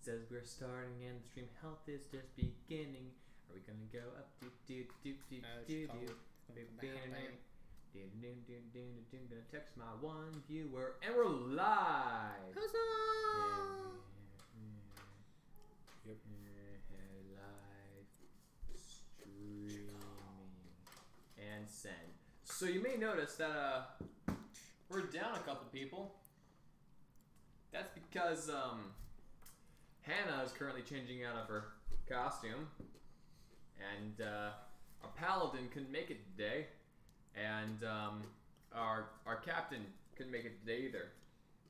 Says we're starting and the stream health is just beginning. Are we gonna go up? Gonna text my one viewer and we're live. Huzzah! Yep. Live streaming and send. So you may notice that we're down a couple people. That's because Hannah is currently changing out of her costume, and our paladin couldn't make it today, and our captain couldn't make it today either.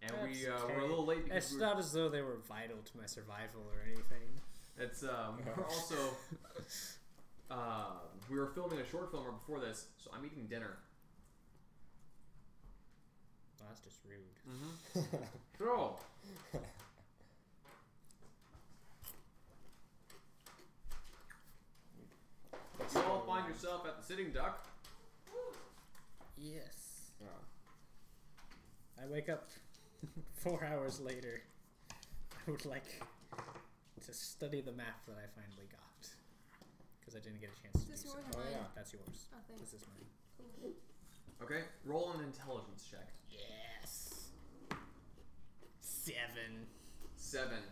And we were a little late because it's not as though they were vital to my survival or anything. It's we're also we were filming a short film right before this, so I'm eating dinner. Well, that's just rude. Mm-hmm. So, you all find yourself at the Sitting Duck. Yes. Oh. I wake up 4 hours later. I would like to study the map that I finally got. Because I didn't get a chance to do so. Oh, yeah. That's yours. Oh, thanks. This is mine. Cool. Okay, roll an intelligence check. Yes. 7. 7.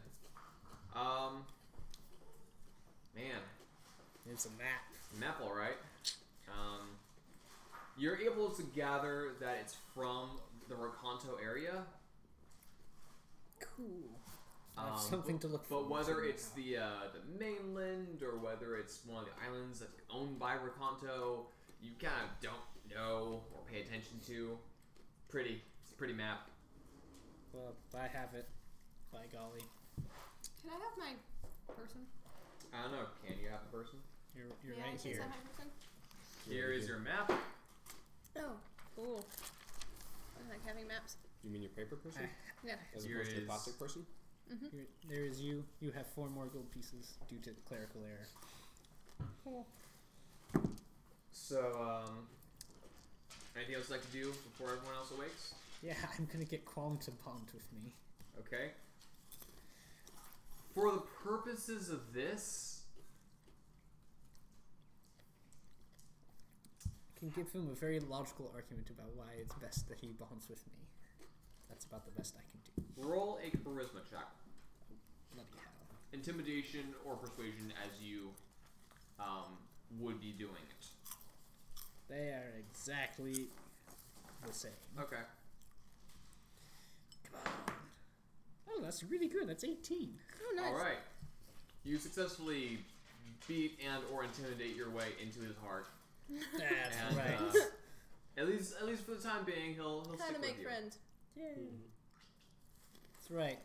Man. It's a map. Map, all right. You're able to gather that it's from the Rakanto area. Cool. Something to look for. But whether it's the mainland or whether it's one of the islands that's owned by Rakanto, you kind of don't know or pay attention to. It's a pretty map. Well, I have it. By golly. Can I have my person? I don't know. Can you have the person? You're yeah, right here. I have person? Here is your map. Oh, cool. I like having maps. You mean your paper person? Yeah. As opposed to a plastic person? Mm-hmm. There is you. You have 4 more gold pieces due to the clerical error. Cool. So, anything else you'd like to do before everyone else awakes? Yeah, I'm gonna get Qualm to bond with me. Okay. For the purposes of this, I can give him a very logical argument about why it's best that he bonds with me. That's about the best I can do. roll a charisma check. Bloody hell. Intimidation or persuasion as you would be doing it. They are exactly the same. Okay. Come on. Oh, that's really good. That's 18. Oh, nice. All right. You successfully beat and or intimidate your way into his heart. That's and, right. At least for the time being, he'll Time stick to with make you. friends. Yay. That's right.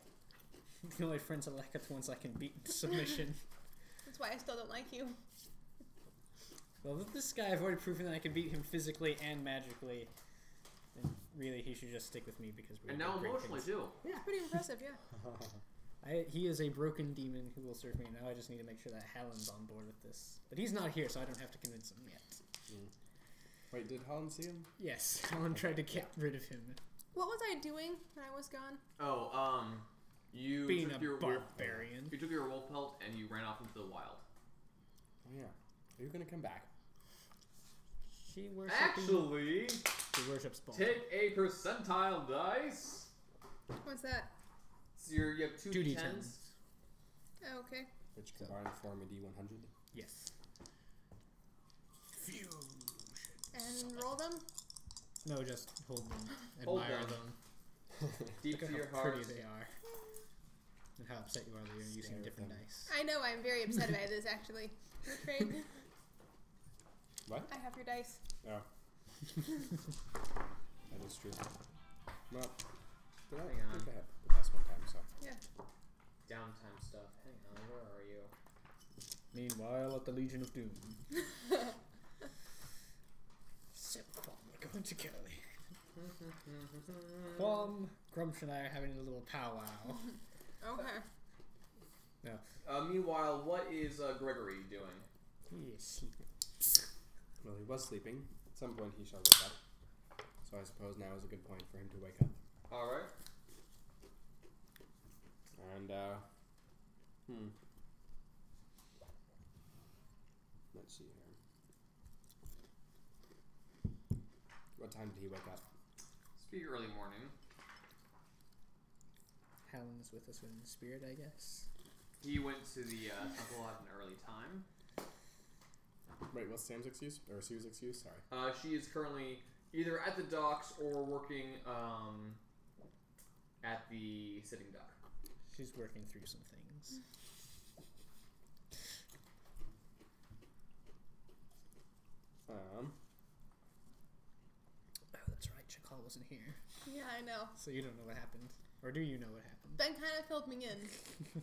The only friends I like are the ones I can beat in submission. That's why I still don't like you. Well, with this guy, I've already proven that I can beat him physically and magically. And really, he should just stick with me because we're. And now emotionally too. Yeah. It's pretty impressive, yeah. He is a broken demon who will serve me. Now I just need to make sure that Hallen's on board with this. But he's not here, so I don't have to convince him yet. Wait, did Holland see him? Yes, Hallen tried to get rid of him. What was I doing when I was gone? Oh, you Being took a your barbarian. You took your wolf pelt and you ran off into the wild. Oh yeah. Are you gonna come back? She worships. Actually, she worships Ball. take a percentile dice. What's that? So you have 2 D10s. Oh, okay. Which combined form a D100. Yes. Fusion. And roll them? No, just hold them. Hold Admire them. them. Deep Look to at your how heart. pretty they are. And how upset you are that you're using different dice. I know, I'm very upset about this, actually. Great. What? I have your dice. Oh. That is true. Well, did I Hang on. think I had the last one time, so. Yeah. Downtime stuff. Hang on, where are you? Meanwhile, at the Legion of Doom. So, Qualm, we're going to Kelly. Qualm, Grumsh, and I are having a little powwow. Okay. No. Meanwhile, what is Gregory doing? He is sleeping. Well, he was sleeping. At some point, he shall wake up. So I suppose now is a good point for him to wake up. All right. And, let's see here. What time did he wake up? It's pretty early morning. Hallin's with us in spirit, I guess. He went to the temple at an early time. Wait, what's Sam's excuse? Or Sue's excuse? Sorry. She is currently either at the docks or working at the sitting duck. She's working through some things. Oh, that's right. Chakal wasn't here. Yeah, I know. So you don't know what happened. Or do you know what happened? Ben kind of filled me in.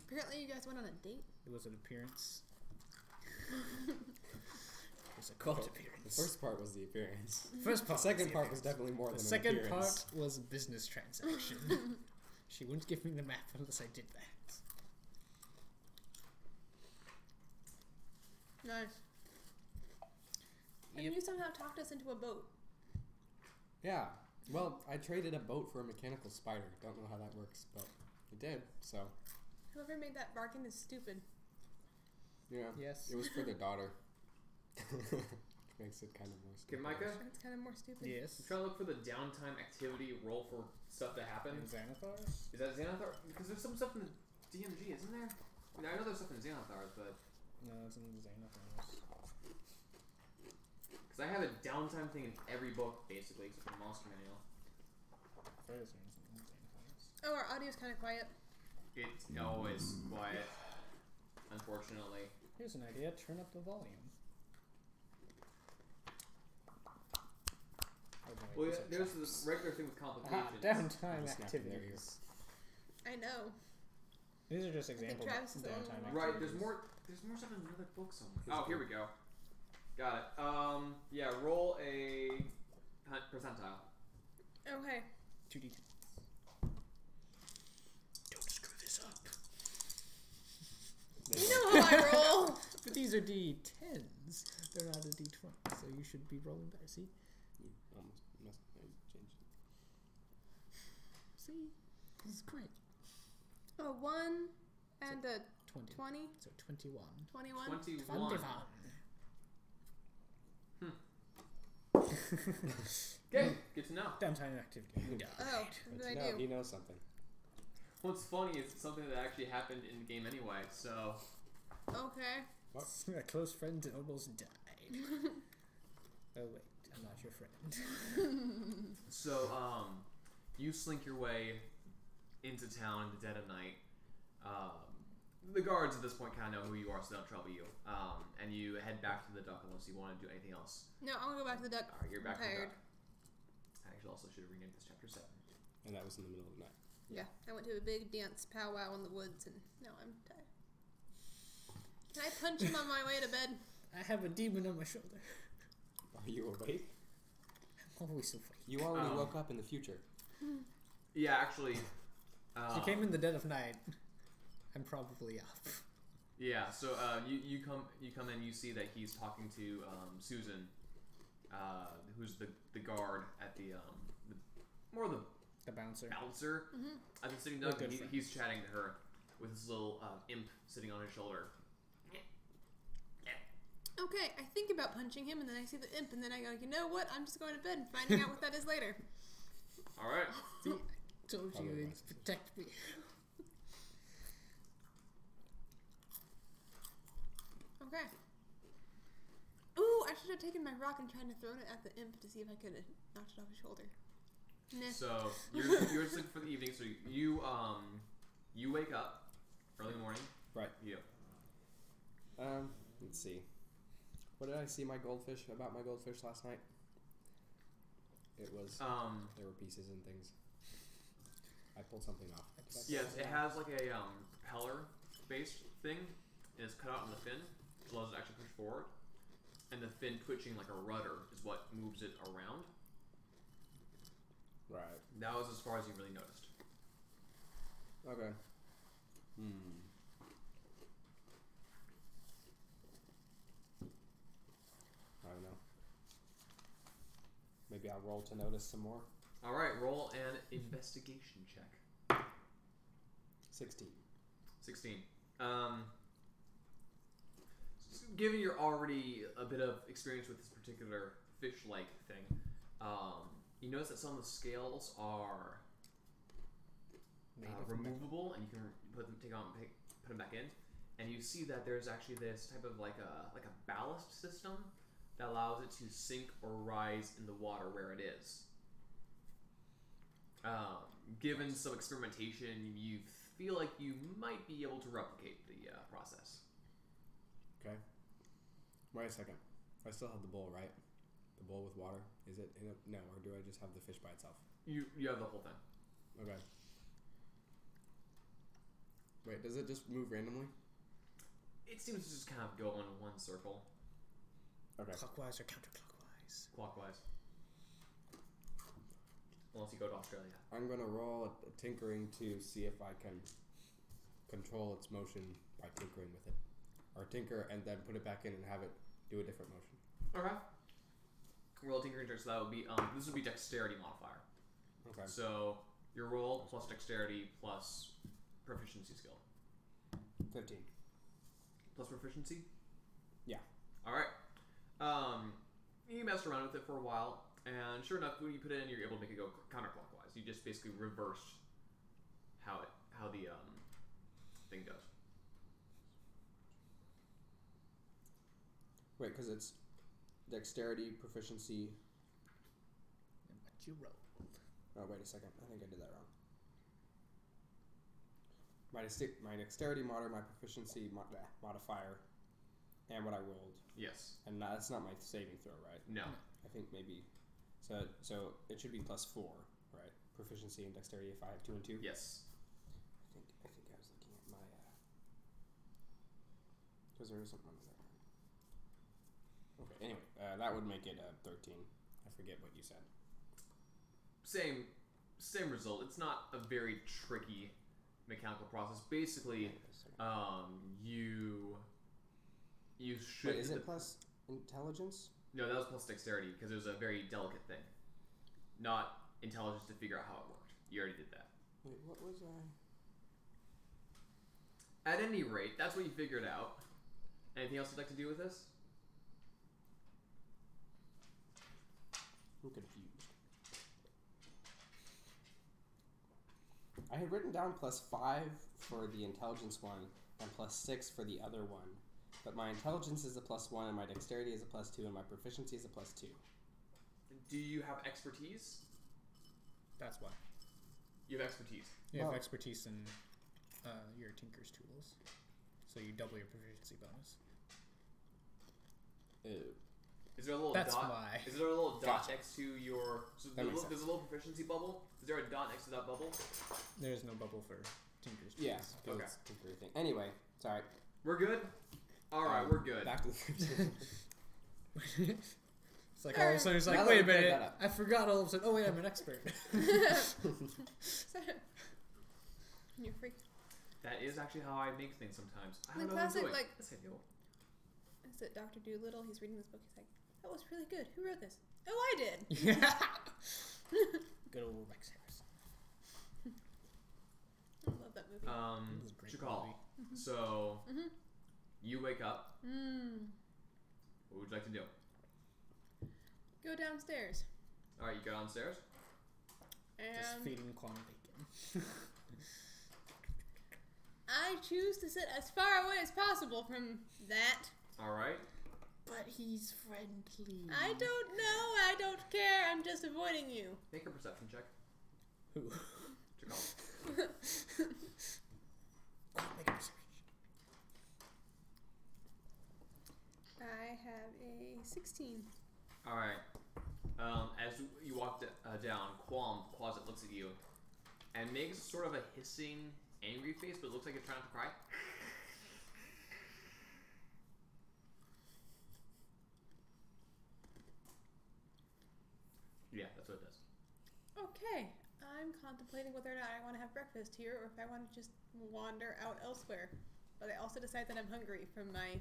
Apparently you guys went on a date. It was an appearance. It was a cult appearance. The first part was the appearance. First part. The second was the part was appearance. definitely more The than an second appearance. part was a business transaction. She wouldn't give me the map unless I did that. Nice. And Yep. you somehow talked us into a boat. Yeah. Well, I traded a boat for a mechanical spider. Don't know how that works, but it did. So, Whoever made that bargain is stupid. yeah. Yes. It was for their daughter. Makes it kind of more Okay, stupid. Micah? It's kind of more stupid. Yes. I'm trying to look for the downtime activity roll for stuff that happened. And Xanathar's? Is that Xanathar? Because there's some stuff in the DMG, isn't there? I mean, I know there's stuff in Xanathar's, but... No, it's in Xanathar's. Because I have a downtime thing in every book, basically, except for the Monster Manual. There's Xanathar's. Oh, our audio's kind of quiet. It's always quiet, unfortunately. Here's an idea. Turn up the volume. Oh, no, Well, wait, yeah, these are there's tracks. this regular thing with complications. Downtime Just snapping their activities. I know. These are just think examples Travis is of the only downtime one. Right, activities. there's more stuff in another book somewhere. Here's Oh, here we go. Got it. Yeah, roll a percentile. Okay. 2d10. Don't screw this up. You know how I roll. But these are d10s. They're not a d20, so you should be rolling better. See? You almost messed up. Changed it. See? This is great. A 1 and a 20. 20. So 21. 21. 21. 21. Okay, good to know. Downtime activity. You died. Oh, what did I do? He knows something. What's funny is it's something that actually happened in the game anyway, so... Okay. A close friend almost died. Oh wait, I'm not your friend. So, you slink your way into town in the dead of night. The guards at this point kind of know who you are, so they don't trouble you. And you head back to the dock unless you want to do anything else. No, I'm gonna go back to the duck. Alright, you're back to the Tired. dock. I actually also should have renamed this chapter 7. And that was in the middle of the night. Yeah, I went to a big dance powwow in the woods, and now I'm tired. Can I punch him on my way to bed? I have a demon on my shoulder. Are you awake? I'm always so funny. You already woke up in the future. Yeah, actually... She came in the dead of night. I'm probably up. Yeah, so you come in, you see that he's talking to Susan, who's the guard at the The bouncer. bouncer at the sitting We're duck. good And friends. he's chatting to her with his little imp sitting on his shoulder. Okay, I think about punching him, and then I see the imp, and then I go, you know what? I'm just going to bed and finding out what that is later. All right. See, I told Probably you wise. to protect me. Okay. Ooh, I should have taken my rock and tried to throw it at the imp to see if I could have knocked it off his shoulder. Nah. So you're just looking for the evening. So you wake up early morning. Right. You. Let's see. What did I see about my goldfish last night? It was there were pieces and things. I pulled something off. Yes, it has like a propeller based thing, and it's cut out in the fin, which allows it to actually push forward. And the fin twitching like a rudder is what moves it around. Right. That was as far as you really noticed. Okay. I don't know. Maybe I'll roll to notice some more. All right, roll an investigation check. 16. 16. Given you're already a bit of experience with this particular fish-like thing, you notice that some of the scales are removable, and you can put them back in. And you see that there's actually this type of like a ballast system that allows it to sink or rise in the water where it is. Given some experimentation, you feel like you might be able to replicate the process. Okay. Wait a second. I still have the bowl, right? The bowl with water. Is it in a, no, or do I just have the fish by itself? You have the whole thing. Okay. Wait, does it just move randomly? It seems to just kind of go in one circle. Okay. Clockwise or counterclockwise? Clockwise. Unless you go to Australia. I'm gonna roll a tinkering to see if I can control its motion by tinkering with it, or tinker and then put it back in and have it do a different motion. Okay. Roll a tinkering check. So that would be this would be dexterity modifier. Okay. So your roll plus dexterity plus proficiency skill. 15. Plus proficiency? Yeah. Alright. You messed around with it for a while, and sure enough, when you put it in, you're able to make it go counterclockwise. You just basically reverse how the thing goes. Wait, because it's dexterity, proficiency. And what you rolled. Oh, wait a second. I think I did that wrong. My dexterity modifier, my proficiency modifier, and what I rolled. Yes. And that's not my saving throw, right? No. I think maybe. So it should be +4, right? Proficiency and dexterity if I have 2 and 2. Yes. I think I was looking at my. Because there is something on there. Okay. Anyway, that would make it 13. I forget what you said. Same result. It's not a very tricky mechanical process. Basically, you should. Wait, is it plus intelligence? No, that was plus dexterity because it was a very delicate thing. Not intelligence to figure out how it worked. You already did that. Wait, what was I? At any rate, that's what you figured out. Anything else you'd like to do with this? I'm confused. I had written down +5 for the intelligence one and +6 for the other one. But my intelligence is a +1 and my dexterity is a +2 and my proficiency is a +2. Do you have expertise? That's why. You have expertise. You have Oh. expertise in your Tinker's tools. So you double your proficiency bonus. Is there a little That's dot? why. Is there a little dot Gotcha. next to your? So That makes there's a little proficiency bubble. Is there a dot next to that bubble? There's no bubble for Tinker's tools. Yeah, Okay. it's a tinkery thing. Anyway, sorry. We're good. All right, we're good. Back to the 13. It's like all of a sudden it's Now like, that wait a we cleared minute, that up. I forgot all of a sudden. Oh wait, I'm an expert. You're freak. That is actually how I make things sometimes. I The don't know classic, who's doing. like- Yes, I do. Is it Dr. Doolittle? He's reading this book. He's like, that was really good. Who wrote this? Oh, I did. Yeah. Good old Rex Harrison. I love that movie. It was a great Chakal. movie. So you wake up. What would you like to do? Go downstairs. All right, you go downstairs. Just And feeding Quan bacon. I choose to sit as far away as possible from that. All right. But he's friendly. I don't know. I don't care. I'm just avoiding you. Make a perception check. Who? Chakal. Make a perception. I have a 16. All right. As you walk down, Closet looks at you and makes sort of a hissing, angry face, but it looks like it's trying not to cry. Yeah, that's what it does. Okay. I'm contemplating whether or not I want to have breakfast here or if I want to just wander out elsewhere. But I also decide that I'm hungry from my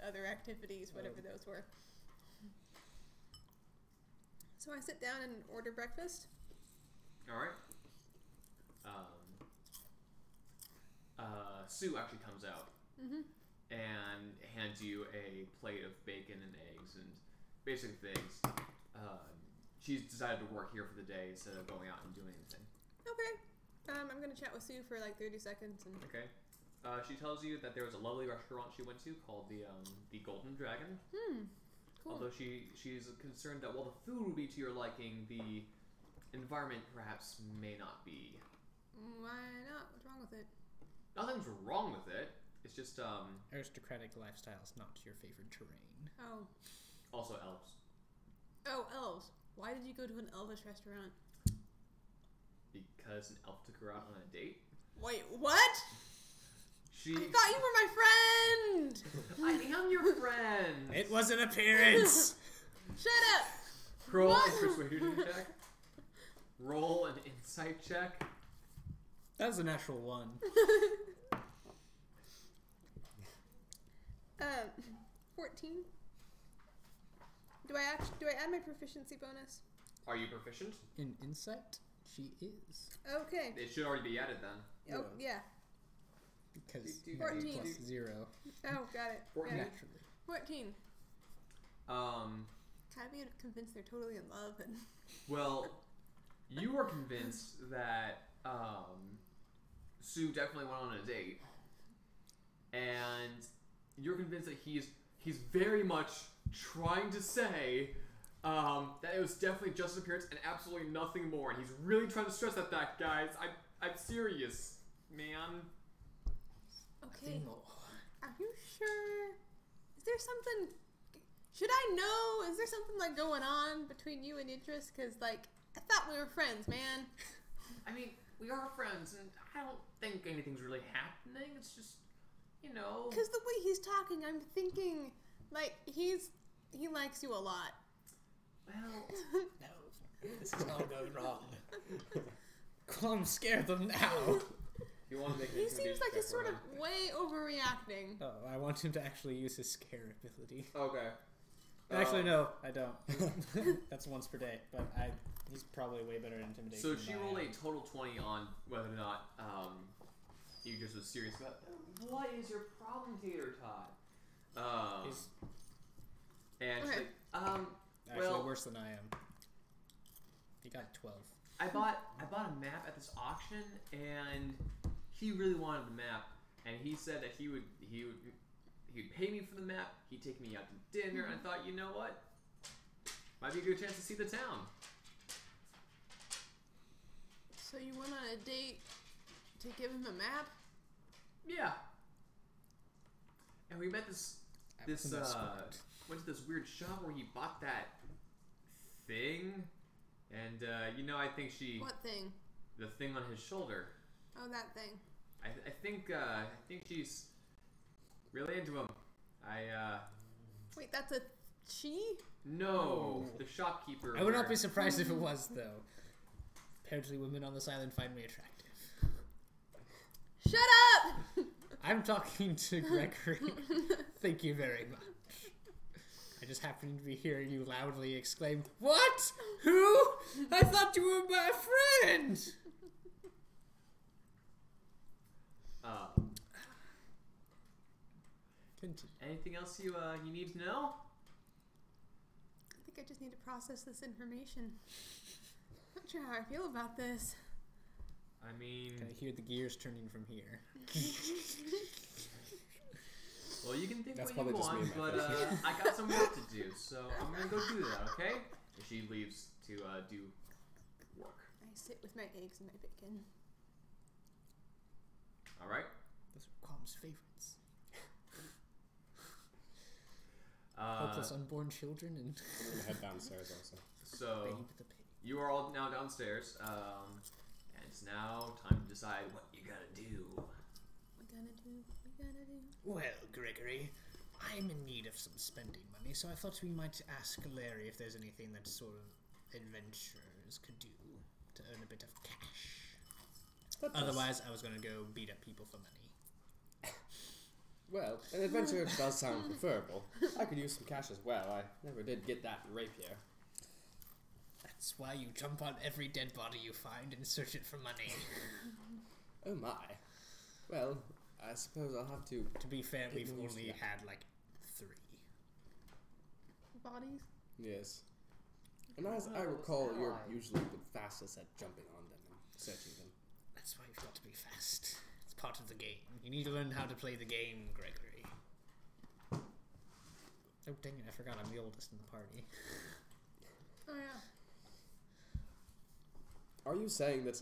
other activities, whatever those were. So I sit down and order breakfast. All right. Sue actually comes out Mm-hmm. and hands you a plate of bacon and eggs and basic things. She's decided to work here for the day instead of going out and doing anything. Okay. I'm gonna chat with Sue for like 30 seconds and. Okay. She tells you that there was a lovely restaurant she went to called the Golden Dragon. Cool. Although she's concerned that while the food will be to your liking, the environment perhaps may not be. Why not? What's wrong with it? Nothing's wrong with it. It's just Aristocratic lifestyles, not your favorite terrain. Oh. also elves. Oh, elves. Why did you go to an elvish restaurant? Because an elf took her out on a date. Wait, what? She. I thought you were my friend! I am your friend. It was an appearance! Shut up! Roll What? a persuasion check. Roll an insight check. That was a natural 1. 14. Do I add my proficiency bonus? Are you proficient? In insight, she is. Okay. It should already be added then. Oh, yeah. Because 14. plus 0. Oh, got it. 14. Got it. Naturally. 14. Kind of be convinced they're totally in love and. Well, you were convinced that Sue definitely went on a date, and you're convinced that he's very much trying to say that it was definitely just an appearance and absolutely nothing more, and he's really trying to stress that fact, guys. I'm serious, man. Okay. More. Are you sure? Is there something? Should I know? Is there something like going on between you and Idris? Cause like I thought we were friends, man. I mean, we are friends, and I don't think anything's really happening. It's just, you know. Cause the way he's talking, I'm thinking like he likes you a lot. Well, No, this is all going wrong. Come scare them now. you want to make an He seems intimidation like he's check, sort of Ryan. way overreacting. Oh, I want him to actually use his scare ability. Okay. Actually, no, I don't. That's once per day, but he's probably way better at intimidation. So than she I rolled am. a total 20 on whether or not Idris was serious about what is your problem, Tater Tot? He's And she's Okay. like, actually well, worse than I am. He got 12. I bought a map at this auction, and he really wanted the map, and he said that he'd pay me for the map. He'd take me out to dinner. And I thought, you know what? Might be a good chance to see the town. So you went on a date to give him a map? Yeah. And we met this That wasn't smart. went to this weird shop where he bought that thing, and I think What thing? the thing on his shoulder. Oh, that thing. I think she's really into him. Wait, that's a she? No, Oh. the shopkeeper. I would not where- be surprised if it was, though. Apparently women on this island find me attractive. Shut up! I'm talking to Gregory. Thank you very much. I just happened to be hearing you loudly exclaim, "What? Who? I thought you were my friend!" Continue. Anything else you need to know? I think I just need to process this information. Not sure how I feel about this. I mean, Can I hear the gears turning from here? well, you can think That's what you probably just me want, and my but face. I got some work to do, so I'm gonna go do that. Okay? And she leaves to do work. I sit with my eggs and my bacon. All right. Those are Qualm's favorites. Helpless unborn children and I'm gonna head downstairs also. So Babe the pig. you are all now downstairs, and it's now time to decide what you gotta do. What we gonna do? Well, Gregory, I'm in need of some spending money, so I thought we might ask Larry if there's anything that sort of adventurers could do to earn a bit of cash. Otherwise, I was going to go beat up people for money. Well, an adventure does sound preferable. I could use some cash as well. I never did get that rapier. That's why you jump on every dead body you find and search it for money. Oh my. Well, I suppose I'll have to. To be fair, Get we've used to only that. had like 3. Bodies. Yes. And as I Well, recall, it's you're allied. usually the fastest at jumping on them and searching them. That's why you've got to be fast. It's part of the game. You need to learn how to play the game, Gregory. Oh dang it! I forgot I'm the oldest in the party. Oh yeah. Are you saying that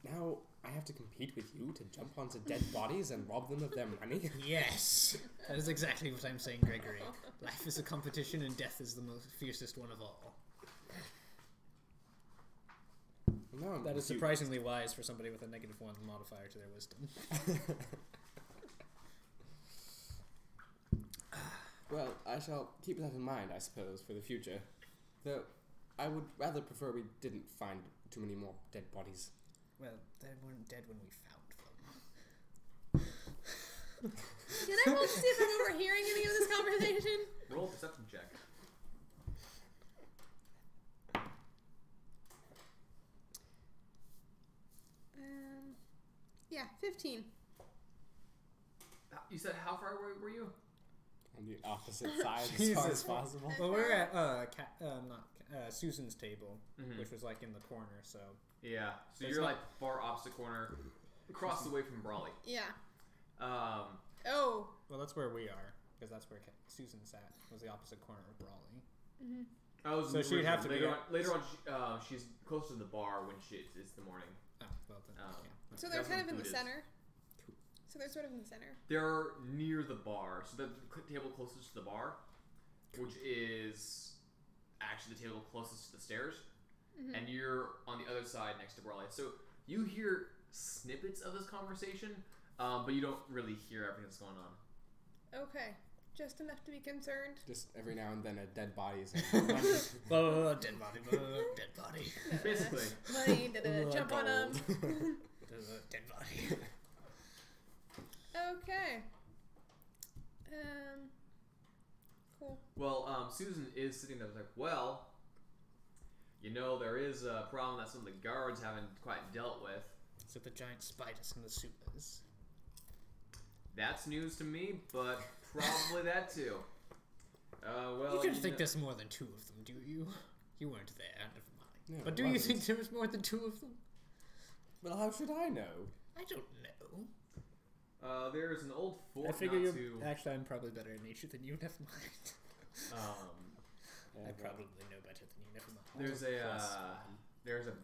now I have to compete with you to jump onto dead bodies and rob them of their money? Yes, that is exactly what I'm saying, Gregory. Life is a competition, and death is the most fiercest one of all. No, I'm That is confused. surprisingly wise for somebody with a -1 modifier to their wisdom. Well, I shall keep that in mind, I suppose, for the future. Though, I would rather prefer we didn't find too many more dead bodies. Well, they weren't dead when we found them. Can I roll to see if I'm overhearing any of this conversation? Roll a perception check. Yeah, 15. You said how far away were you? On the opposite side as far Jesus. as possible. Well, we're at Susan's table, Mhm. which was like in the corner. So Yeah. So It's you're not- like far opposite corner, across the way from Brawley. Yeah. Um, Oh. well, that's where we are because that's where Susan sat. Was the opposite corner of Brawley. Mm-hmm. So she'd have to be later at- on. Later on, she's close to the bar when it's the morning. Oh, well then. Oh. Yeah. So they're That's kind when of in the food is. center. So they're sort of in the center. They're near the bar, so the table closest to the bar, which is actually the table closest to the stairs, Mm-hmm. and you're on the other side next to Brawley. So you hear snippets of this conversation, but you don't really hear everything that's going on. Okay. Just enough to be concerned. Just every now and then a dead body is like, Dead body. Dead body. Basically. Money, jump on them. Dead body. Okay. Cool. Well, Susan is sitting there like, well, there is a problem that some of the guards haven't quite dealt with. So the giant spiders and the supers. That's news to me, but probably that too. Well, You don't think know- there's more than 2 of them, do you? You weren't there. Never mind. No, But it do you wasn't. think there was more than 2 of them? Well, how should I know? I don't know. There's an old fort I figure not you. too. Actually, I'm probably better in nature than you. Never mind. Yeah, I but- probably know better than you. Never mind. There's a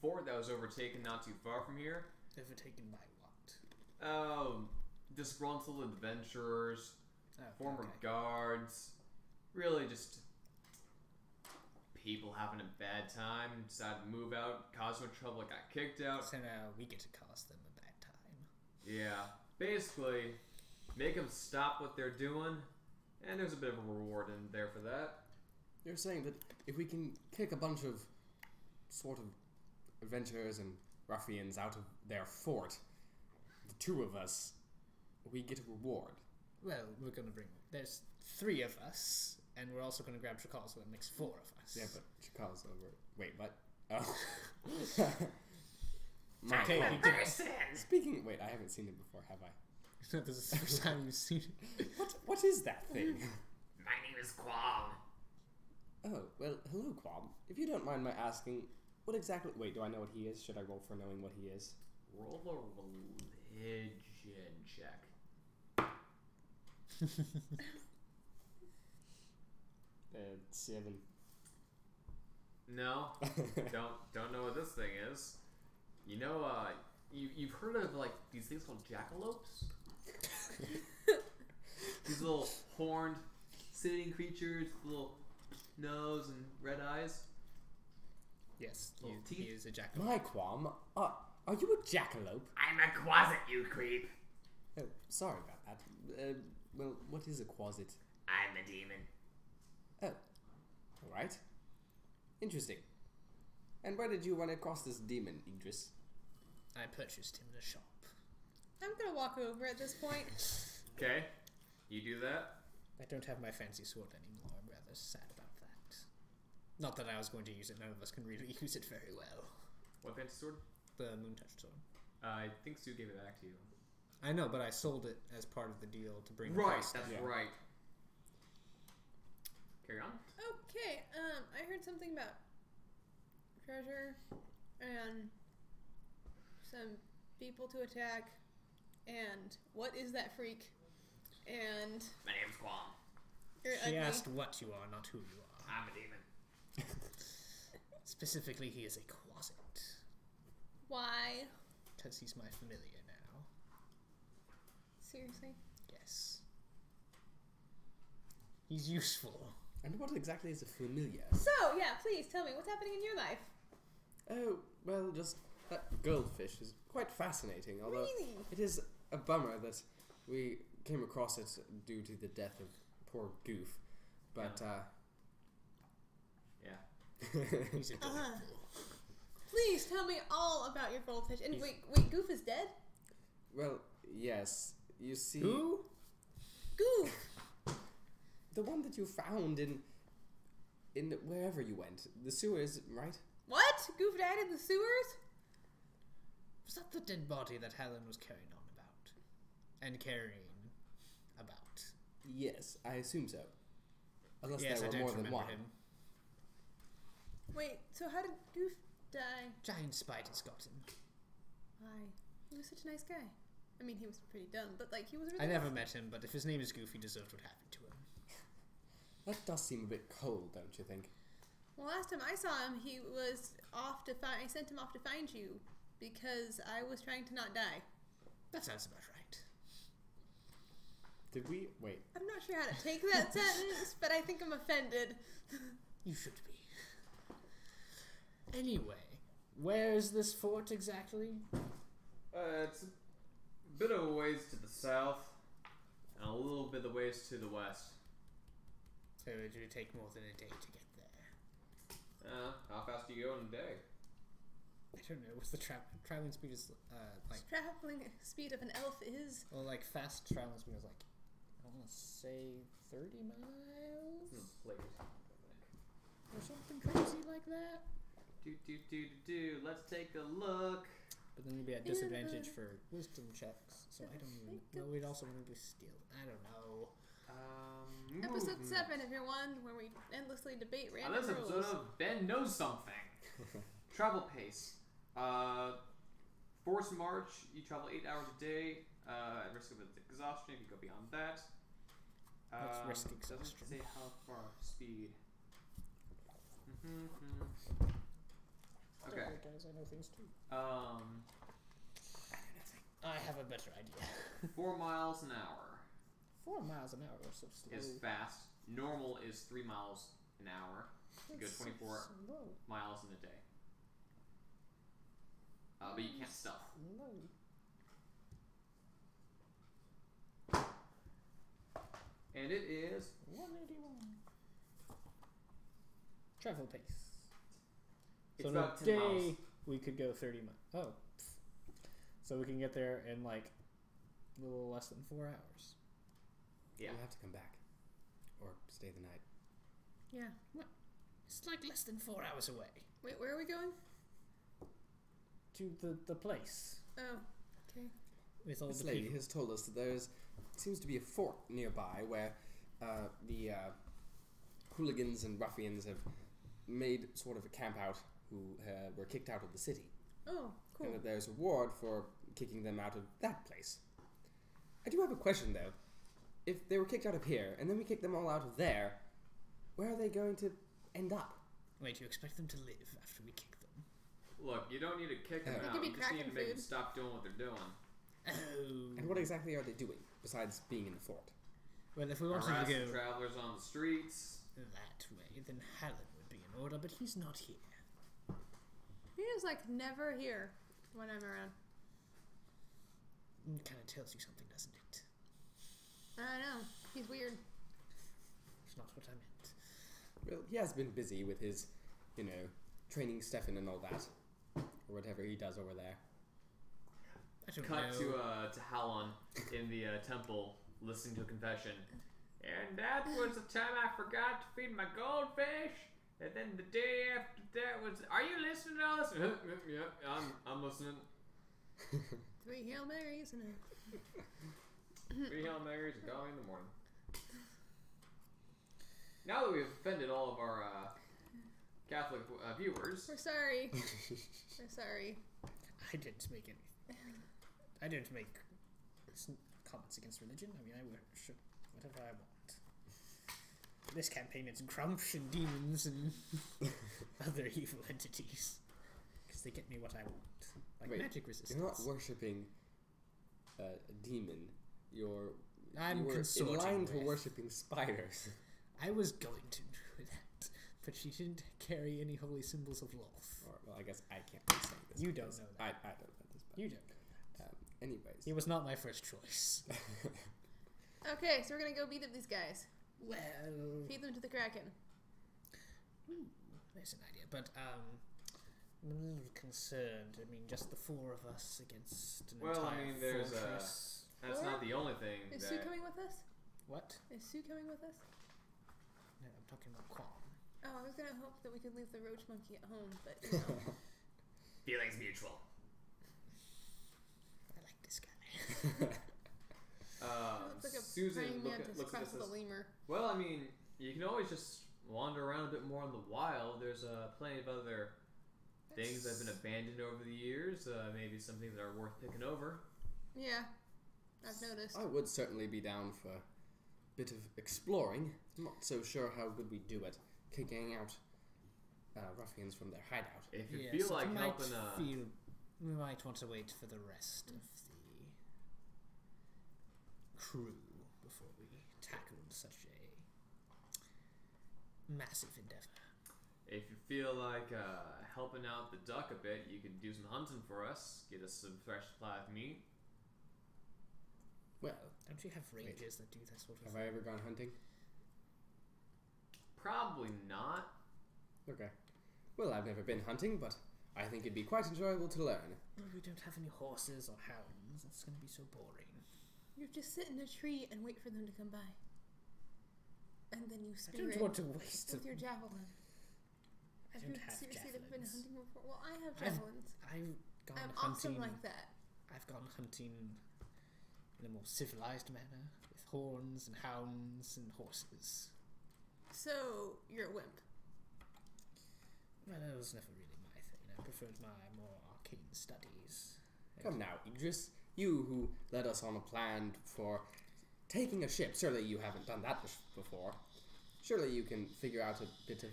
fort that was overtaken not too far from here. Overtaken by what? Disgruntled adventurers, Oh, former okay. guards, really just people having a bad time, decided to move out, caused some trouble, got kicked out. So now we get to cause them a bad time. Yeah, basically, make them stop what they're doing, and there's a bit of a reward in there for that. You're saying that if we can kick a bunch of sort of adventurers and ruffians out of their fort, the 2 of us, we get a reward. Well, we're gonna bring. There's 3 of us, and we're also gonna grab Chakal, so that makes 4 of us. Yeah, but Chakal's over. Wait, what? Oh. Okay, God. he did it. Speaking. Wait, I haven't seen it before, have I? This is the first time you've seen it. What is that thing? My name is Quam. Oh, well, hello, Quam. If you don't mind my asking, what exactly... Wait, do I know what he is? Should I roll for knowing what he is? Roll a religion check. 7. No, don't know what this thing is. You've heard of like these things called jackalopes? These little horned sitting creatures, with little nose and red eyes. Yes, Little he teeth. is a jackal. My Quam, are you a jackalope? I'm a quasit, you creep. Oh, sorry about that. Well, what is a quasit? I'm a demon. Oh, alright. Interesting. And where did you run across this demon, Idris? I purchased him in a shop. I'm gonna walk over at this point. Okay, you do that. I don't have my fancy sword anymore. I'm rather sad about that. Not that I was going to use it. None of us can really use it very well. What fancy sword? The Moon Touch sword. I think Sue gave it back to you. I know, but I sold it as part of the deal to bring the Right, price that's down. right. Carry on. Okay, I heard something about treasure and some people to attack and what is that freak? And My name's Guam. you're She ugly. asked what you are, not who you are. I'm a demon. Specifically, he is a closet. Why? Because he's my familiar now. Seriously? Yes. He's useful. And what exactly is a familiar? So, yeah, please tell me what's happening in your life. Oh, well, just that goldfish is quite fascinating, although Really? it is a bummer that we came across it due to the death of poor Goof. But, Yeah. He's adorable. Please tell me all about your goldfish. And He's- wait, Goof is dead? well, yes, you see... Who? Goof! The one that you found in wherever you went. The sewers, right? What? Goof died in the sewers? Was that the dead body that Helen was carrying on about? And carrying about? Yes, I assume so. Unless Yes, there I were don't more than remember one. him. Wait, so how did Goof die? Giant spiders got him. Why? He was such a nice guy. I mean, he was pretty dumb, but like, he was really I never nice. met him, but if his name is Goofy, deserved what happened to him. That does seem a bit cold, don't you think? Well, last time I saw him, he was off to find. I sent him off to find you because I was trying to not die. That sounds about right. Did we... Wait. I'm not sure how to take that sentence, but I think I'm offended. You should be. Anyway, where is this fort exactly? It's a bit of a ways to the south, and a little bit of ways to the west. So it would take more than a day to get there. How fast do you go in a day? I don't know. What's the traveling speed is like? Traveling speed of an elf is. Well, like fast traveling speed is like I want to say 30 miles Please. or something crazy like that. Let's take a look. But then you'd be at disadvantage for wisdom checks. So I don't even. No, we'd also want to be skill. I don't know. Episode movement. 7, everyone, where we endlessly debate On random this episode rules. of Ben Knows Something. Travel pace. Forced march, you travel 8 hours a day. At risk of exhaustion if you go beyond that. That's risk Doesn't exhaustion. say how far. Speed. Okay. Don't worry, guys, I know things too. I have a better idea. 4 miles an hour 4 miles an hour is so slow. is fast. Normal is 3 miles an hour. You go That's so 24 slow. miles in a day. But you can't stealth. Slow. And it is 181. Travel pace. It's So about in a 10 day miles. we could go 30 miles. Oh, so we can get there in like a little less than 4 hours. Yeah. We'll have to come back. Or stay the night. Yeah. It's like less than 4 hours away Wait, where are we going? to the place Oh, okay. with all This the lady people. has told us that there seems to be a fort nearby where the hooligans and ruffians have made sort of a camp out who were kicked out of the city. Oh, cool. And that there's a reward for kicking them out of that place. I do have a question though. If they were kicked out of here and then we kick them all out of there, where are they going to end up? Wait, you expect them to live after we kick them? Look, you don't need to kick them They out. could be You just need to cracking make them food. stop doing what they're doing. Oh. And what exactly are they doing besides being in the fort? Well, if we wanted to Harassing go travelers on the streets. that way, then Helen would be in order, but he's not here. He is like never here when I'm around. Kind of tells you something, doesn't it? I don't know. He's weird. It's not what I meant. Well, he has been busy with his, training Stefan and all that. Or whatever he does over there. I don't Cut know. to Halon in the temple listening to a confession. And that was the time I forgot to feed my goldfish. And then the day after that was. Are you listening to all this? Yeah, I'm listening. 3 Hail Marys and a... 3 Hail Marys and coffee in the morning. Now that we've offended all of our Catholic viewers, We're sorry. We're sorry. I didn't make any. I didn't make comments against religion. I mean, I worship whatever I want. This campaign, it's Grumsh and demons and other evil entities. Because they get me what I want. Like Wait, magic resistance. You're not worshipping a demon. I'm you were in consorting line to with- worshipping spiders. I was going to do that, but she didn't carry any holy symbols of Lolth. Or, well, I guess I can't be saying this. You don't because know that. I don't know this. But, You don't. anyways. He was not my first choice. Okay, so we're gonna go beat up these guys. Well, Feed them to the Kraken. there's an idea, but I'm a little concerned. I mean, just the 4 of us against an Well, I entire mean, there's fortress. that's Or- not the only thing Is that. Sue coming with us? What? Is Sue coming with us? No, I'm talking about Qualm. Oh, I was gonna hope that we could leave the roach monkey at home, but you know. Feelings mutual. I like this guy. Looks like a Susan praying mantis looks at crossed this. with a lemur. Well, I mean, you can always just wander around a bit more in the wild. There's plenty of other things that have been abandoned over the years. Maybe some things that are worth picking over. Yeah, I've noticed. I would certainly be down for a bit of exploring. I'm not so sure how good we do it kicking out ruffians from their hideout. If you Yes, feel like we helping, we might want to wait for the rest of the crew before we tackled such a massive endeavor. if you feel like helping out the duck a bit, you can do some hunting for us. Get us some fresh supply of meat. Well, Don't you have rangers that do that sort of have thing? I ever gone hunting? Probably not. Okay. Well, I've never been hunting, but I think it'd be quite enjoyable to learn. Well, we don't have any horses or hounds. It's going to be so boring. You just sit in a tree and wait for them to come by. And then you I spear don't it want to waste with your javelin. I Have don't you have seriously never been javelins. hunting before? Well, I have I've- javelins. I've gone I'm hunting. awesome like that. I've gone hunting in a more civilized manner with horns and hounds and horses. So, you're a wimp. Well, that was never really my thing. I preferred my more arcane studies. Come now, Idris. You who led us on a plan for taking a ship. Surely you haven't done that before. Surely you can figure out a bit of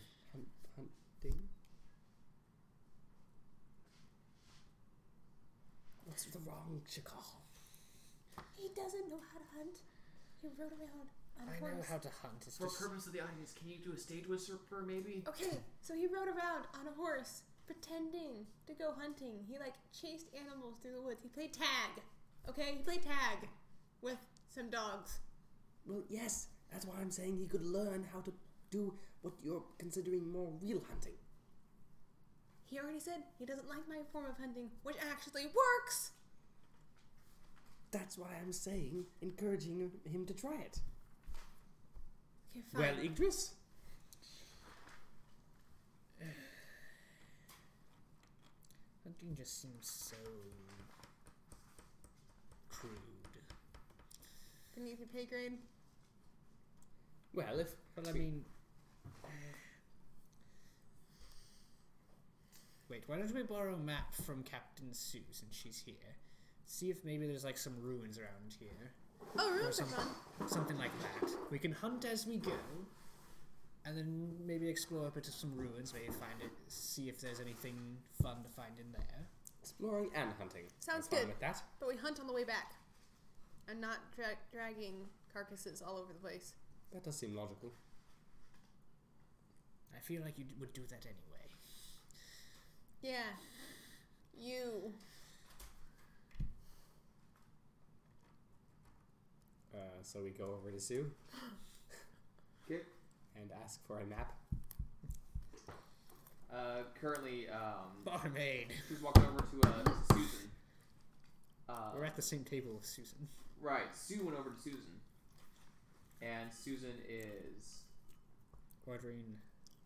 hunting? What's wrong, Chakal? He doesn't know how to hunt. He rode around on a I horse. know how to hunt. It's For just purpose of the audience, can you do a stage whisper, maybe? Okay, so he rode around on a horse, pretending to go hunting. He chased animals through the woods. He played tag. Okay, he played tag with some dogs. Well, yes. That's why I'm saying he could learn how to do what you're considering more real hunting. He already said he doesn't like my form of hunting, which actually works. That's why I'm saying, encouraging him to try it. Okay, fine. Well, Idris? hunting just seems so crude. Beneath your pay grade. Well, if... Well, I mean, wait. Why don't we borrow a map from Captain Susan? She's here. See if maybe there's some ruins around here. Oh, ruins are some- fun. Something like that. We can hunt as we go, and then maybe explore a bit of some ruins. Maybe find it. See if there's anything fun to find in there. Exploring and hunting. Sounds I'm fine good. with that. But we hunt on the way back. And not dragging carcasses all over the place. That does seem logical. I feel like you would do that anyway. Yeah. You. So we go over to Sue Okay. and ask for a map. Currently, Barmaid. she's walking over to Susan. We're at the same table with Susan. Right, Sue went over to Susan. And Susan is Ordering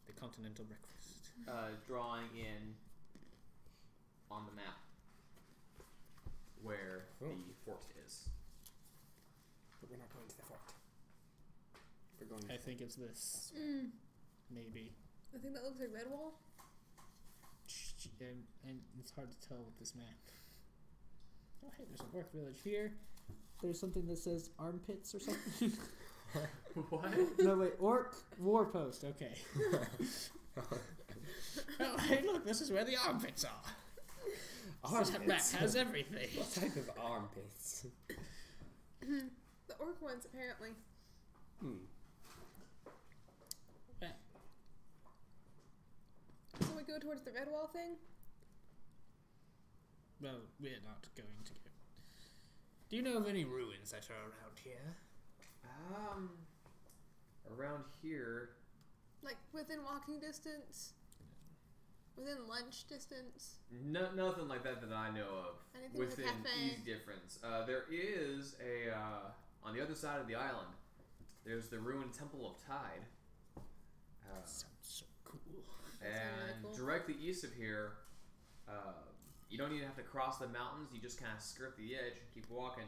the continental breakfast. drawing in on the map. Oh. the fort is. But we're not going to the fort. We're going. I think it's this. Maybe. The thing that looks like Redwall? And it's hard to tell with this map. Oh, hey, there's a work village here. There's something that says armpits or something. What? No, wait, orc war post. Okay. Oh, hey, look, this is where the armpits are. This map has everything. What type of armpits? The orc ones, apparently. So we go towards the Redwall thing? Well, we're not going to go. Do you know of any ruins that are around here? Around here. Like within walking distance? Within lunch distance? No, nothing like that that I know of. Anything with a Within cafe? easy difference. There is a on the other side of the island. There's the ruined Temple of Tide. Sounds so cool. That sounds really And cool. directly east of here, you don't even have to cross the mountains. You just kind of skirt the edge and keep walking.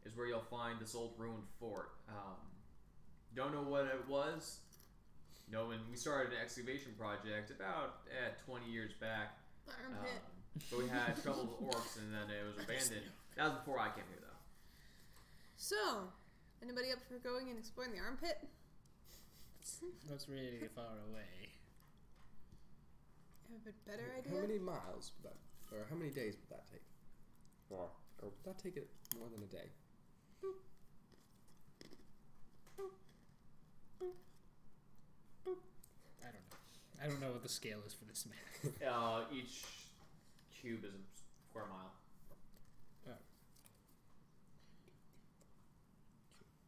Is where you'll find this old ruined fort. Don't know what it was. No, when we started an excavation project about 20 years back. The armpit. But we had trouble with orcs, and then it was abandoned. That was before I came here, though. So, anybody up for going and exploring the armpit? That's really far away. Have a better How idea? many miles would that, or how many days would that take? Or would that take it more than a day? I don't know what the scale is for this map. Each cube is a square mile. Oh.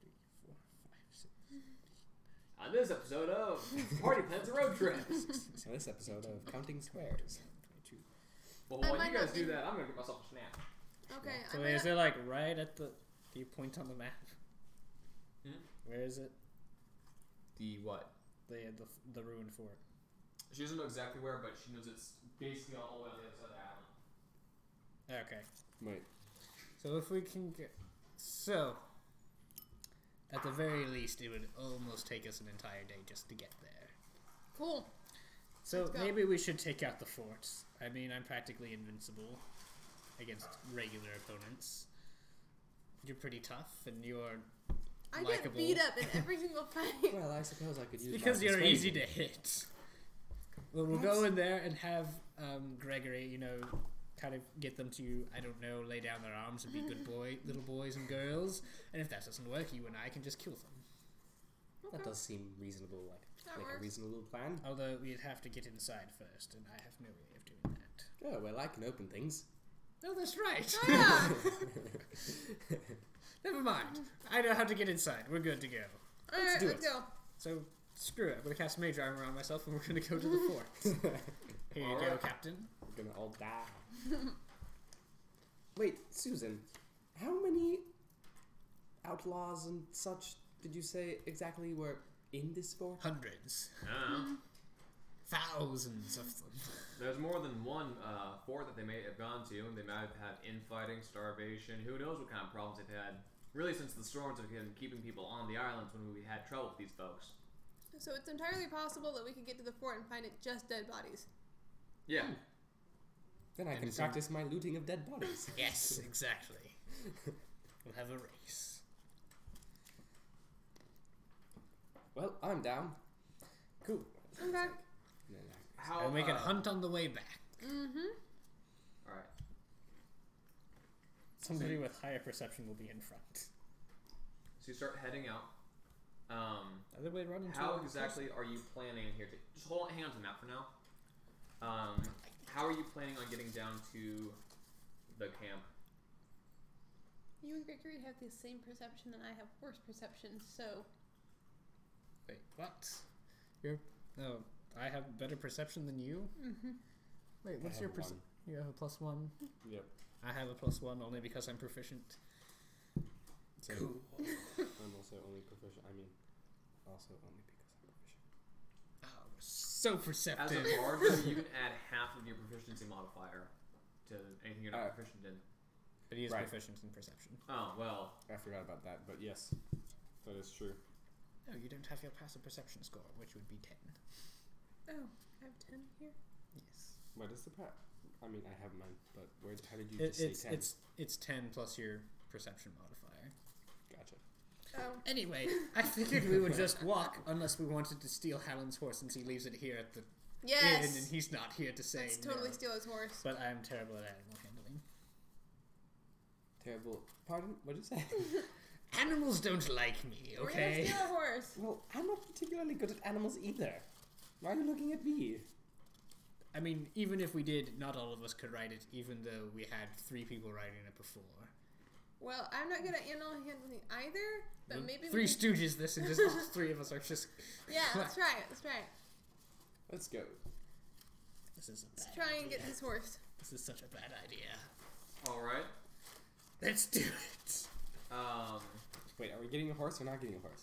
2, 3, 4, 5, 6. On this episode of Party Plans a Road Trip. So this episode of Counting Squares. 22. Well, I while might you guys not do be- that, I'm going to give myself a snap. Okay, So I wait, is might it like right at the? Do you point on the map? Hmm? Where is it? The what? The ruined fort. She doesn't know exactly where, but she knows it's basically all the way on the other side of the island. Okay. Wait. So if we can get, so at the very least, it would almost take us an entire day just to get there. Cool. So Let's go. maybe we should take out the forts. I mean, I'm practically invincible against regular opponents. You're pretty tough, and you're I likable. get beat up in every single fight. Well, I suppose I could use because my you're easy to persuasion. hit. Well, we'll go in there and have Gregory, kind of get them to, I don't know, lay down their arms and be good little boys and girls. And if that doesn't work, you and I can just kill them. That does seem reasonable, That like works. a reasonable plan. Although we'd have to get inside first, and I have no way of doing that. Oh, well, I can open things. Oh, that's right. Oh, yeah. Never mind. I know how to get inside. We're good to go. Alright, do let's it. go. So, screw it. I'm going to cast Mage Armor on myself, and we're going to go to the fort. Here you go, Alright. Captain. We're gonna all die. Wait, Susan, how many outlaws and such did you say exactly were in this fort? Hundreds. I don't know. Thousands of them. There's more than one fort that they may have gone to. They might have had infighting, starvation. Who knows what kind of problems they've had. Really, since the storms have been keeping people on the islands when we had trouble with these folks. So it's entirely possible that we could get to the fort and find it just dead bodies. Yeah. Then I can And some- practice my looting of dead bodies. Yes, exactly. We'll have a race. Well, I'm down. Cool. Okay. How? And we can hunt on the way back. Mm-hmm. All right. Somebody with higher perception will be in front. So you start heading out. Other way run into How a exactly are you planning here to just hang on to the map for now? How are you planning on getting down to the camp? You and Gregory have the same perception, and I have worse perception, so... Wait, what? Oh, I have better perception than you? Mm-hmm. Wait, what's I your have perception? one. You have a +1. Yep. I have a +1 only because I'm proficient. So Cool. I'm also only proficient. I mean, also only because I'm proficient. Oh, we're so As perceptive. a bard, you can add half of your proficiency modifier to anything you're not proficient in. But he is Right. proficient in perception. Oh, well. I forgot about that, but yes, that is true. No, you don't have your passive perception score, which would be 10. Oh, I have 10 here. Yes. What is the I mean, I have mine, but how did you just say 10? It's 10 plus your perception modifier. Gotcha. Oh. Anyway, I figured we would just walk unless we wanted to steal Hallen's horse since he leaves it here at the inn and he's not here to say Let's totally no. steal his horse. But I'm terrible at animal handling. Terrible. Pardon? What did you say? Animals don't like me, We're gonna okay? steal a horse. Well, I'm not particularly good at animals either. Why are you looking at me? I mean, even if we did, not all of us could ride it, even though we had 3 people riding it before. Well, I'm not good at animal handling either, but maybe Three we can... Stooges this, and just all 3 of us are just... Yeah, let's try it. Let's try it. Let's go. This is a Let's bad try and idea. get this horse. This is such a bad idea. Alright. Let's do it. Wait, are we getting a horse or not getting a horse?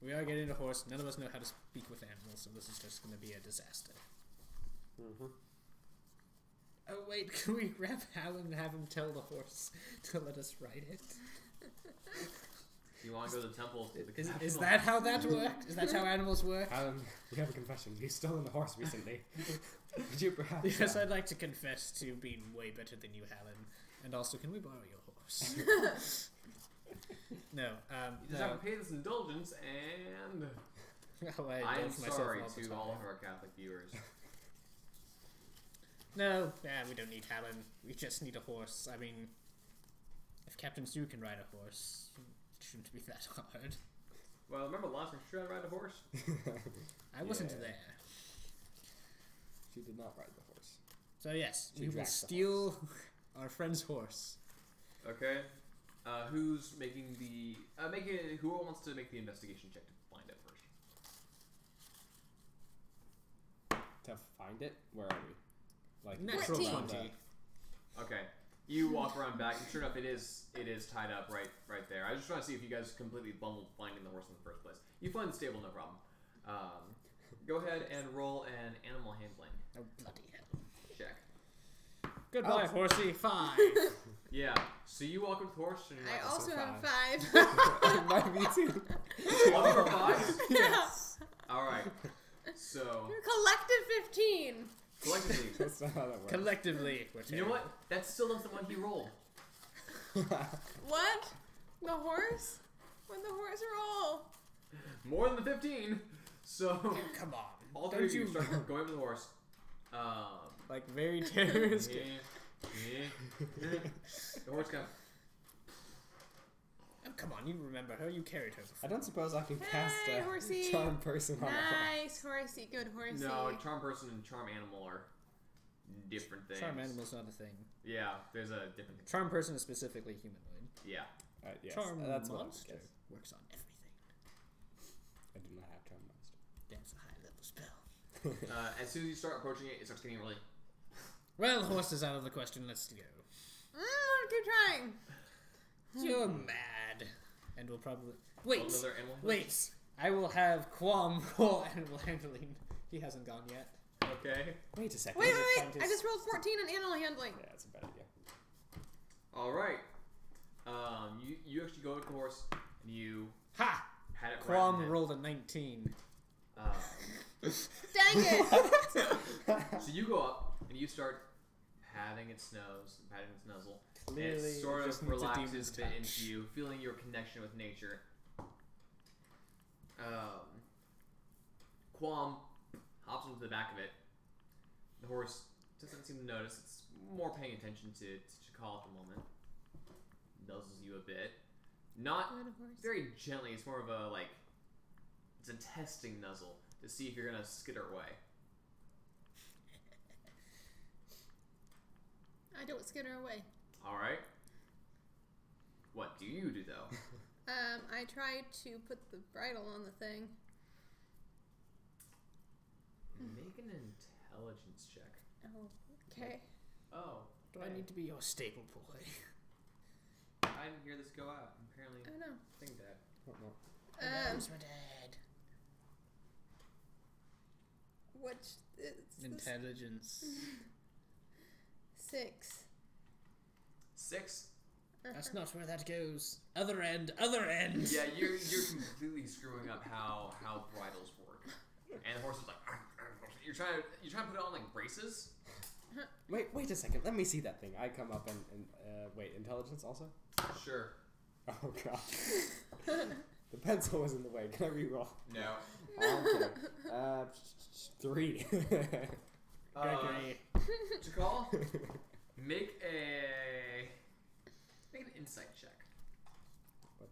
We are getting a horse. None of us know how to speak with animals, so this is just going to be a disaster. Mm-hmm. Oh wait, can we grab Hallen and have him tell the horse to let us ride it? You want to go to the temple? To the Is capital? that how that worked? Is that how animals work? Alan, we have a confession. You've stolen a horse recently. Would you perhaps... Yes, I'd like to confess to being way better than you, Hallen. And also, can we borrow your horse? No, You just have to pay this indulgence, and Oh, I I'm indulge myself sorry all the to time. all of our Catholic viewers. No, we don't need Hallen. We just need a horse. I mean, if Captain Sue can ride a horse, it shouldn't be that hard. Well, remember last time she tried to ride a horse? I wasn't Yeah. there. She did not ride the horse. So yes, She we will dragged the steal our friend's horse. Okay. Who's making the who wants to make the investigation check to find it first? To find it? Where are we? Like Natural 14. around 20. Okay. You walk around back, and sure enough, it is tied up right there. I just trying to see if you guys completely bumbled finding the horse in the first place. You find the stable, no problem. Go ahead and roll an animal handling Oh bloody hell! check. Goodbye, horsey. 5. Yeah. So you walk up to the horse, and you're I like, also have 5. Might be too. "Walk for 5?" Yes. All right. So Collective 15. collectively, That's not how that works. Collectively, we're you know what? That's still not the one he rolled. What? The horse? When the horse roll? More than the 15. So Come on. all Don't three of you you start going up to the horse. like very terrorist? The horse kind of. Oh, come on, you remember her. You carried her I before. don't suppose I can cast Hey, a horsey. charm person on a horse. Nice horsey, good horsey. No, charm person and charm animal are different things. Charm animal's not a thing. Yeah, there's a different thing. Charm person is specifically humanoid. Yeah. Yes, Charm that's what I would monster guess. works on everything. I do not have charm monster. That's a high level spell. As soon as you start approaching it, it starts getting really. Well, horse is out of the question. Let's go. Keep trying. You're mad, and we'll probably wait. Another animal. Wait, I will have Quam roll animal handling. He hasn't gone yet. Okay. Wait a second. Wait, Find wait, wait. I his- just rolled 14 on animal handling. Yeah, that's a bad idea. All right. You actually go to the horse and you Ha! pat it right in Quam the head. rolled a 19. Dang it. So you go up and you start patting its nose, patting its nuzzle. And Clearly, it sort just of needs a relaxes demon's a bit touch. into you, feeling your connection with nature. Quam hops into the back of it. The horse doesn't seem to notice. It's more paying attention to Chakal at the moment. Nuzzles you a bit. Not Good horse. very gently. It's more of a, like, it's a testing nuzzle to see if you're going to skitter away. I don't skitter away. Alright. What do you do, though? I try to put the bridle on the thing. Make an intelligence check. Oh, okay. Oh. Do I need to be your stable boy? I didn't hear this go out. Apparently, I know. thing dead. Where's my dad? Which is Intelligence. 6. 6. That's not where that goes. Other end, other end. Yeah, you're completely screwing up how bridles work. And the horse is like, you're trying to put it on like braces. Wait a second. Let me see that thing. I come up and wait. Intelligence also? Sure. Oh god. The pencil was in the way. Can I reroll? No. Okay. 3. Gregory. Jakal, make an insight check. What?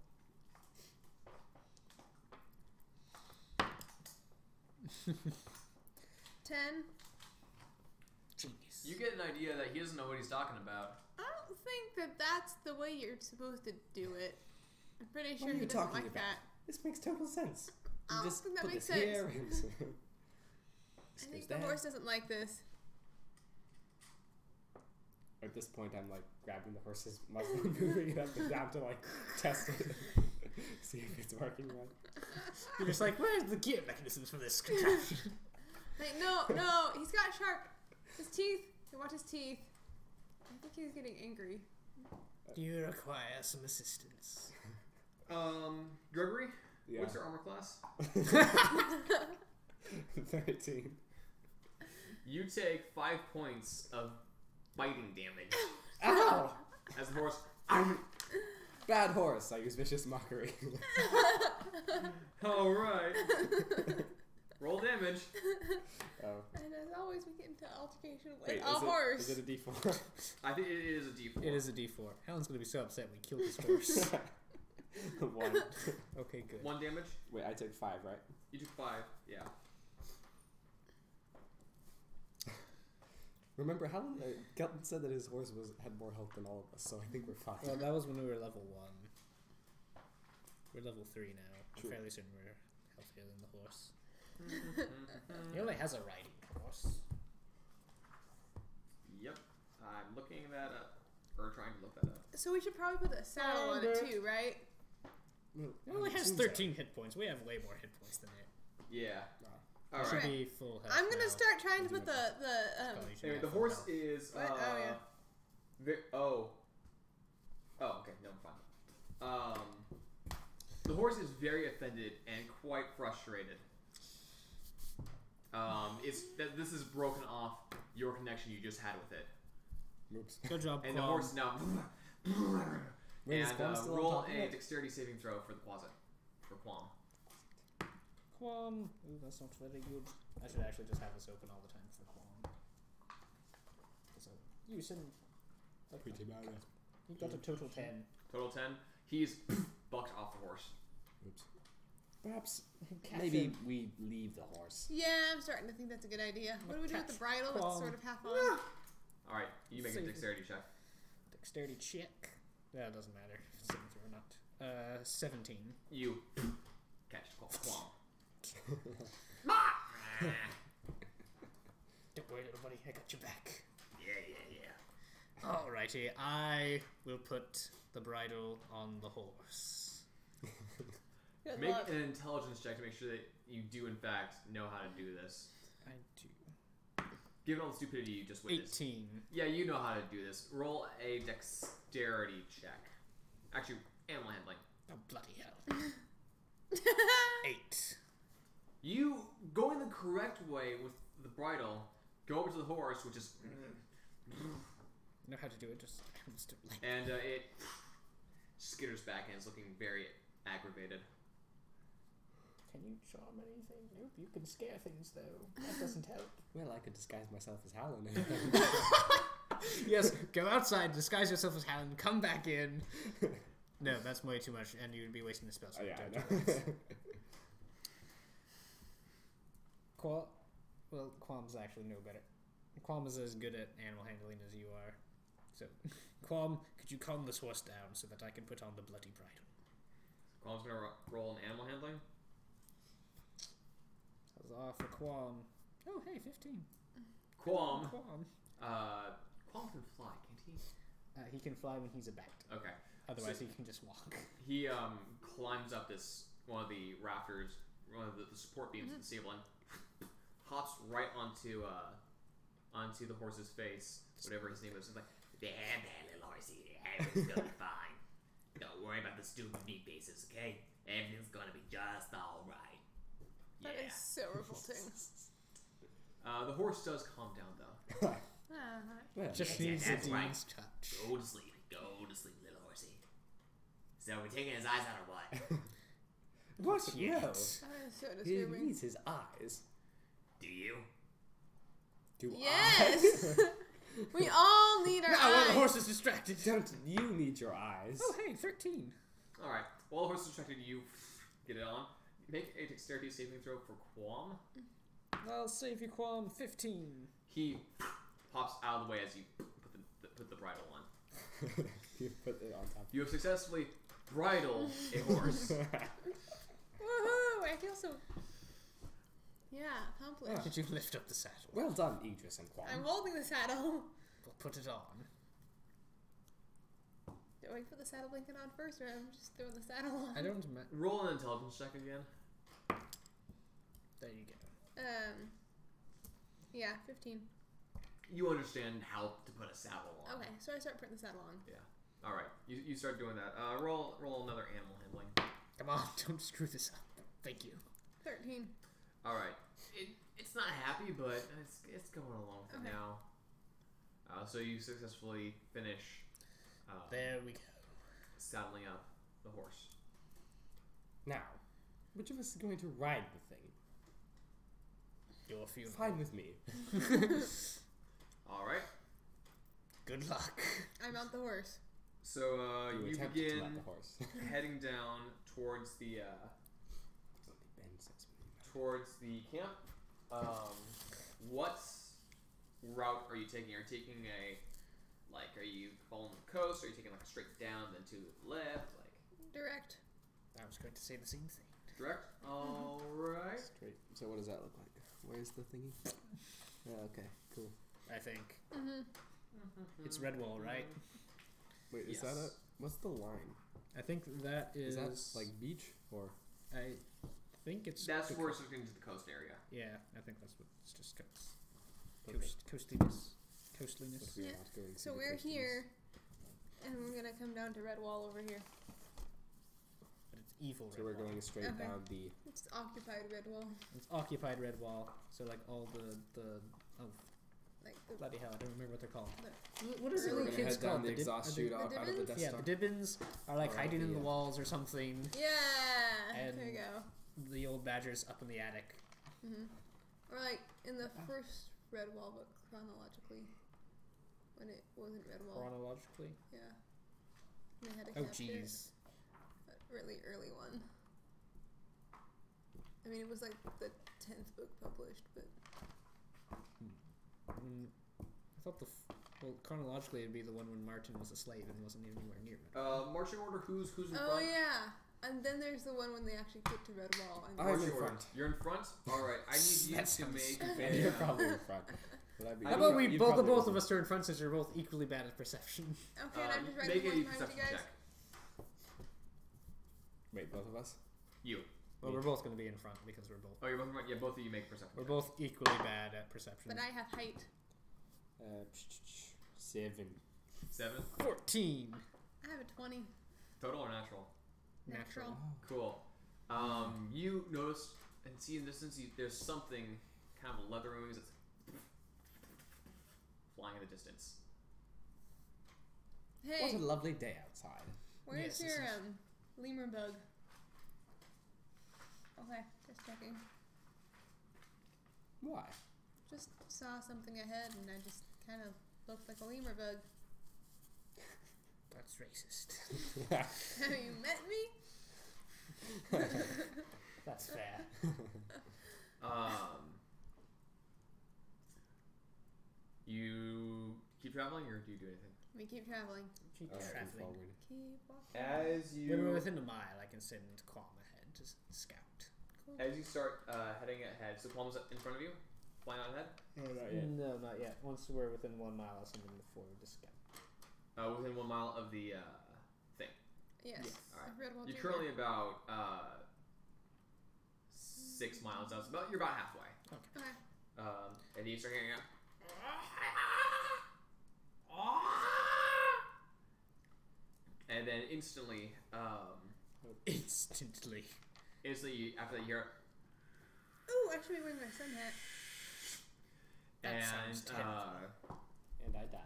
10. Genius. You get an idea that he doesn't know what he's talking about. I don't think that that's the way you're supposed to do it. I'm pretty What sure are he you doesn't talking like about? that. This makes total sense. I You don't just think that put makes this sense. here and I this think goes the down. horse doesn't like this. At this point, I'm like grabbing the horse's muzzle and moving it up and down to like test it, see if it's working right. You're just like, where's the gear mechanisms for this contraption? Like, no, he's got sharp. His teeth. You watch his teeth. I think he's getting angry. You require some assistance. Gregory, Yeah. what's your armor class? 13. You take 5 points of biting damage Ow! as the horse. Bad horse. I use vicious mockery. All right. Roll damage. Oh. And as always, we get into altercation with Wait, a horse. Is it a D4? I think it is a D4. It is a D4. Helen's gonna be so upset we killed this horse. 1. Okay, good. 1 damage. Wait, I took 5, right? You took 5. Yeah. Remember, Helen Kelton said that his horse had more health than all of us, so I think we're fine. Well, that was when we were level 1. We're level 3 now. True. I'm fairly certain we're healthier than the horse. He only has a riding horse. Yep. I'm looking that up. Or trying to look that up. So we should probably put a saddle on it too, right? Well, It only has 13 hit points. We have way more hit points than it. Yeah. It All should right. be full health. I'm gonna now. start trying to put Probably the should Anyway, have the full horse health. is. What? Oh, yeah. Oh, okay. No, I'm fine. The horse is very offended and quite frustrated. It's that this has broken off your connection you just had with it, Oops. Good job, and the Quam. horse now. Wait, is Quam and still on roll top of a it? dexterity saving throw for the closet for Quam. Quam. Ooh, that's not very good. I should actually just have this open all the time for Quam. So, you said Pretty bad. you got a total 10. Total 10. He's bucked off the horse. Oops. Perhaps Catch maybe him. we leave the horse. Yeah, I'm starting to think that's a good idea. What do we do with the Catch bridle that's Quam. sort of half on? All right, you make a Save it. dexterity check. Dexterity check. Yeah, it doesn't matter if it's saving throw or not. 17. You catch Quam. Don't worry, little buddy. I got your back. Yeah. Alrighty, I will put the bridle on the horse. Good Make luck. an intelligence check to make sure that you do in fact know how to do this. I do. Given all the stupidity you just witnessed. 18. Yeah, you know how to do this. Roll a dexterity check. Actually, animal handling. Oh, bloody hell. 8. You, going the correct way with the bridle, go over to the horse, which is... Know how to do it, just don't like And it skitters back and is looking very aggravated. Can you charm anything? Nope, you can scare things though. That doesn't help. Well, I could disguise myself as Helen. Yes, go outside, disguise yourself as Helen, come back in. No, that's way too much, and you'd be wasting the spell. Oh, yeah, I don't do know. that. Well, Quam's actually no better. Quam is as good at animal handling as you are. So, Quam, could you calm this horse down so that I can put on the bloody bridle? Quam's gonna roll an animal handling. Huzzah for Quam. Oh, hey, 15. Quam. Quam. Quam can fly, can't he? He can fly when he's a bat. Okay. Otherwise, So- he can just walk. He climbs up one of the rafters, one of the support beams of the ceiling, hops right onto the horse's face, whatever his name is. It's like, yeah, bad little horsey, everything's gonna be fine. stupid meat bases, okay? Everything's gonna be just alright. That is so revolting. The horse does calm down though. Yeah. Just Yeah, needs a that's right. demon's touch. Go to sleep, little horsey. So we're taking his eyes out or what? What? Yet. No. That is so He disturbing. needs his eyes. Do you? Do Yes! We all need our No, well, the eyes. horse is distracted. Don't you need your eyes? Oh, hey, 13. All right. While the horse is distracted, you get it on. Make a dexterity saving throw for Quam. I'll save you, Quam. 15. He pops out of the way as you put the bridle on. You put it on top. You have successfully bridled a horse. Woohoo! I feel so. Yeah, accomplished. Did you lift up the saddle? Well done, Idris and Quam. I'm holding the saddle. We'll put it on. Do I put the saddle blanket on first, or I'm just throwing the saddle on? I don't. Roll an intelligence check again. There you go. Yeah, 15. You understand how to put a saddle on. Okay, so I start putting the saddle on. All right. You start doing that. Roll another animal handling. Come on, don't screw this up. Thank you. 13. All right. It's not happy, but it's going along with it Okay. now. So you successfully finish There we go. saddling up the horse. Now, which of us is going to ride the thing? Your funeral. Fine with me. All right. Good luck. I mount the horse. So you attempt to begin mount the horse. heading down towards the Ben says we- towards the camp. What route are you taking? Are you taking are you following the coast? Are you taking like a straight down then to the left? Like Direct. I was going to say the same thing. direct? All right. Straight. So what does that look like? Where's the thingy? Okay, cool. I think. Mm-hmm. It's Redwall, right? Wait, is Yes. that a... What's the line? I think that Is is... that like beach or... I think it's... That's the where it's looking to the coast area. Yeah, I think that's what it's just Okay. coastliness. But Coastliness. we are Yeah. not going to So the we're coasties. here, and we're gonna come down to Redwall over here. But it's evil So we're Redwall. going straight Okay. down the... It's occupied Redwall. It's occupied Redwall. So like all the oh Like the bloody hell, I don't remember what they're called. The What is it early- when We're gonna kids head down called? the They did- exhaust are they- chute out of the Dibbins? Death Yeah, Star. the Dibbins are like Or hiding in the, the walls or something. Yeah. And- there you go. The old badger's up in the attic. Or like in the first Redwall, but chronologically, when it wasn't Redwall. Chronologically. Yeah. And they had to Oh capture it. jeez. A really early one. I mean, it was like the 10th book published, but I thought well, chronologically it'd be the one when Martin was a slave and wasn't anywhere near it. Marching order. Who's in oh front? yeah. And then there's the one when they actually get to Redwall. And I'm Marching in order. front. You're in front. All right. I need you That to sounds- make And a. you're probably in front. Would I be- How How about about we you'd both probably of be- us are in front since you're both equally bad at perception. Okay, and I'm just riding make horse a behind you perception guys. check. Wait, both of us? You. Well, we're both going to be in front because we're both Oh, you're both in front. Yeah, both of you make a perception. we're check. both equally bad at perception. But I have height. 7. 7 14 I have a 20. total or natural. natural. Cool. You notice and see in the distance there's something kind of leathery wings that's flying in the distance. Hey, What a lovely day outside. where's Yes, this your is- lemur bug? Okay, just checking. Why? Just saw something ahead and I just kind of looked like a lemur bug. That's racist. Have you met me? That's fair. You keep traveling, or do you do anything? We keep traveling. Keep Alright, traveling. forward. Keep walking. As When we're within a mile, I can send Quam ahead to scout. as you start heading ahead, so Palm's in front of you, flying on ahead. No, not yet. Once we're within 1 mile, I'll send him forward to scout. Within 1 mile of the thing. Yes. Yes. Alright. I've read one You're too. currently about 6 miles out. So you're about halfway. Okay. And you start hearing out. and then instantly, Instantly. after that you hear, Ooh, actually wearing my sun hat. That and sounds terrifying. And I die.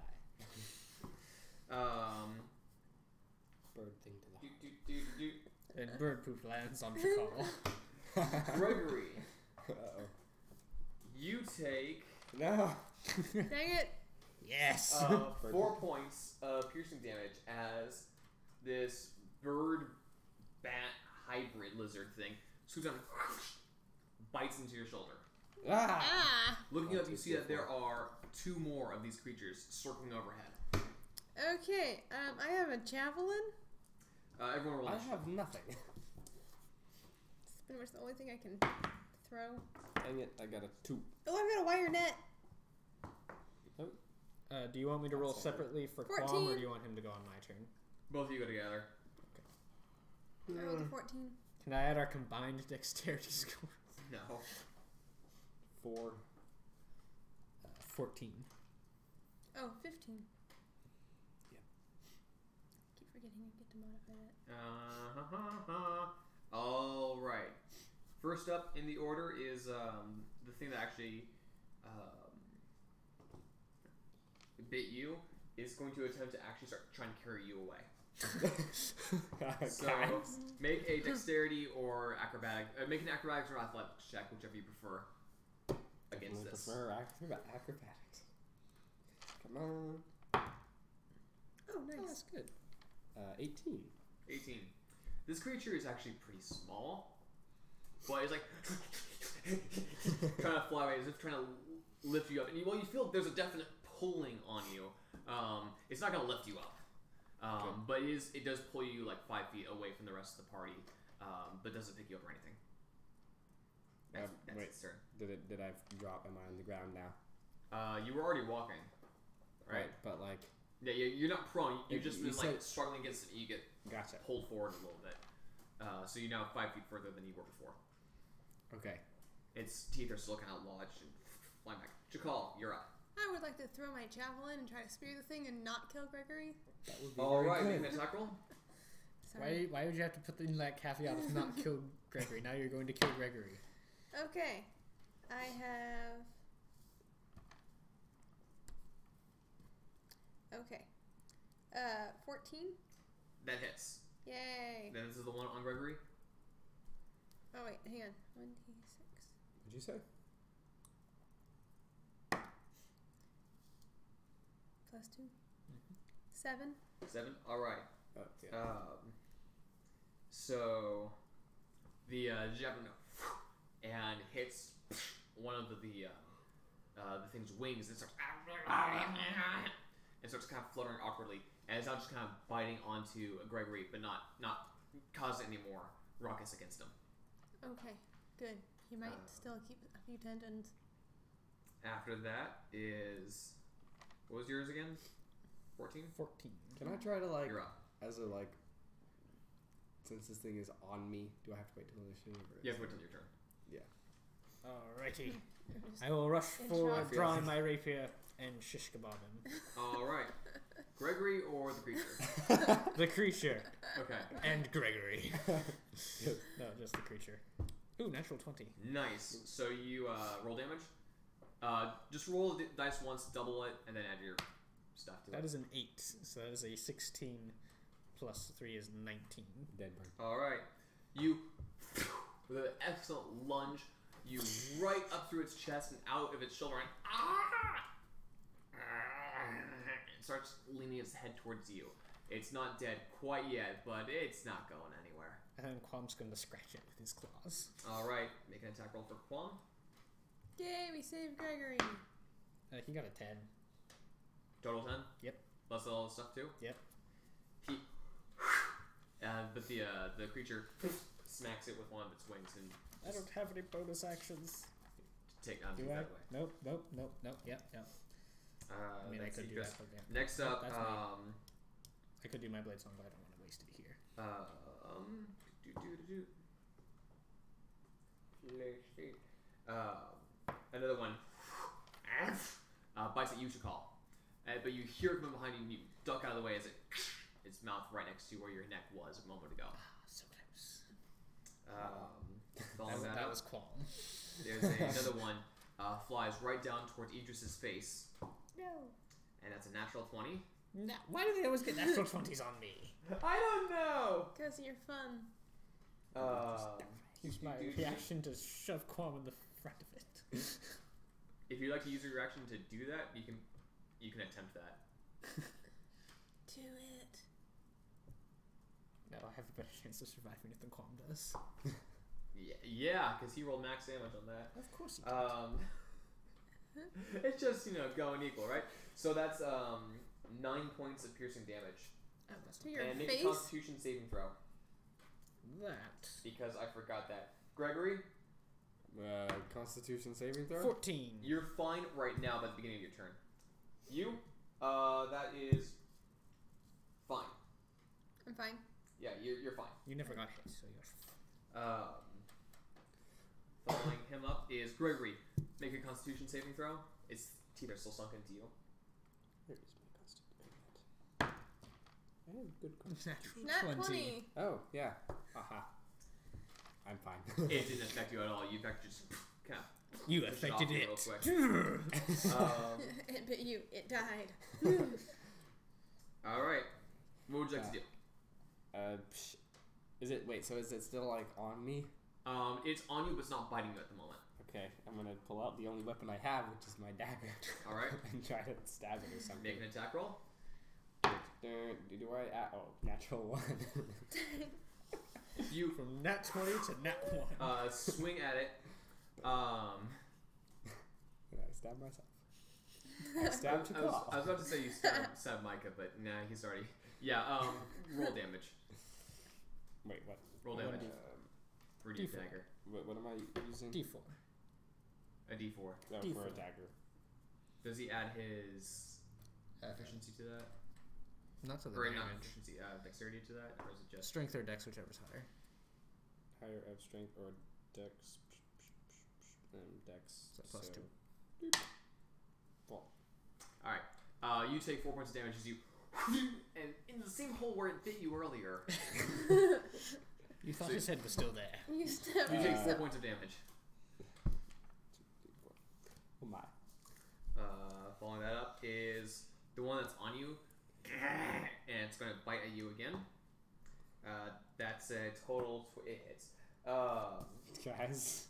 Bird thing to the And bird poop lands on Chakal. Gregory, Uh-oh. you take No. Dang it! Yes. 4 points of piercing damage as this bird bat hybrid lizard thing swoops down, bites into your shoulder. Ah! Ah! Looking up, 1, you 2, see 3, that there 4. are 2 more of these creatures circling overhead. Okay, I have a javelin. Everyone roll. I have nothing. It's pretty much the only thing I can throw. Dang it, I got a 2. Oh, I've got a wire net. Do you want me to roll That's all right. separately for 14. Quam, or do you want him to go on my turn? Both of you go together. I rolled a 14. Can I add our combined dexterity score? No. 4. 14. Oh, 15. Yep. Keep forgetting I get to modify that. All right. First up in the order is the thing that actually bit you is going to attempt to actually start trying to carry you away. So make a dexterity or acrobatic. Make an acrobatics or athletics check, whichever you prefer. Against I this. prefer acrobatics. Come on. Oh, nice. Oh, that's good. 18. 18. This creature is actually pretty small, but it's like trying to fly away, as if trying to lift you up. And you feel there's a definite pulling on you. It's not going to lift you up, but it does pull you like 5 feet away from the rest of the party, but doesn't pick you up or anything. That's Wait. its turn. Did I drop? Am I on the ground now? You were already walking, right? But like, Yeah, you're not prone. You've just You been like said- struggling against it. And you get gotcha. pulled forward a little bit. So you're now 5 feet further than you were before. Okay. Its teeth are still kind of lodged and flying back. Chakal, you're up. I would like to throw my javelin and try to spear the thing and not kill Gregory. That would be All very right, good. make an attack roll. Sorry. Why would you have to put in that caveat of not kill Gregory? Now you're going to kill Gregory. Okay. I have... Okay. 14? That hits. Yay. Then this is the one on Gregory. Oh, wait, hang on. 1d6. What'd you say? Plus 2. 7. 7. All right. Oh, yeah. So the javelin and hits one of the thing's wings and starts kind of fluttering awkwardly, and it's now just kind of biting onto Gregory, but not causing any more ruckus against him. Okay, good. He might still keep a few tendons. After that is, what was yours again? 14. 14. Can I try to like, You're up. as a like, since this thing is on me, do I have to wait till initiative? Or You have to wait till your turn. Alrighty. Just I will rush In forward, shock. drawing my rapier, and shish kebab him. All right, Gregory or the creature? The creature. Okay. And Gregory. No, just the creature. Ooh, natural 20. Nice. So you roll damage. Just roll the dice once, double it, and then add your stuff to That it. is an 8, so that is a 16 plus 3 is 19. Dead bird. All right. You, with an excellent lunge, you right up through its chest and out of its shoulder, and it starts leaning its head towards you. It's not dead quite yet, but it's not going anywhere. And then Quam's going to scratch it with his claws. All right. Make an attack roll for Quam. Yay, we saved Gregory. He got a 10. Total 10. Yep. Plus all the stuff too. Yep. He, but the creature smacks it with one of its wings and I don't have any bonus actions. take Do that I? away. Nope. Yep. I mean, I let's could see, do Chris. that. But yeah. Next Nope, up, that's me. I could do my blade song, but I don't want to waste it here. Let's see. Another one bites at you, Chakal. But you hear it from behind you and you duck out of the way as it its mouth right next to where your neck was a moment ago. So close. Following that That up, was Qualm. there's another one. Flies right down towards Idris's face, No. and that's a natural 20. Why do they always get natural 20s on me? I don't know. Because you're fun. Use my reaction to shove Qualm in the front of it. If you'd like to use your reaction to do that, you can attempt that. Do it. No, I have a better chance of surviving it than Qualm does. Yeah, because he rolled max damage on that. Of course he did. It's just, going equal, right? So that's 9 points of piercing damage. Oh, that's To your And make face? a Constitution saving throw, that. because I forgot that. Gregory, Constitution saving throw. 14. you're fine right now by the beginning of your turn. You, that is fine. I'm fine. Yeah, you're fine. You never got hit, so you're. Following him up is Gregory. Make a Constitution saving throw. Its teeth are still sunk into you. Where is my constitution? I have good constitution. Natural Nat 20. 20. Oh yeah. Haha. I'm fine. It didn't affect you at all. You, in fact, just kind of You pushed affected off it. real quick. It bit you. It died. All right. What would you like to do? Is it wait? So is it still like on me? It's on you, but it's not biting you at the moment. Okay, I'm gonna pull out the only weapon I have, which is my dagger. All right. And try to stab it or something. Make an attack roll. Do I? Natural 1. You From nat 20 to nat 1. swing at it. I stab myself. I stabbed I was about to say you stab Micah, but nah, he's already. Yeah. Roll damage. Wait, what? Roll damage for your D4. dagger. What am I using? D4. A D4. Oh, for a D4. dagger. Does he add his efficiency to that? Not to the Or not damage. efficiency, dexterity to that, or is it just? Strength or dex, whichever's higher. Higher of strength or dex. Dex. So plus 2. Well, All right. You take 4 points of damage as you, and in the same hole where it bit you earlier, You thought his head was still there. You stabbed you take 4 yourself. points of damage. 2, 3, 4. Oh my. Following that up is the one that's on you, and it's going to bite at you again. That's a total. It hits. Guys.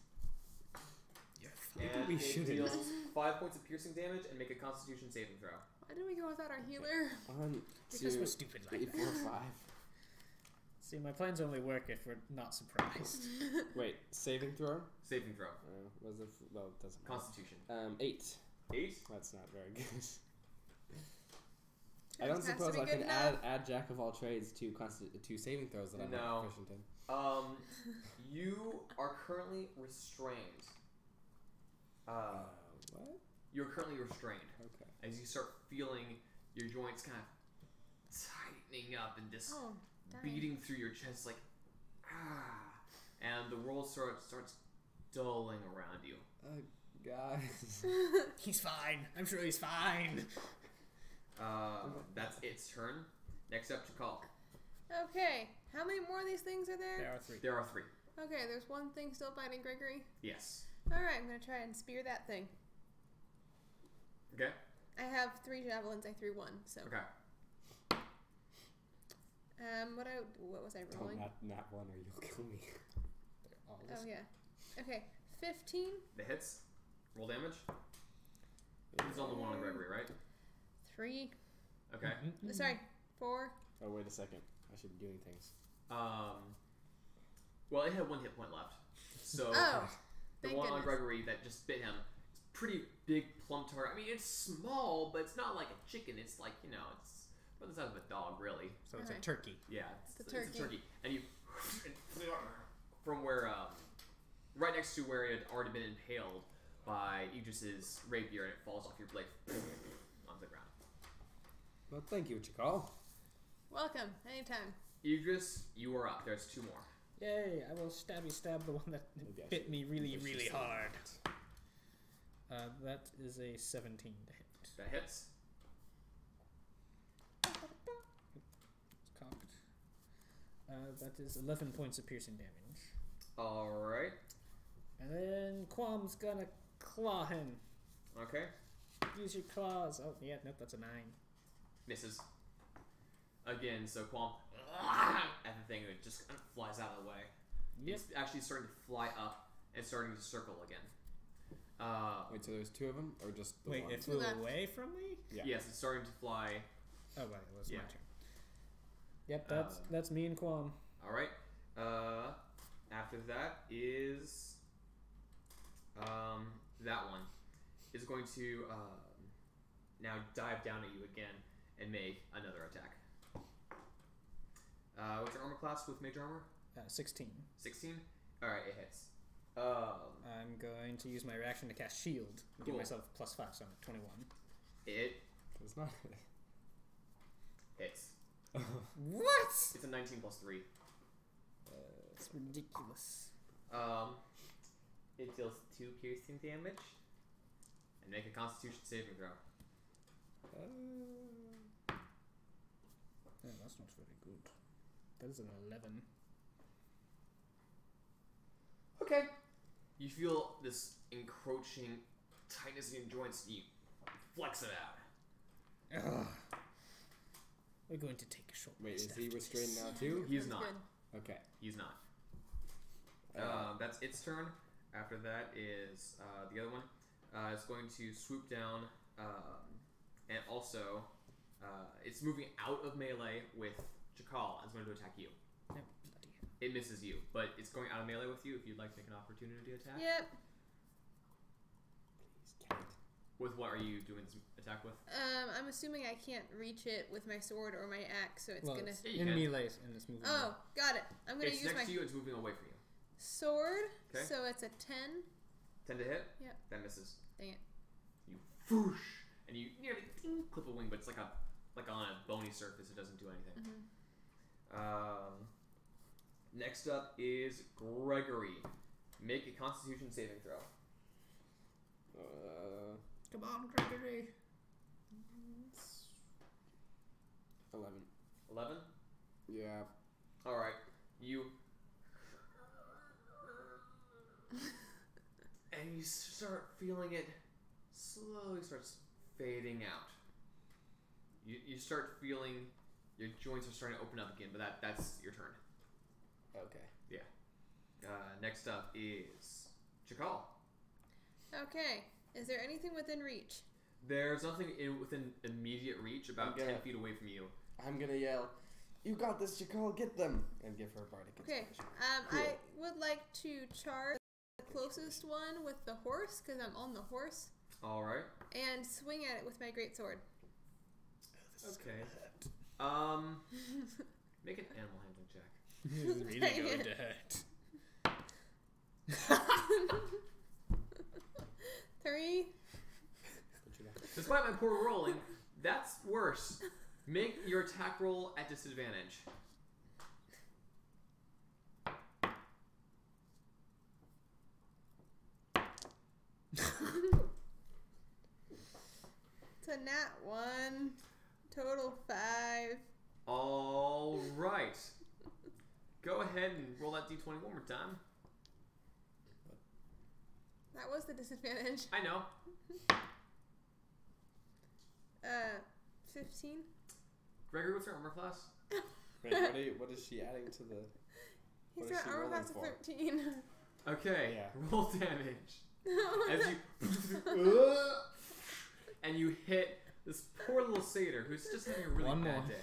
And we it shouldn't. deals 5 points of piercing damage and make a Constitution saving throw. Why did we go without our healer? 1, Because 2, we're stupid 3, like 4, that. 5. See, my plans only work if we're not surprised. Wait, saving throw? Saving throw. Was it? Well, it doesn't matter. Constitution. 8. 8. That's not very good. It I don't has to suppose be I good can enough. add jack of all trades to saving throws that I'm No. not proficient in. You are currently restrained. What? You're currently restrained. Okay. As you start feeling your joints kind of tightening up and just Oh, dang. beating through your chest like, and the world starts dulling around you. Guys. He's fine. I'm sure he's fine. That's its turn. Next up to call. Okay, how many more of these things are there? There are 3. There are 3. Okay, there's one thing still biting Gregory. Yes. Alright, I'm gonna try and spear that thing. Okay. I have 3 javelins, I threw 1, so. Okay. What was I Don't rolling? not one or you'll kill me. They're all Oh, just- yeah. Okay, 15, The hits. Roll damage. It's on the one on Gregory, right? 3, Okay. sorry, 4. Oh, wait a second. I should be doing things. Well, it had 1 hit point left. So Oh, the thank one on goodness. Gregory that just bit him, it's a pretty big plump target. I mean, it's small, but it's not like a chicken. It's like, it's about the size of a dog, really. So it's a Okay. turkey. Yeah, It's a turkey. And you, from where, right next to where it had already been impaled by Idris's rapier, and it falls off your blade onto the ground. Well, thank you, Chakal. Welcome, anytime. Idris, you are up. There's 2 more. Yay, I will stab the one that Maybe I bit should- me really, I should really say hard. that. That is a 17 to hit. That hits. That is 11 points of piercing damage. Alright. And then Quam's gonna claw him. Okay. Use your claws. Oh, yeah, nope, that's a 9. Misses. Again, so Qualm at the thing, it just kind of flies out of the way. Yep. It's actually starting to fly up and starting to circle again. Wait, so there's 2 of them, or just the Wait, one? it flew left. away from me? Yeah. Yes, it's starting to fly. Oh, right, it was Yeah. my turn. Yep, that's me and Quam. Alright. After that is that one is going to now dive down at you again and make another attack. What's your armor class with mage armor? 16. 16? Alright, it hits. I'm going to use my reaction to cast Shield. Give Cool. myself +5, so I'm at 21. It It's not. hits. What? It's a 19 plus 3. It's ridiculous. It deals 2 piercing damage. And make a constitution saving throw. Yeah, that's not very good. That is an 11. Okay. You feel this encroaching tightness in your joints. You flex it out. Ugh. We're going to take a short Wait, rest is he after restrained this. now too? He's That's not. good. Okay. He's not. Uh, That's its turn. After that is the other one. It's going to swoop down, and also it's moving out of melee with Jakal and it's going to attack you. No, bloody hell. It misses you, but it's going out of melee with you if you'd like to make an opportunity attack. Yep. Please, cat. With what are you doing this attack with? I'm assuming I can't reach it with my sword or my axe, so it's Well, gonna. it's Yeah, you in can. melee and it's moving. Oh, got it. I'm gonna It's use next my to you. It's moving away from you. sword. Okay. So it's a 10. 10 to hit. Yep. That misses. Dang it. You whoosh, and you nearly ding, clip a wing, but it's like on a bony surface. It doesn't do anything. Mm-hmm. Next up is Gregory. Make a Constitution saving throw. Come on, Gregory. 11. 11. Yeah. All right. You. And you start feeling it slowly starts fading out. You start feeling your joints are starting to open up again, but that's your turn. Okay. Next up is Chakal. Okay. Is there anything within reach? There's nothing within immediate reach, about 10 feet away from you. I'm gonna yell, "You got this, Jakal! Get them!" and give her a bardic Okay. inspiration. Cool. I would like to charge the closest one with the horse, because I'm on the horse, All right. and swing at it with my greatsword. Okay. Make an animal handling check. This is really Dang going it. to hurt. 3. What you got? Despite my poor rolling, that's worse. Make your attack roll at disadvantage. It's a nat 1. Total 5. All right. Go ahead and roll that d20 one more time. That was the disadvantage. I know. 15. Gregory, what's your armor class? Wait, what is she adding to the? He's What is got she armor rolling class of for? 13. Okay. Yeah. Roll damage. As you and you hit this poor little satyr who's just having a really One bad more. day.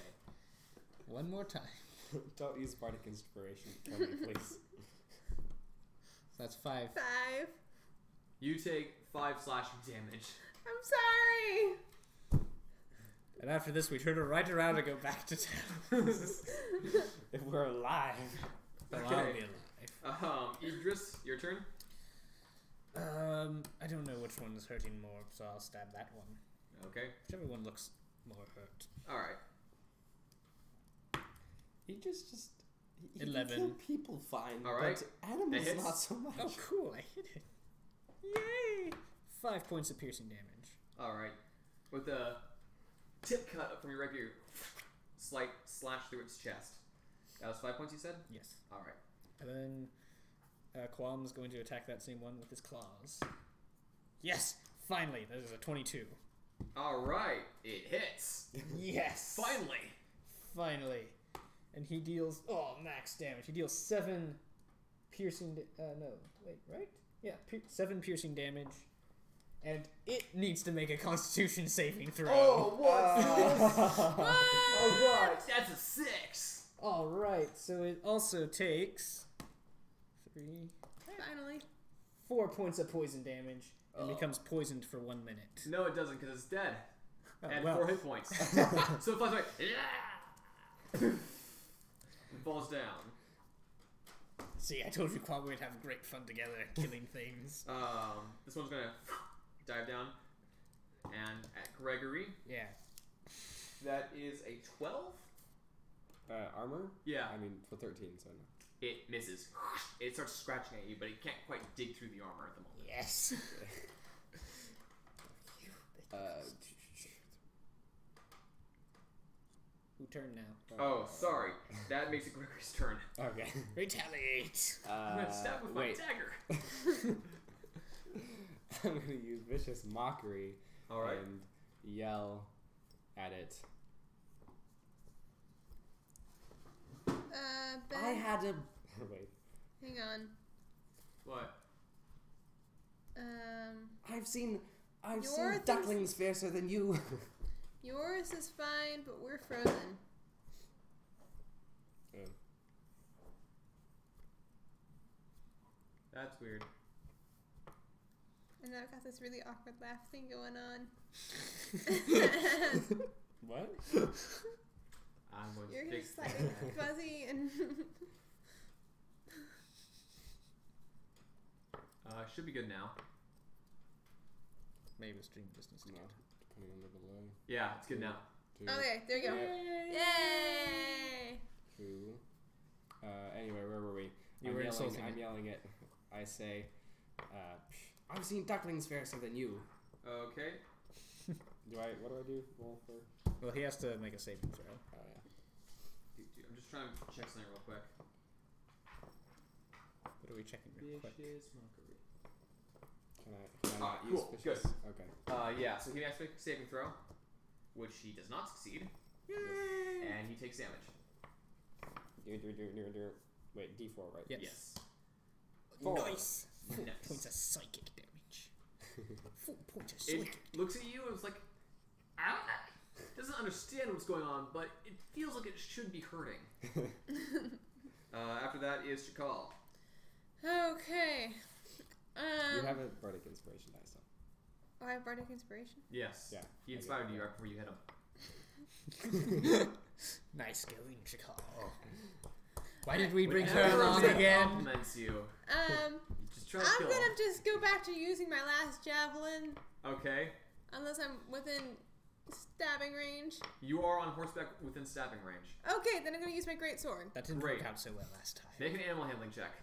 One more time. Don't use bardic inspiration, kill me, please. That's 5. 5. You take 5 slashing damage. I'm sorry. And after this, we turn right around and go back to town. If we're alive. Well, Okay. I'll be alive. Idris, your turn. I don't know which one is hurting more, so I'll stab that one. Okay. Whichever one looks more hurt. All right. He just he 11. can kill people fine, All right. but animals That hits. not so much. Oh, cool! I hit it. Yay! 5 points of piercing damage. All right. With a tip cut up from your rapier, slight slash through its chest. That was 5 points, you said? Yes. All right. And then Qualm's going to attack that same one with his claws. Yes! Finally! That is a 22. All right. It hits. Yes! Finally. Finally. And he deals, max damage. He deals 7 piercing, right? Yeah, 7 piercing damage. And it needs to make a constitution saving throw. Oh, what's this? What? All right. That's a 6. Alright, so it also takes 3, Finally. 4 points of poison damage and becomes poisoned for 1 minute. No, it doesn't, because it's dead. And well. 4 hit points. So it flies away. It falls down. See, I told you Qualm would have great fun together, killing things. This one's gonna dive down. And at Gregory, Yeah. that is a 12. Armor? Yeah. I mean, for 13, so no. It misses. It starts scratching at you, but it can't quite dig through the armor at the moment. Yes. Who turned now? Oh, sorry. That makes it Gregory's turn. Okay. Retaliate! I'm gonna stab with my wait. dagger. I'm gonna use Vicious Mockery All right. and yell at it. Ben. I had to... Wait. Hang on. What? I've seen Your thing's- ducklings fiercer than you. Yours is fine, but we're frozen. That's weird. And I've got this really awkward laugh thing going on. What? I'm going You're to fix just like fuzzy and should be good now. Maybe the stream just needs to No, get. depending on the delay. Yeah, it's good now. okay, there you go. Yay! 2. Anyway, where were we? You were insulting I'm it. yelling it. I say, I've seen ducklings fiercer than you. Okay. What do I do? Roll for? Well, he has to make a saving throw. Oh yeah. I'm just trying to check something real quick. What are we checking real quick? Vicious mockery. Can I not cool, use vicious? Okay. Yeah, so he has to make a saving throw, which he does not succeed. And he takes damage. Wait, D4, right? Yes. Yes. 4. Nice! 4 Nice. points of psychic damage. 4 points of It psychic. looks at you and it's like, I don't know. Doesn't understand what's going on, but it feels like it should be hurting. After that is Chakal. Okay. You have a Bardic Inspiration dice, though. Oh, I have Bardic Inspiration? Yes. Yeah. He inspired you right before you hit him. Nice going, Chakal. Why did we bring her Whenever along someone again? compliments you, you just try to I'm kill gonna him. just go back to using my last javelin, Okay. unless I'm within stabbing range. You are on horseback within stabbing range. Okay, then I'm gonna use my great sword. That didn't Great. work out so well last time. Make an animal handling check.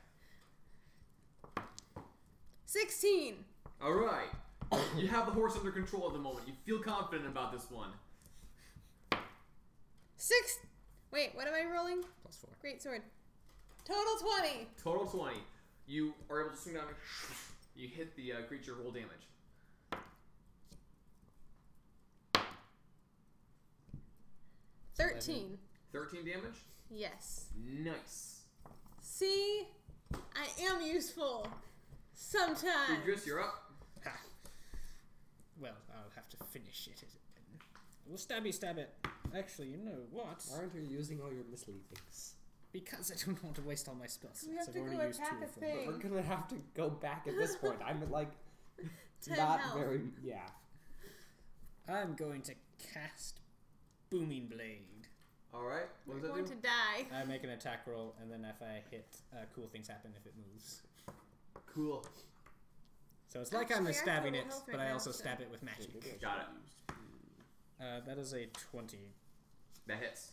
16. Alright. You have the horse under control at the moment. You feel confident about this one. 6. Wait, what am I rolling? +4. Great sword. Total 20. Total 20. You are able to swing down. You hit the creature, roll damage. 13. 13 damage? Yes. Nice. See? I am useful. Sometimes. Idris, you're up. Ha. Well, I'll have to finish it. We'll stab it. Actually, you know what? Why aren't you using all your mislead things? Because I don't want to waste all my spell slots. We have I've to already go used 2 attack of a them. thing. But we're gonna have to go back at this point. I'm like 10 not health. very. Yeah. I'm going to cast Booming Blade. Alright. What We're does that going do? to die. I make an attack roll, and then if I hit, cool things happen if it moves. Cool. So it's like I'm Actually, I stabbing have it, low health but right I now, also so- stab it with magic. Got it. That is a 24. That hits.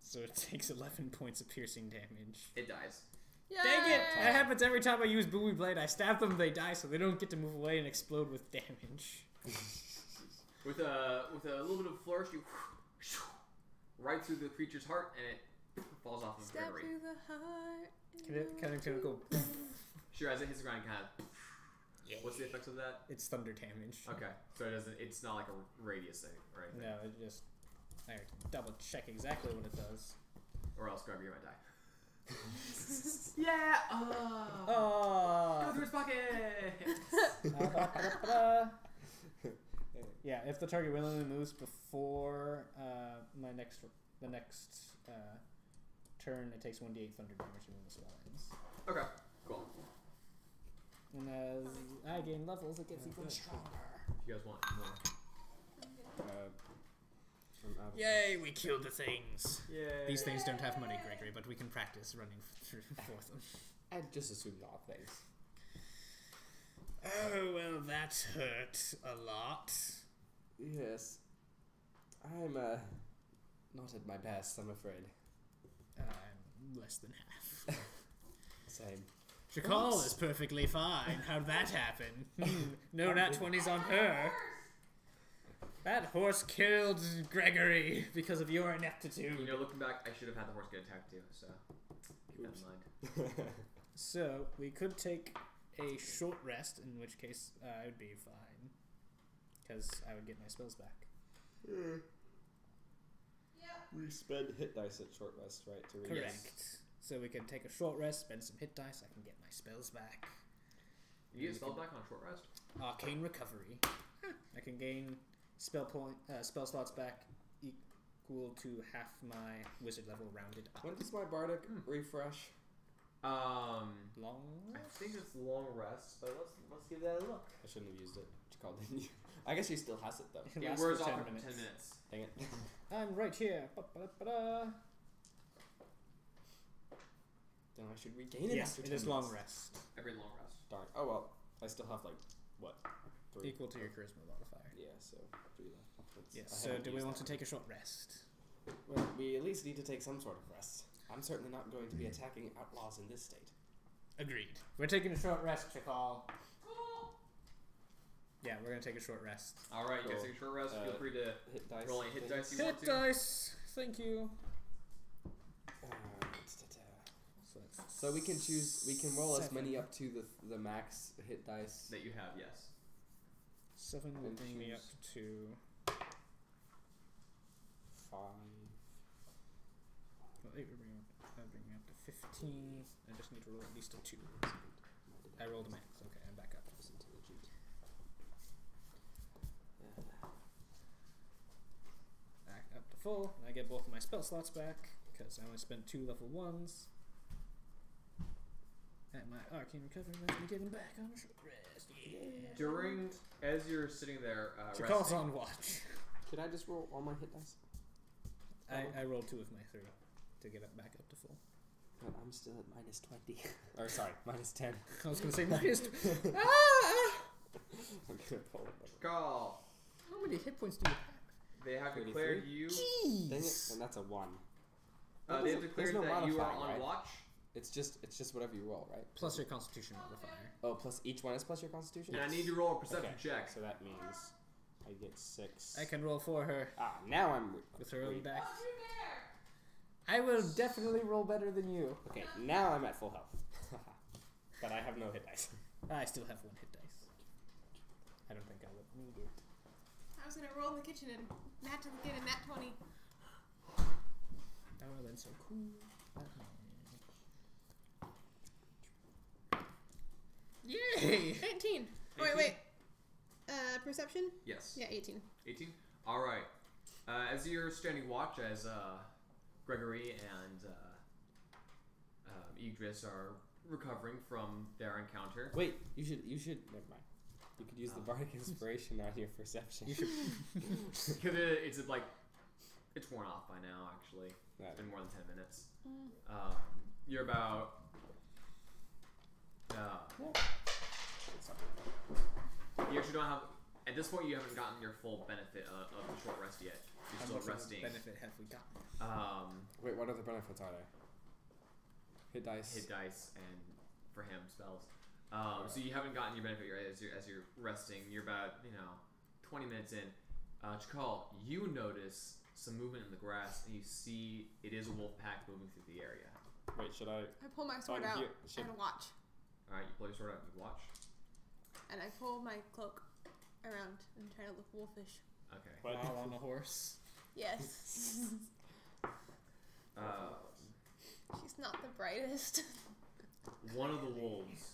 So it takes 11 points of piercing damage. It dies. Dang it! Yay! That happens every time I use Booming Blade. I stab them, they die, so they don't get to move away and explode with damage. With a little bit of flourish, you right through the creature's heart, and it falls off of Stab Gregory. through the heart. Can it go? Sure, as it hits the ground, kind of. What's the effects of that? It's thunder damage. Okay, so it doesn't. It's not like a radius thing, right? No, it just. I have to double check exactly what it does. Or else Gregory might die. Yeah! Go Oh. through his pocket! Yeah, if the target willingly moves before the next turn, it takes 1d8 thunder damage when the spell ends. Okay, cool. And as I gain levels, it gets even stronger. If you guys want more. Yay, we killed the things. Yay. These things don't have money, Gregory, but we can practice running through for them. I'd just assume not things. Oh, well, that hurt a lot. Yes. I'm not at my best, I'm afraid. I'm less than half. Same. Shakal is perfectly fine. How'd that happen? No nat 20s on her. That horse killed Gregory because of your ineptitude. You know, looking back, I should have had the horse get attacked too, so keep that in mind. So, we could take a short rest, in which case I would be fine. Because I would get my spells back. We spend hit dice at short rest, right? To read. Correct. So we can take a short rest, spend some hit dice, I can get my spells back. You get spell back on a short rest? Arcane Recovery. I can gain spell slots back equal to half my wizard level rounded up. When does my bardic refresh? Long I rest? think it's long rest, but let's give that a look. I shouldn't have used it. Didn't you? I guess he still has it though. It It lasts wears for off 10 in minutes. 10 minutes. Dang it. I'm right here. Ba-ba-da-ba-da. Then I should regain it Yes, after it 10 is long minutes. rest. Every long rest. Darn. Oh well. I still have like, what? 3? Equal to your charisma modifier. Yeah, so 3 left. That's- Yes, I so haven't do we used want that to one. take a short rest? Well, we at least need to take some sort of rest. I'm certainly not going to be attacking outlaws in this state. Agreed. We're taking a short rest, Chakal. Yeah, we're gonna take a short rest. Alright, you guys Cool. take a short rest. Feel free to Hit dice. roll any hit things. dice you want Hit to. dice! Thank you. So we can choose. We can roll as 7. many up to the max hit dice. That you have, yes. 7 will And bring me up choose. to. 5. Well, 8 will bring me up to 15. I just need to roll at least a 2. I rolled a max. Okay, I'm back up. Back up to full. And I get both of my spell slots back because I only spent 2 level 1s. And my arcane recovery lets me get them back on a short rest. Yeah. As you're sitting there Chakal's resting, on watch. Could I just roll all my hit dice? I rolled 2 of my 3 to get it back up to full. But I'm still at minus 20. Or sorry, minus 10. I was gonna say minus. I'm gonna pull it. call. How many hit points do you have? They have 33? declared you. Dang it, and that's a 1. They have declared no that you are modifying, on right? watch. It's just whatever you roll, right? Plus your Constitution modifier. Oh, plus each one is plus your Constitution. And I need you to roll a perception Okay, check. so that means I get 6. I can roll for her Now I'm with her own wait. back. I will definitely roll better than you. Okay, now I'm at full health. But I have no hit dice. I still have 1 hit dice. I don't think I would need it. I was gonna roll in the kitchen and get a nat 20. Oh, that's so cool. Yay! 18. Oh, wait. Perception? Yes. Yeah, 18. 18? Alright. As you're standing watch as Gregory and Idris are recovering from their encounter. Wait, you should. Never mind. You could use the bardic inspiration on your perception. You should. It's like, it's worn off by now, actually. Right. It's been more than 10 minutes. You're about. You actually don't have. At this point, you haven't gotten your full benefit of the short rest yet. You're How still much of a resting. benefit have we gotten? Wait, what other benefits are there? Hit dice. Hit dice and for him spells. So you haven't gotten your benefit as you're resting. You're about 20 minutes in. Chakal, you notice some movement in the grass, and you see it is a wolf pack moving through the area. Wait, should I? I pull my sword out here, should- and watch. All right, you pull your sword out and you watch. And I pull my cloak around and try to look wolfish. Okay. What? While on a horse. Yes. She's not the brightest. One of the wolves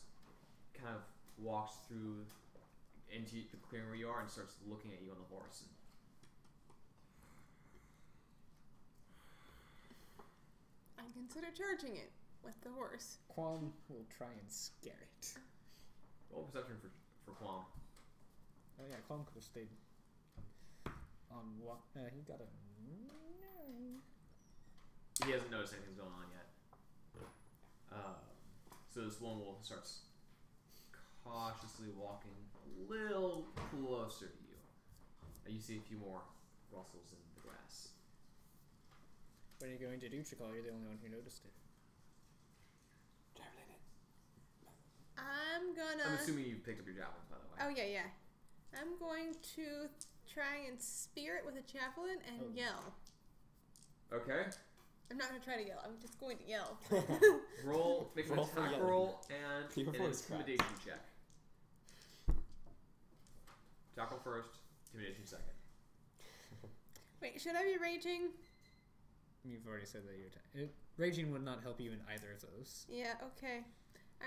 kind of walks through into the clearing where you are and starts looking at you on the horse. I consider charging it with the horse. Quam will try and scare it. Roll perception for Quam. Oh yeah, Quam could have stayed on what? He got a 9. He hasn't noticed anything's going on yet. So this one wolf starts cautiously walking a little closer to you. You see a few more rustles in the grass. What are you going to do, Chikal? You're the only one who noticed it. Javelin it. I'm gonna. I'm assuming you picked up your javelins, by the way. Oh yeah. I'm going to try and spear it with a javelin and yell. Okay. I'm not gonna try to yell. I'm just going to yell. Roll, make an Roll for attack yelling. roll and Your an voice cracks. intimidation check. Attack roll first, intimidation second. Wait, should I be raging? You've already said that you're raging would not help you in either of those. Yeah. Okay.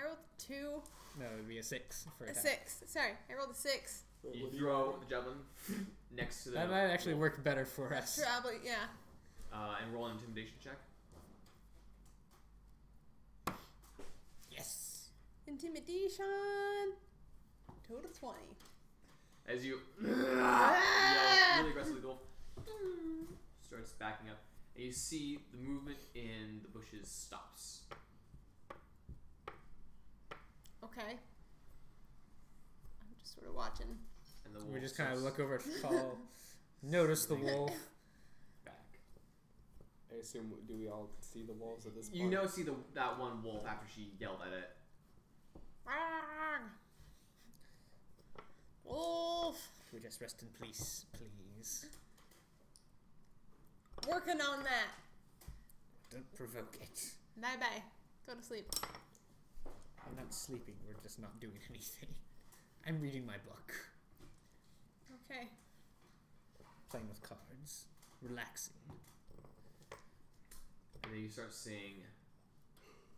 I rolled 2. No, it would be a 6 for A attack. 6. Sorry, I rolled a 6. You throw the javelin next to the. That might actually work better for us. Probably, yeah. And roll an intimidation check. Yes. Intimidation. Total 20. As you yell really aggressively, the wolf starts backing up, and you see the movement in the bushes stops. Okay. I'm just sort of watching. And the wolf We just kind of starts look over at Chikal, notice the wolf. back. I assume, do we all see the wolves at this point? You see that one wolf after she yelled at it. Wolf. Can we just rest in peace, please? Working on that. Don't provoke it. Bye bye. Go to sleep. I'm not sleeping, we're just not doing anything. I'm reading my book. Okay. Playing with cards. Relaxing. And then you start seeing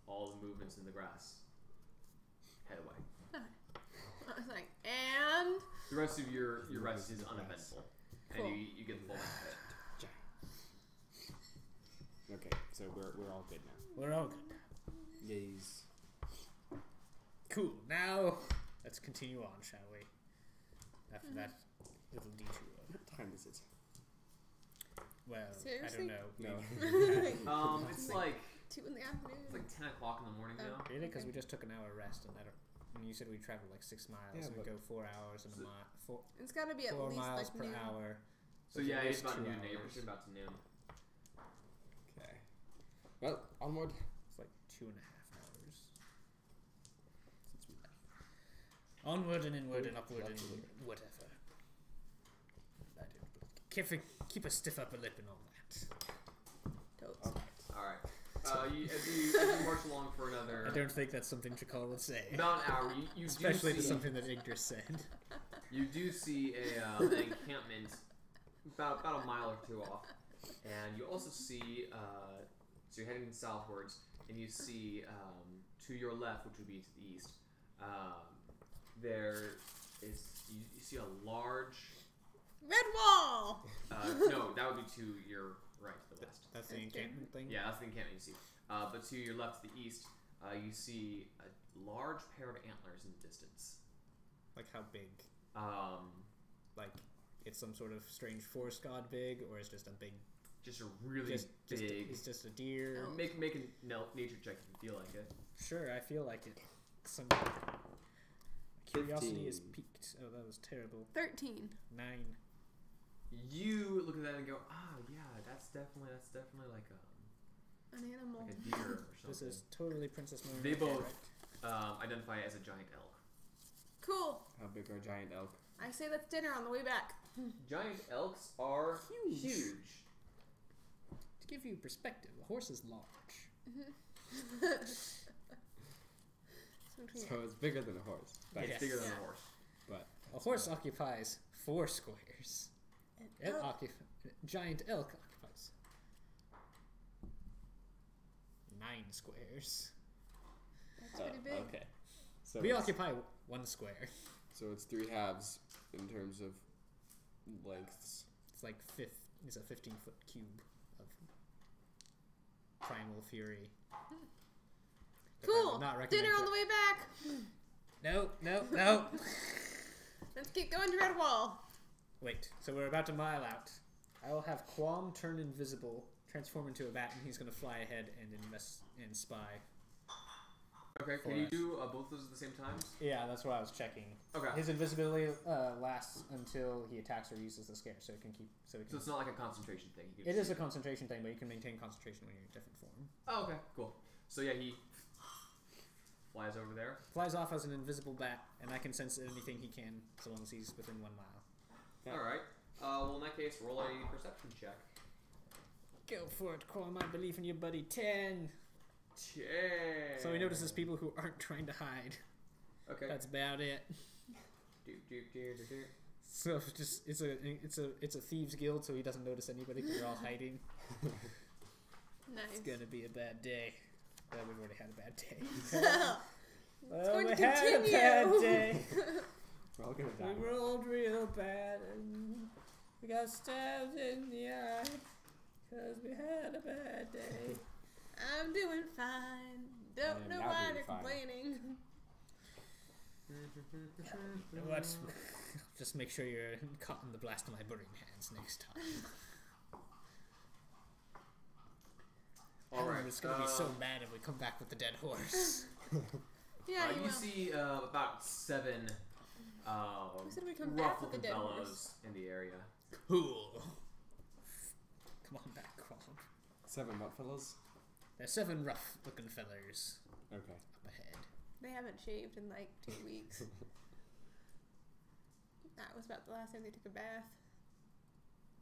all the movements in the grass head away. I was like, and The rest of your rest is uneventful. Cool. And you get the full benefit. Okay, so we're all good now. We're all good now. Yes. Cool. Now, let's continue on, shall we? After that little detour. What time is it? Well, Seriously? I don't know. No. It's like 2 in the afternoon. it's like 10 o'clock in the morning now. Really? Because Okay. we just took an hour rest, and you said we traveled like 6 miles, Yeah, and we but- go 4 hours and a mile. It's got to be at 4 least miles like per noon. hour. So which yeah, is it's about 2 noon. Now. You're hours. pushing about to noon. Okay. Well, onward. It's like 2.5 hours since we left. Onward and inward and upward and whatever. I don't keep a stiff upper lip and all that. Totes. All right. As you march along for another I don't think that's something Chakal would say. about an hour, you Especially do to see, something that Igdris said. you do see an encampment about a mile or 2 off, and you also see so you're heading southwards, and you see to your left, which would be to the east, there is you see a large. Red wall. No, that would be to your right, to the west. That's the Okay. encampment thing? Yeah, that's the encampment you see. But to your left, to the east, you see a large pair of antlers in the distance. Like how big? Like it's some sort of strange forest god big, or it's just a big, Just a really just big. it's just a deer. Oh. Make a nature check if you feel like it. Sure, I feel like it. Some curiosity is 15. piqued. Oh, that was terrible. 13. 9. You look at that and go, yeah, that's definitely like An animal. a deer or something. This is totally Princess Mononoke. They both- right? Identify as a giant elk. Cool. How big are giant elk? I say that's dinner on the way back. Giant elks are huge. give you perspective, a horse is large. So it's bigger than a horse. Yeah. It's bigger than Yeah. a horse. But A horse occupies 4 squares. Giant elk occupies 9 squares. That's pretty big. Okay. So We it's- occupy 1 square. So it's 3 halves in terms of lengths. It's like it's a 15-foot cube of primal fury. That I Cool. would not recommend Dinner on for- the way back. No. Let's keep going to Red Wall. Wait, so we're about to mile out. I will have Qualm turn invisible, transform into a bat, and he's going to fly ahead and spy. Okay, For can you us. do both those at the same time? Yeah, that's what I was checking. Okay. His invisibility lasts until he attacks or uses the scare, so it can keep. So it's not like a concentration thing. You can It just- is a concentration thing, but you can maintain concentration when you're in a different form. Oh, okay, cool. So yeah, he flies over there. Flies off as an invisible bat, and I can sense anything he can, so long as he's within 1 mile. Yeah. All right. Well, in that case, roll a perception check. Go for it, Qualm. I believe in you, buddy. 10. 10. So he notices people who aren't trying to hide. Okay. That's about it. Do, do, do, do, do. So it's a thieves guild, so he doesn't notice anybody because they're all hiding. Nice. It's gonna be a bad day. Well, we've already had a bad day. It's going to we had a continue. bad day. We're all gonna die. We rolled real bad and we got stabbed in the eye because we had a bad day. I'm doing fine. I Don't am know now why doing they're fine. complaining. You know what? Just make sure you're caught in the blast of my burning hands next time. All right. It's gonna be so bad if we come back with the dead horse. Yeah, you you will. see about 7 Who said we come rough back with the looking dead fellows horse? in the area. Cool. Come on back, Qualm. 7 what fellows? There's 7 rough looking fellers Okay. up ahead. They haven't shaved in like 2 weeks. That was about the last time they took a bath.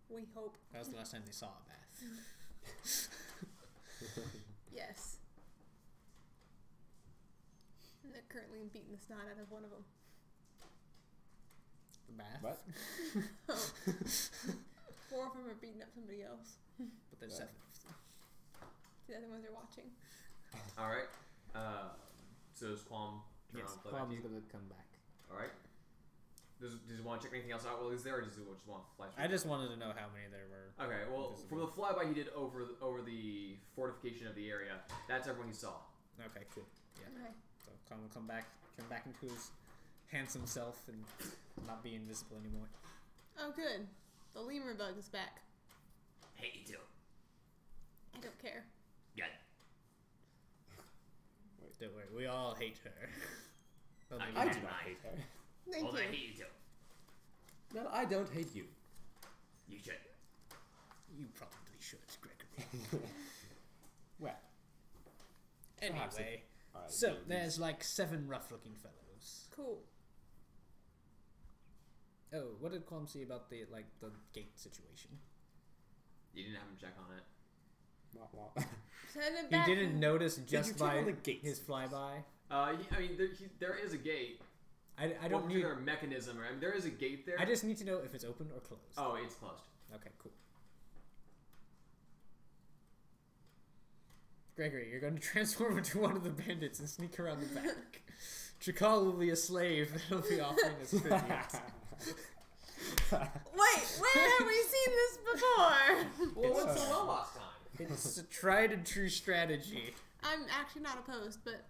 We hope. That was the last time they saw a bath. Yes. And they're currently beating the snot out of one of them. The bath? What? 4 of them are beating up somebody else. But there's Yeah. 7 of them. The other ones are watching. All right. So does Qualm turn Yes, around and play back to Qualm's you? gonna come back. All right. Does you want to check anything else out while he's there, or does he just want to fly through? I just wanted to know how many there were. Okay, well, Invisible. from the flyby he did over the fortification of the area, that's everyone he saw. Okay, cool. Yeah. Okay. So Qualm will come back, turn back into his handsome self and not be invisible anymore. Oh, good. The lemur bug is back. Hate you too. I don't care. Good. Don't worry, we all hate her. Only I we I do do not. not hate her. Thank Well, you. I hate you too. No, I don't hate you. You should. You probably should, Gregory. Well, Perhaps Anyway, alright. so there's like 7 rough-looking fellows. Cool. Oh, what did Qualm see about the gate situation? You didn't have him check on it. Wah, wah. Send him He back. didn't notice you just check by on the gates his situation? flyby. I mean, there is a gate. I don't need. particular mechanism. I mean, there is a gate there. I just need to know if it's open or closed. Oh, it's closed. Okay, cool. Gregory, you're going to transform into one of the bandits and sneak around the back. Chakal will be a slave that'll be offering us tribute. Wait, where have we seen this before? Well, it went so well last time. It's a tried and true strategy. I'm actually not opposed, but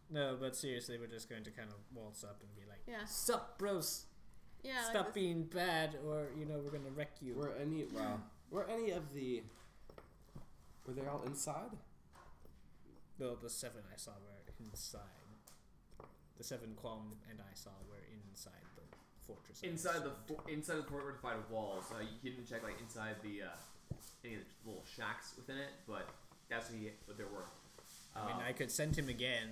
No, but seriously, we're just going to kind of waltz up and be like, yeah, "Sup, bros? yeah. Stop like this. being bad, or we're gonna wreck you." Were any of the? Were they all inside? No, the 7 I saw were inside. The 7 Qualm and I saw were inside the fortress. Inside the fortified walls. You didn't check like inside the any of the little shacks within it, but that's what there were. I mean, I could send him again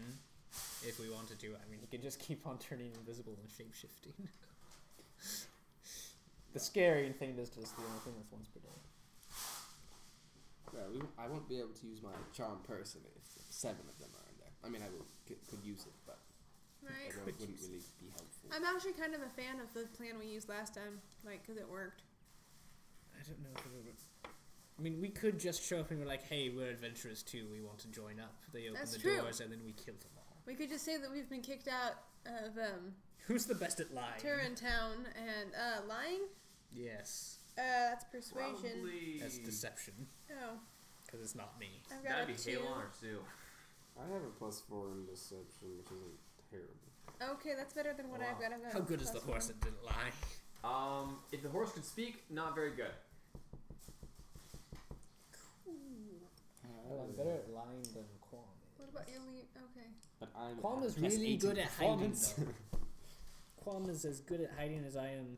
if we wanted to. I mean, he can just keep on turning invisible and shape-shifting. The scary thing is just the only thing that's once per day. Yeah, we I won't be able to use my charm person if 7 of them are in there. I mean, I could use it, but Right. it wouldn't really be helpful. I'm actually kind of a fan of the plan we used last time, like, because it worked. I don't know if it would. I mean, we could just show up and we're like, hey, we're adventurers too, we want to join up. They open That's the true. doors and then we kill them all. We could just say that we've been kicked out of Who's the best at lying? Turin Town and lying. Yes. That's persuasion. Probably. That's deception. Oh, because it's not me. I've got That'd a be 2. Halon or Sue. I have a +4 in deception, which isn't terrible. Okay, that's better than what I've got. I've got How a good is the +1. horse that didn't lie? If the horse could speak, not very good. Well, I'm better at lying than Quam What about your lead? Okay. But I'm Quam is plus really 18 good at hiding, performance. though. Quam is as good at hiding as I am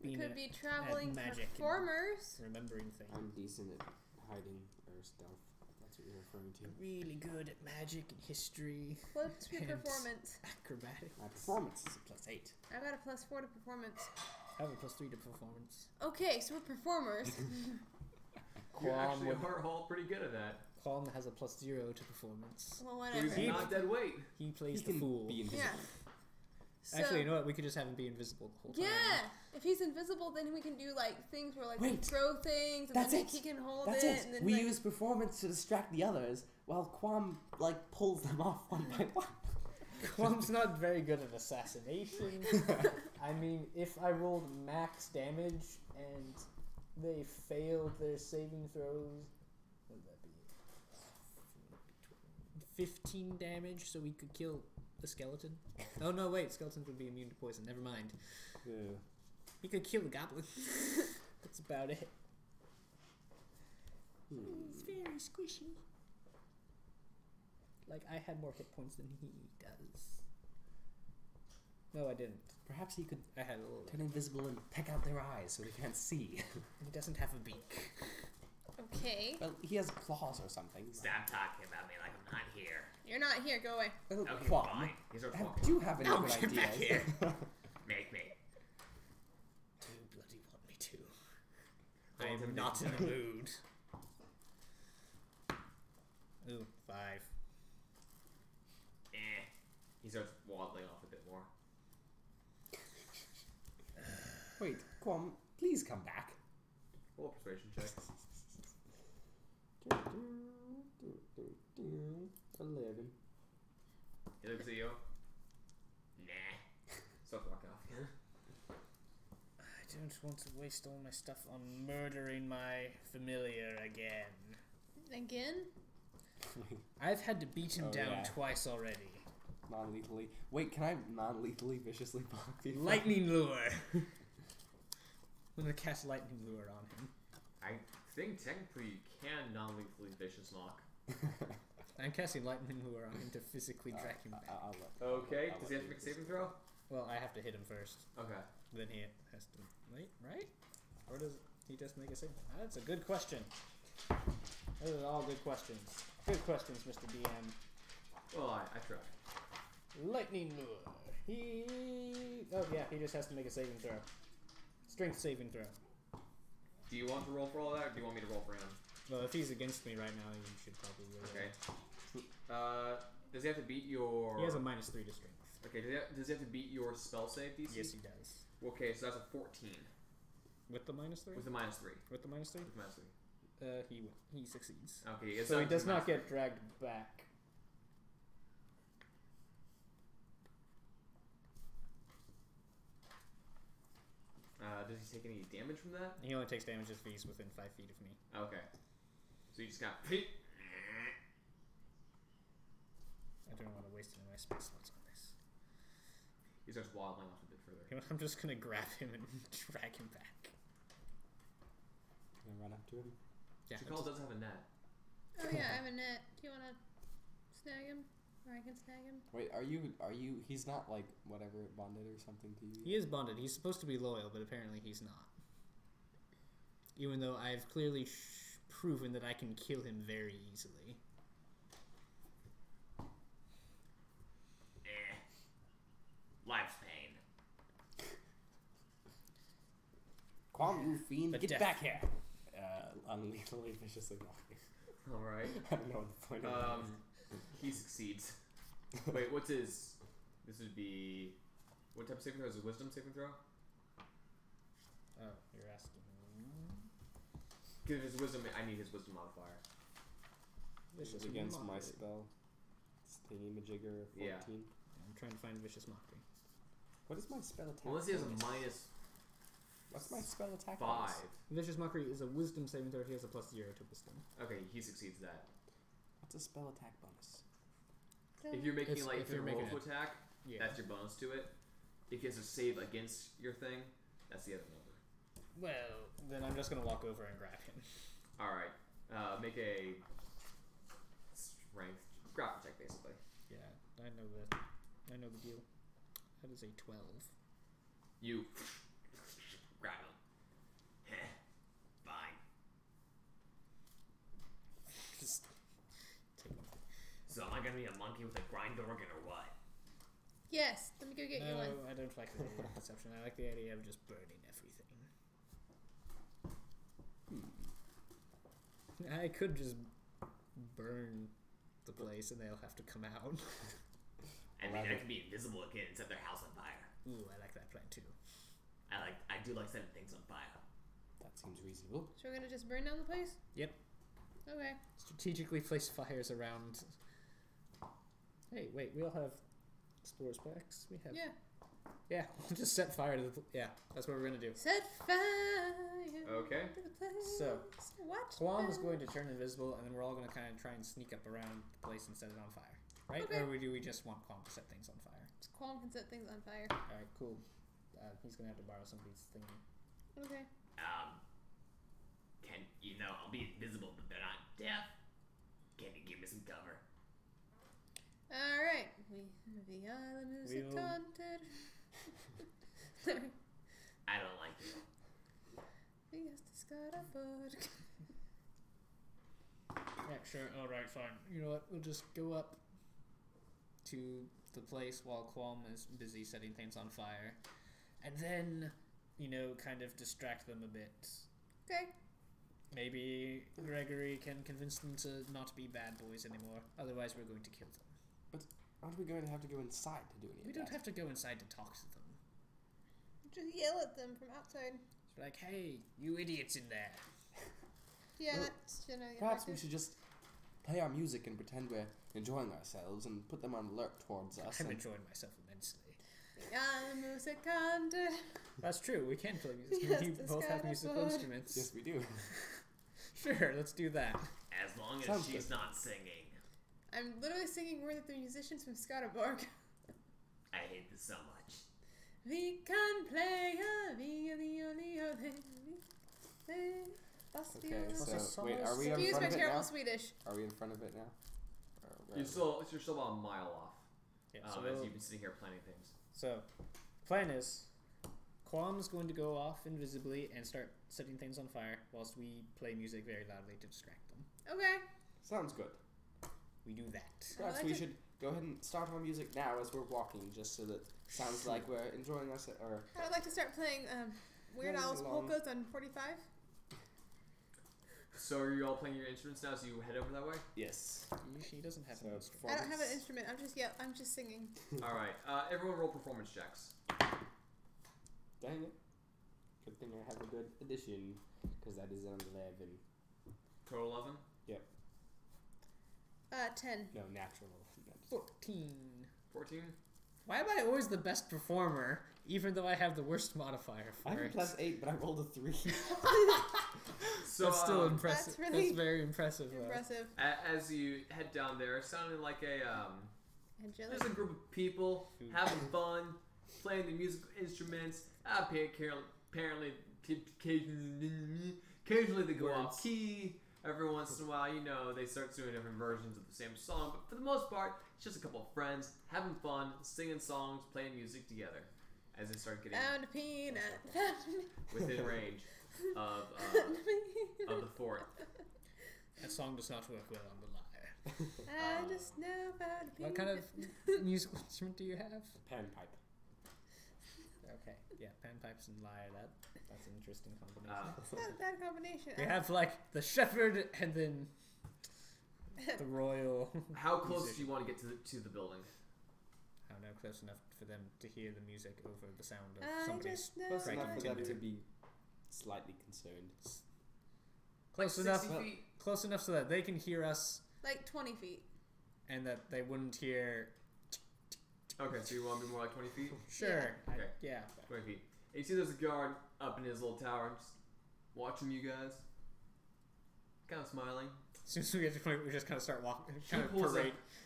We being could at be traveling magic and- performers. remembering things. I'm decent at hiding or stealth. That's what you're referring to. Really good at magic and history, What's your And- performance? acrobatics. My performance is a +8. I got a +4 to performance. I have a +3 to performance. Okay, so we're performers. You're Quam, actually would, all pretty good at that. Quam has a +0 to performance. Well, So whatever. he's not dead weight. He plays He the can fool. be invisible. Yeah. So, Actually, you know what? We could just have him be invisible the whole time. yeah. If he's invisible, then we can do like things where like we Wait. throw things, and That's then it. he can hold That's it, it. and then We like, use performance to distract the others, while Quam pulls them off one by one. Quam's not very good at assassination. I mean, if I rolled max damage and they failed their saving throws, what would that be? 15 damage, so we could kill the skeleton. Oh no, wait, skeletons would be immune to poison. Never mind. Yeah. We could kill the goblin. That's about it. He's very squishy. Like, I had more hit points than he does. No, I didn't. Perhaps he could I had a little. turn invisible and peck out their eyes so they can't see. He doesn't have a beak. okay, Well, he has claws or something. Stop talking about me like I'm not here. you're not here. Go away. Okay, Quam, fine. He starts do walking. you have any No, good get back ideas? here. Make me. Do you bloody want me to? Don't I am intimidate not in him. the mood. Ooh, 5. He starts waddling off a bit more. Wait, Quam, please come back. Roll a persuasion check. 11. He looks at you. Nah. Starts walking off again. I don't want to waste all my stuff on murdering my familiar again. Again? I've had to beat him Oh, down yeah. twice already. Non-lethally. Wait, can I non-lethally viciously block people? Lightning lure. I'm gonna cast lightning lure on him. I think technically you can non-lethally vicious knock. I'm casting lightning lure on him to physically drag him back. I'll let. Okay, I'll does let he have to you make a do saving throw? Well, I have to hit him first. Okay. Then he has to wait, right? Or does he just make a save? That's a good question. Those are all good questions. Good questions, Mr. DM. Well, I tried. Lightning lure. He. Oh yeah, he just has to make a saving throw. Strength saving throw. Do you want to roll for all that, or do you want me to roll for him? Well, if he's against me right now, you should probably roll. Okay. Does he have to beat your? He has a -3 to strength. Okay. Does he have to beat your spell save DC? Yes, he does. Okay, so that's a 14 With the -3. with a -3. With the -3. With -3. He succeeds. Okay. It's So he does not -3. get dragged back. Does he take any damage from that? He only takes damage if he's within 5 feet of me. Okay. So you just got. I don't want to waste any of my space slots on this. He starts waddling off a bit further. You know, I'm just gonna grab him and drag him back. Can I run up to him? Yeah. Chakal does have a net. Oh yeah, I have a net. Do you want to snag him? Or I can snag him? Wait, are you, he's not like, whatever, bonded or something to you? He is bonded. He's supposed to be loyal, but apparently he's not. Even though I've clearly proven that I can kill him very easily. Life's pain. Quam, you fiend, The get death. back here. unlethally viciously mocking. All right. I don't know what the point of it is. He succeeds. Wait, what's his? This would be. What type of saving throw is a wisdom saving throw? Oh, you're asking. Give his wisdom. I need his wisdom modifier. Vicious Against my mockery. spell. It's thingy-majigger 14. Yeah. I'm trying to find vicious mockery. What is my spell attack? Unless he has a bonus? minus What's my spell attack? 5. bonus? Vicious mockery is a wisdom saving throw. He has a +0 to wisdom. Okay, he succeeds that. What's a spell attack bonus? If you're making It's- like if if you're you're roll making to attack, Yeah. that's your bonus to it. If he has to save against your thing, that's the other number. Well, then I'm just gonna walk over and grab him. All right. Make a strength grapple check, basically. Yeah, I know the deal. That is a 12. You Grab him. Heh. Fine. Just take him. So am I gonna be a monkey with a grind organ or what? Yes, let me go get you No, one. I don't like the idea of deception. I like the idea of just burning everything. I could just burn the place and they'll have to come out. I mean, I can be invisible again and set their house on fire. Ooh, I like that plan too. I do like setting things on fire. That seems reasonable. So we're gonna just burn down the place? Yep. Okay. Strategically place fires around. Hey, wait, we all have explorers packs. We have. Yeah. Yeah, we'll just set fire to the. Yeah, that's what we're gonna do. Set fire. Okay. To the place. So, Watch Qualm is out. going to turn invisible, and then we're all going to kind of try and sneak up around the place and set it on fire, right? Okay. Or do we just want Qualm to set things on fire? Qualm can set things on fire. All right, cool. He's going to have to borrow somebody's thingy. Okay. Can you know I'll be invisible, but they're not deaf. Can you give me some cover? All right. We are the music will- haunted. I don't like it. We have to start a board. Yeah, sure. All right, fine. You know what? We'll just go up to the place while Qualm is busy setting things on fire, and then, kind of distract them a bit. Okay. Maybe Gregory can convince them to not be bad boys anymore. Otherwise, we're going to kill them. Aren't we going to have to go inside to do any We of don't that? have to go inside to talk to them. Just yell at them from outside. It's like, hey, you idiots in there. Yeah, Well, that's Perhaps we effective. should just play our music and pretend we're enjoying ourselves and put them on alert towards us. I'm and enjoying myself immensely. I'm the music haunted. That's true. We can play music. Yes, We the both have sky musical above. instruments. yes, we do. Sure, let's do that. As long as Sounds she's good. not singing. I'm literally singing We're the musicians from Scotterborg. I hate this so much. We can play we are the only other. That's the Okay, only so wait, are we in Excuse front my of it terrible now? Swedish. Are we in front of it now? Or where You're are we? still about a mile off. Yeah, As you've been sitting here planning things. So, plan is, Qualm's going to go off invisibly and start setting things on fire whilst we play music very loudly to distract them. Okay. Sounds good. We do that. Perhaps like we it. should go ahead and start our music now as we're walking, just so that it sounds like we're enjoying us. Or I would like to start playing Weird Playing Al's along. polkas on 45. So are you all playing your instruments now? So you head over that way. yes. She doesn't have So an instrument. I don't have an instrument. I'm just singing. All right. Everyone roll performance checks. Dang it. Good thing I have a good addition, because that is an 11. Total 11. 10. No, natural. 14. 14. Why am I always the best performer, even though I have the worst modifier I for have a it? +8, but I rolled a 3. So That's still impressive. That's really very impressive. Though. Impressive. as you head down there, it sounded like Angelic. there's a group of people having fun, playing the musical instruments. Apparently, occasionally they go off Words. key. Every once in a while, they start doing different versions of the same song. But for the most part, it's just a couple of friends having fun, singing songs, playing music together. As they start getting Found a peanut. within range of the fort. That song does not work well on the lyre. I just know about a peanut. What kind of musical instrument do you have? Panpipe. Okay. Yeah, panpipes and lyre. That's an interesting combination. It's not a bad combination. We have like the shepherd and then the royal. How close do musician. you want to get to the building? I don't know, close enough for them to hear the music over the sound of I somebody's just know Close breaking enough for that- them timber. to be slightly concerned. Close Like enough. 60 feet? Close enough so that they can hear us Like 20 feet. and that they wouldn't hear. Okay, so you want to be more like 20 feet? Sure. Okay. Yeah. 20 feet. And you see there's a guard up in his little tower just watching you guys. Kind of smiling. As soon as we get to the point, we just kind of start walking, He kind of pulls up-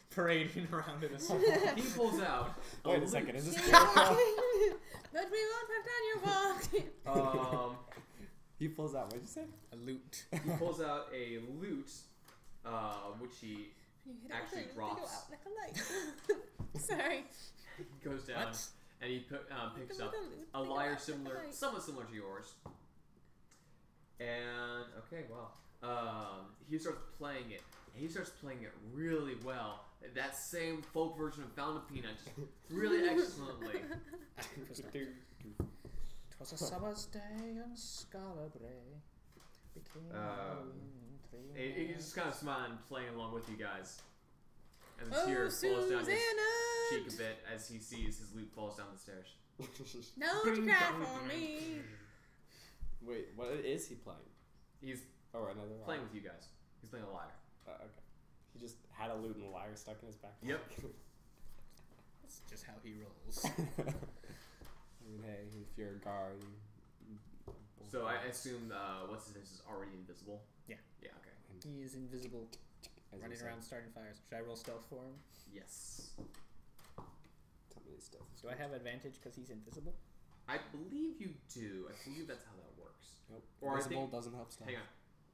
parading around in a circle. He pulls out. a Wait a loot. second, is this but Jericho? we won't have down your walk. He pulls out, what'd you say? A loot. He pulls out a loot, which he You hit it Actually with it, they go drops. out like a light. Sorry. goes down What? and he picks up a They go lyre out like a similar, light. somewhat similar to yours. And okay, wow. He starts playing it. And he starts playing it really well. That same folk version of Fountain of Peanut, just really excellently. Twas a summer's day on Scarlet Bray. Became He's just kind of smiling, playing along with you guys. And the Oh, tear falls down his Susanna! cheek a bit as he sees his loot falls down the stairs. Don't you cry for me. Wait, what is he playing? He's Oh, another lyre. playing with you guys. He's playing a lyre. Okay. He just had a lute and a lyre stuck in his backpack. Yep. That's just how he rolls. I mean, hey, if you're a guard, So I assume what's his name is already invisible. Yeah. Yeah. Okay. He is invisible, as running you said, around starting fires. Should I roll stealth for him? Yes. tell me his stuff. Do I have advantage because he's invisible? I believe you do. I believe that's how that works. Nope. Or I Invisible think- doesn't help stuff. Hang on.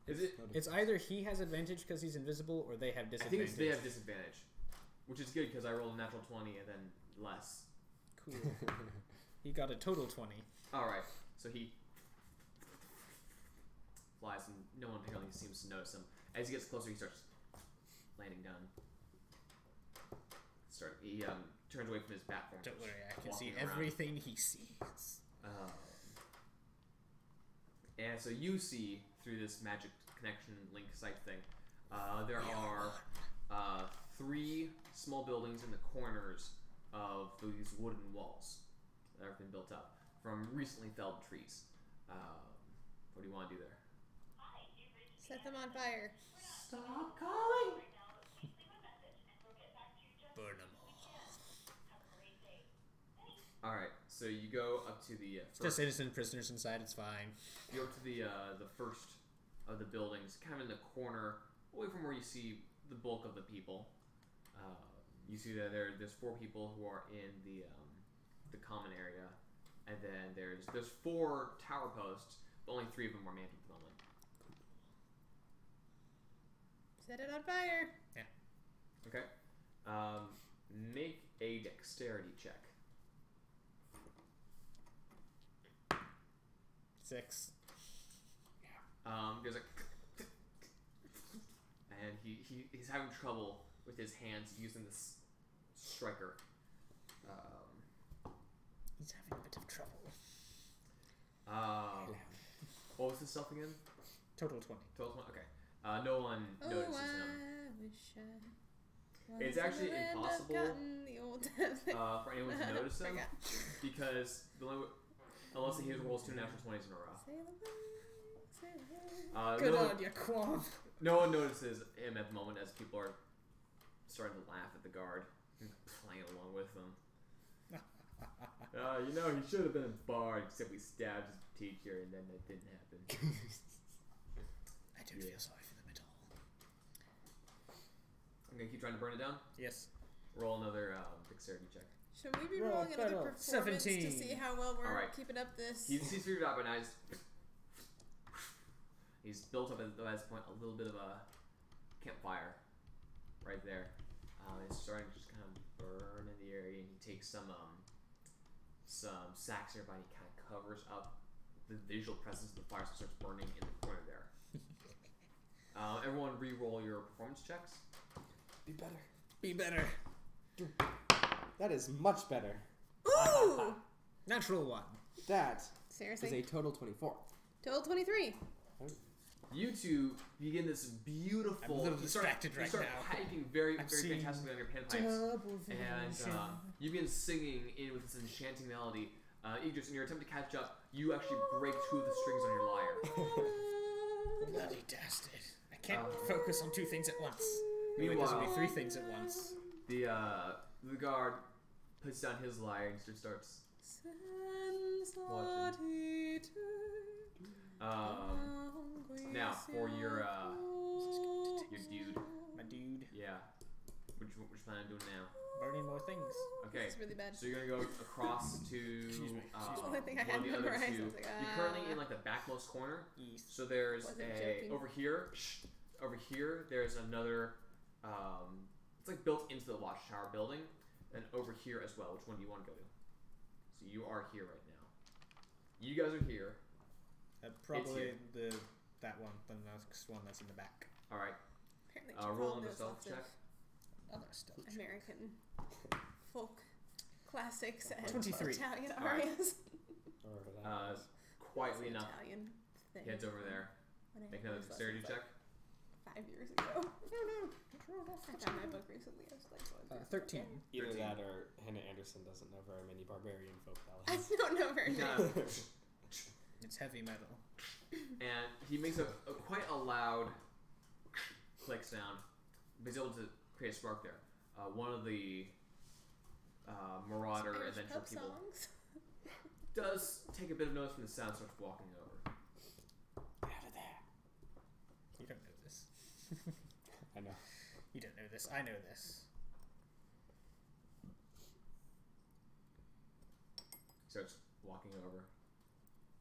Is it? It's either he has advantage because he's invisible, or they have I think disadvantage. it's they have disadvantage, which is good because I rolled a natural 20 and then less. Cool. He got a total 20. All right. So he flies and no one apparently seems to notice him. As he gets closer, he starts landing down. He turns away from his platform. Don't worry, I can walking see around. everything he sees. And so you see through this magic connection link site thing, there are 3 small buildings in the corners of these wooden walls that have been built up from recently felled trees. What do you want to do there? Set them on fire. Stop calling! Burn them all. All right, so you go up to the It's just innocent prisoners inside, it's fine. you go up to the first of the buildings, kind of in the corner, away from where you see the bulk of the people. You see that there's 4 people who are in the common area, and then there's 4 tower posts, but only 3 of them are manned at the moment. Set it on fire. Okay, make a dexterity check. 6. There's and he's having trouble with his hands using this striker. He's having a bit of trouble. What was his stuff again? Total 20. Total 20? Okay. No one notices him. I wish I It's was in actually the land of impossible, cotton, the old for anyone to notice him Forgot. because unless he rolls 2 natural 20s in a row. Sail away, sail away. Good No, on ya, Quam. no one notices him at the moment as people are starting to laugh at the guard and playing along with them. He should have been a bard, except we stabbed his teacher and then that didn't happen. I don't feel sorry for them at all. I'm gonna keep trying to burn it down. Yes. Roll another dexterity check. Should we be Roll rolling another better. performance 17. to see how well we're Alright. keeping up this? He's figured out by now. He's built up at this point a little bit of a campfire right there. It's starting to just kind of burn in the area, and he takes some sacks nearby and he kind of covers up the visual presence of the fire, so it starts burning in the corner there. Everyone re-roll your performance checks. Be better. Be better. That is much better. Ooh! Natural 1. That is Seriously? a total 24. Total 23. You two begin this beautiful. I'm a little you start- distracted right you start now. hiking very, I'm very seeing fantastically on your panpipes, and you begin singing in with this enchanting melody. Idris, in your attempt to catch up, you actually break 2 of the strings on your lyre. Bloody dastard. I can't focus on 2 things at once. Meanwhile- It doesn't be 3 things at once. The guard puts down his lyre and just starts. Now for your dude. My dude. Yeah. Which plan I'm doing now? Burning more things. Okay. This is really bad. So you're gonna go across to Excuse me. The only thing I one had of the other memorized, I two. was like, You're currently in like the backmost corner. East. So there's Wasn't a joking. over here. Over here, there's another. It's like built into the watchtower building, and over here as well. Which one do you want to go to? So you are here right now. You guys are here. Probably that one, the next one that's in the back. All right. Apparently, Roll on the knows stealth lots of check. Another stealth check. American folk classics and 23. Italian All right. arias. Quietly enough, Italian thing. he heads over there. When I Make had another those dexterity lessons, check. like 5 years ago. I found my book recently. I was like, going through 13. it. Either 13. that or Hannah Anderson doesn't know very many barbarian folk I ballads. don't know very many. It's heavy metal. And he makes a quite a loud click sound. But he's able to create a spark there. One of the marauder Irish adventure pub people songs. does take a bit of notice from the sound, starts walking over. Out of there. You don't know this. I know. You don't know this. I know this. Starts walking over,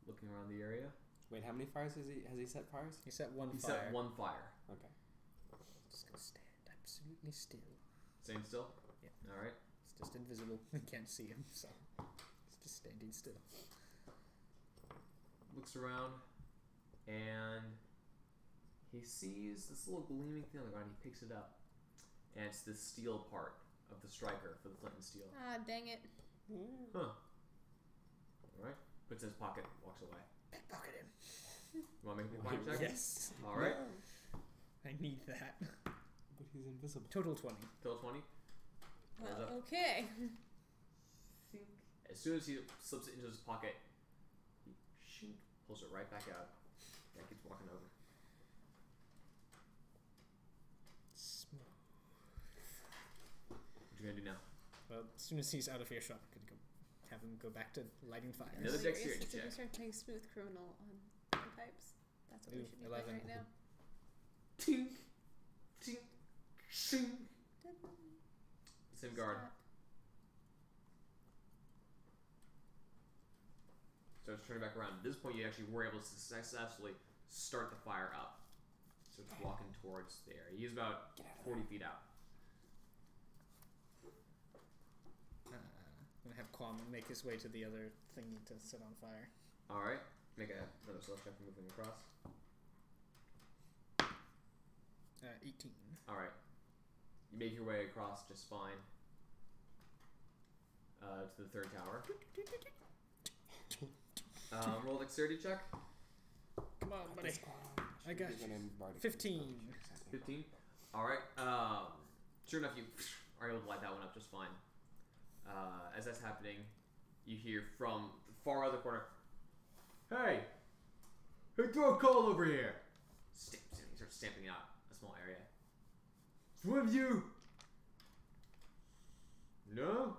looking around the area. Wait, how many fires has he set fires? He set one He fire. set one fire. Okay. Just gonna stand absolutely still. Staying still? Yeah. Alright. It's just invisible. You can't see him, so he's just standing still. Looks around, and he sees this little gleaming thing on the ground. He picks it up, and it's the steel part of the striker for the flint and steel. Ah, dang it. Huh. Alright. Puts it in his pocket, walks away. Pickpocket him. You want to make me a check? Yes. Alright. I need that. But he's invisible. Total 20. Total 20. Goes up. Well, okay. As soon as he slips it into his pocket, he shink, pulls it right back out. Yeah, keeps walking over. Smooth. What you gonna do now? Well, as soon as he's out of earshot, I'm gonna go have him go back to lighting fires. Another Hilarious. dexterity Should we check. start playing Smooth Criminal on pipes? That's what we Ooh, should be 11. playing right now. Tink, tink, shing. Same guard. Stop. Starts turning back around. At this point, you actually were able to successfully start the fire up. Starts walking towards the area. He's about 40 feet out. I'm gonna have Kwame make his way to the other thing to set on fire. Alright. Make another stealth check for moving across. 18. Alright. You make your way across just fine. To the third tower. Roll dexterity check. Come on, buddy. I got He's an bardic 15. 15. Alright. Sure enough, you are able to light that one up just fine. As that's happening, you hear from the far other corner, "Hey! Hey, throw a coal over here!" Stamps, and he starts stamping out a small area. "It's one of you!" "No?"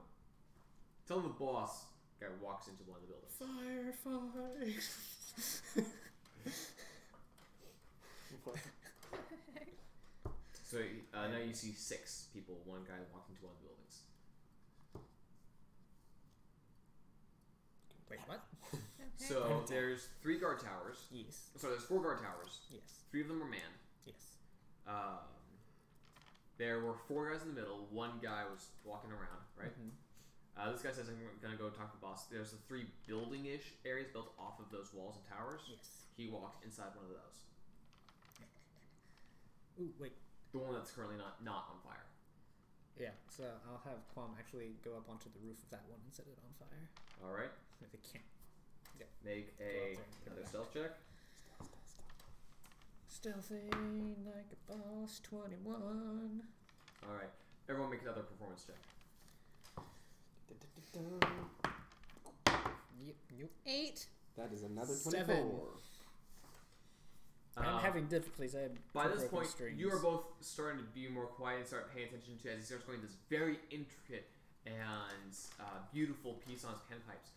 "Tell the boss." Guy walks into one of the buildings. Firefight. So now you see 6 people. One guy walked into one of the buildings. Wait, what? Okay. So there's 3 guard towers. Yes. Sorry, there's 4 guard towers. Yes. 3 of them are manned. Yes. There were 4 guys in the middle. 1 guy was walking around, right? Mhm. This guy says, "I'm gonna go talk to the boss." There's the 3 building-ish areas built off of those walls and towers. Yes. He walked inside one of those. Ooh, wait. The one that's currently not on fire. Yeah, so I'll have Quam actually go up onto the roof of that one and set it on fire. All right. If it can't. Make Go up there and put another it stealth check. Stealthy like a boss, 21. All right. Everyone make another performance check. Yep. 8. That is another 24. 7. I'm having difficulties. I have By this broken point, strings. you are both starting to be more quiet and start paying attention to as he starts going this very intricate and beautiful piece on his panpipes.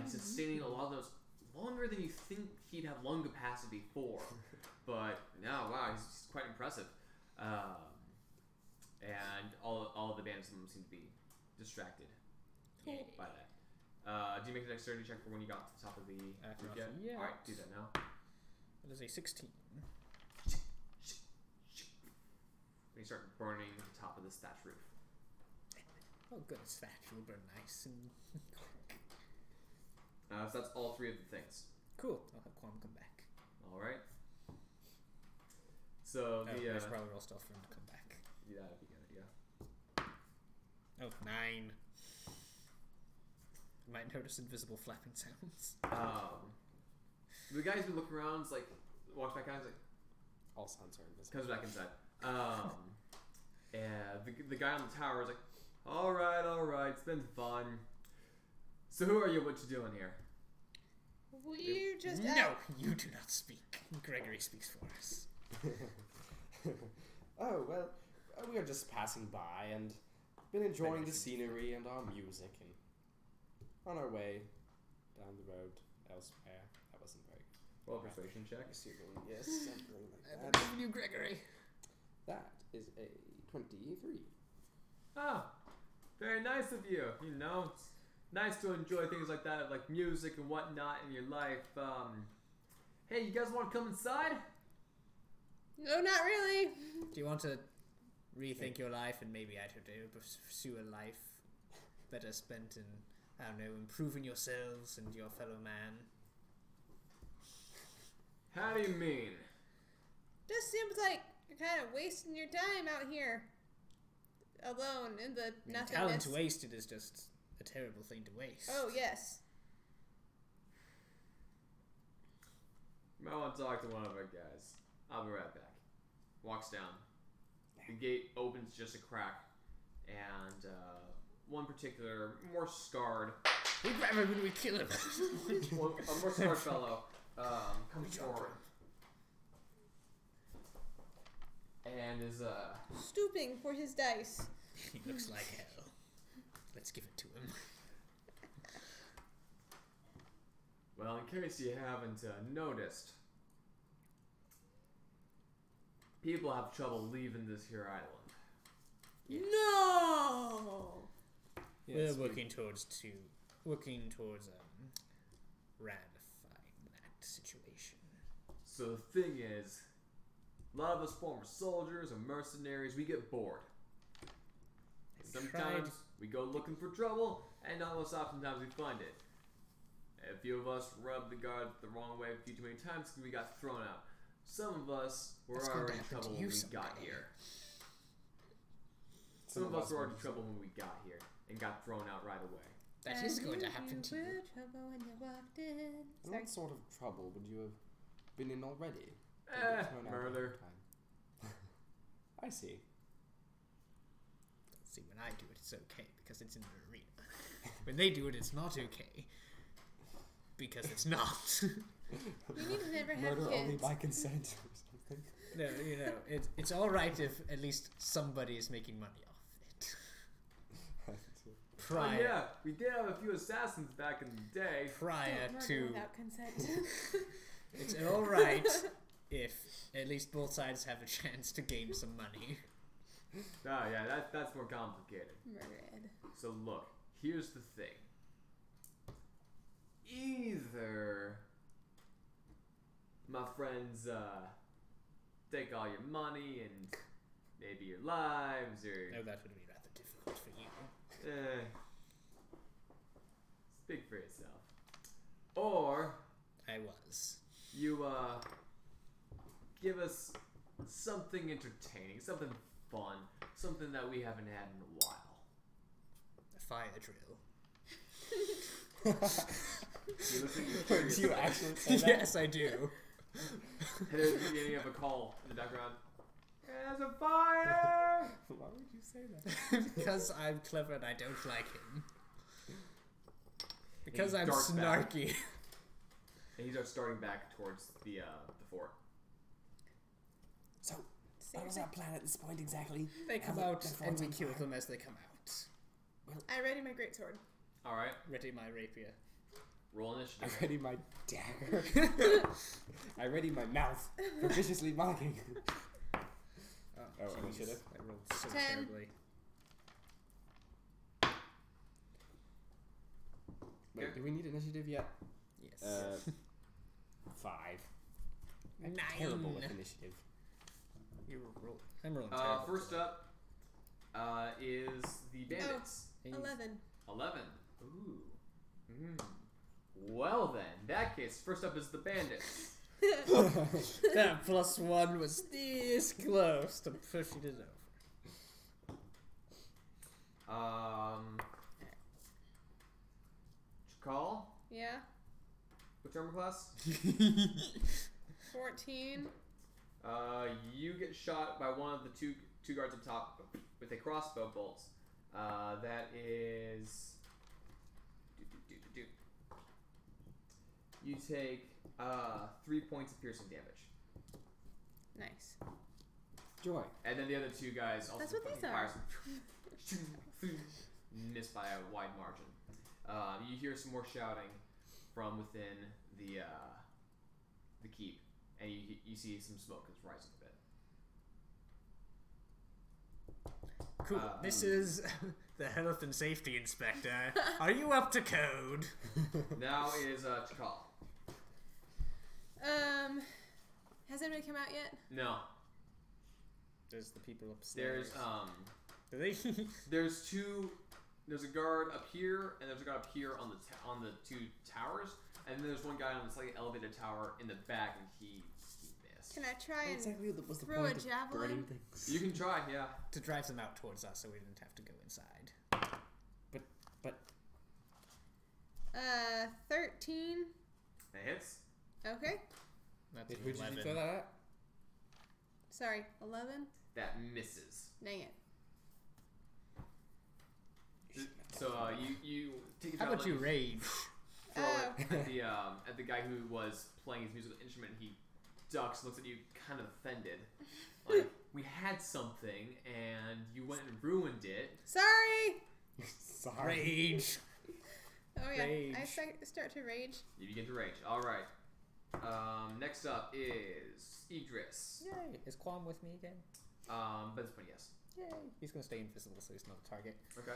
He's sustaining a lot of those longer than you think he'd have lung capacity for. But no, wow, he's quite impressive. And all of the bandits seem to be distracted Cool. by that. Do you make a dexterity check for when you got to the top of the roof yet? Yeah. Alright, do that now. That is a 16. When you start burning the top of this thatch roof. Oh, good. It's thatch. It'll burn nice and So that's all three of the things. cool. I'll have Quam come back. Alright. So Oh, the there's probably roll stuff for him to come back. yeah, that'd be good, yeah. Oh, 9. You might notice invisible flapping sounds. The guy who's been looking around is like walks back out, he's like All sounds are invisible. comes back inside. And the guy on the tower is like, Alright, it's been fun. So who are you? What you doing here? We're just No, you do not speak. Gregory speaks for us. Oh, well, we are just passing by and been enjoying the Maybe. scenery and our music and on our way down the road elsewhere. That wasn't very good. Roll a persuasion check. Assuming, yes, something like I that. believe in you, Gregory. That is a 23. Oh, very nice of you. You know, it's nice to enjoy things like that, like music and whatnot in your life. Hey, you guys want to come inside? No, not really. Do you want to rethink your life and maybe I should pursue a life better spent in, I don't know, improving yourselves and your fellow man? How do you mean? Just seems like you're kind of wasting your time out here. Alone in the Talent nothingness. wasted is just a terrible thing to waste. Oh, yes. You might want to talk to one of our guys. I'll be right back. Walks down. The gate opens just a crack, and one particular, more scarred, We grab him and we kill him. a more scarred fellow comes forward and is Stooping for his dice. He looks like hell. Let's give it to him. well, in case you haven't noticed, people have trouble leaving this here island. No! Yes, We're working towards ratifying that situation. So the thing is, a lot of us former soldiers and mercenaries, we get bored. Sometimes we go looking for trouble, and not most oftentimes we find it. A few of us rubbed the guard the wrong way a few too many times because we got thrown out. Some of us were That's going already to in happen trouble to when you we someday. got here. Some of us were already in trouble when we got here and got thrown out right away. That is going to happen to you. were trouble when you walked in. And Sorry. what sort of trouble would you have been in already? Murder. I see. See, when I do it, it's okay because it's in the arena. When they do it, it's not okay because it's not. We need to never have Murder kids. only by consent or something. No, you know, it's all right if at least somebody is making money off it. Oh Prior, yeah, we did have a few assassins back in the day. prior Don't murder to, without consent. it's all right if at least both sides have a chance to gain some money. Oh yeah, that's more complicated. Murdered. So look, here's the thing. Either my friends take all your money and maybe your lives, or Oh, that would be rather difficult for you. speak for yourself. Or I was. you give us something entertaining, something fun. Something that we haven't had in a while. A fire drill. You look at you Do you curiously. actually say that? Yes, I do. There's the beginning of a call in the background. There's a fire! Why would you say that? Because I'm clever and I don't like him. Because he I'm darts back. snarky. And he starts starting back towards the fort. So, See, what was our plan at this point exactly? They come Have out the and forts we on kill fire? them as they come out. I ready my greatsword. Alright, Ready my rapier. roll I initiative. ready my dagger. I ready my mouth for viciously mocking. Oh, jeez. initiative? I rolled so 10. terribly. Wait, Okay. do we need initiative yet? Yes. 5. I'm 9. terrible with initiative. You roll. I'm rolling terrible. First today. up is the bandits. Hey. 11. 11. Ooh. Well then, in that case, first up is the bandits. That +1 was this close to pushing it over. Chakal, Yeah. what's your armor class? 14. You get shot by one of the two guards up top with a crossbow bolt. That is. You take 3 points of piercing damage, Nice. Joy. and then the other two guys also That's what fucking these fire are. some- miss by a wide margin. You hear some more shouting from within the keep, and you see some smoke is rising a bit. Cool. This is the health and safety inspector. Are you up to code? Now is Chakal. Has anybody come out yet? No, There's the people upstairs. there's Do they? there's two. There's a guard up here, and there's a guard up here on the two towers, and then there's one guy on the slightly elevated tower in the back, and he missed. Can I try What and exactly was the throw point a of javelin? burning things? You can try, yeah. To drive them out towards us, so we didn't have to go inside. But 13. That hits. Okay. That's who did you 11. throw that at? Sorry, 11. That misses. Dang it. So you take a How about you javelin, rage? throw it at the guy who was playing his musical instrument. And he ducks, looks at you, kind of offended. Like, we had something, and you went and ruined it. Sorry. Sorry. Rage. Oh yeah, I Rage. start to rage. You begin to rage. All right. Next up is Idris. Yay. Is Quam with me again? But this point, yes. Yay. He's going to stay invisible, so he's not a target. Okay.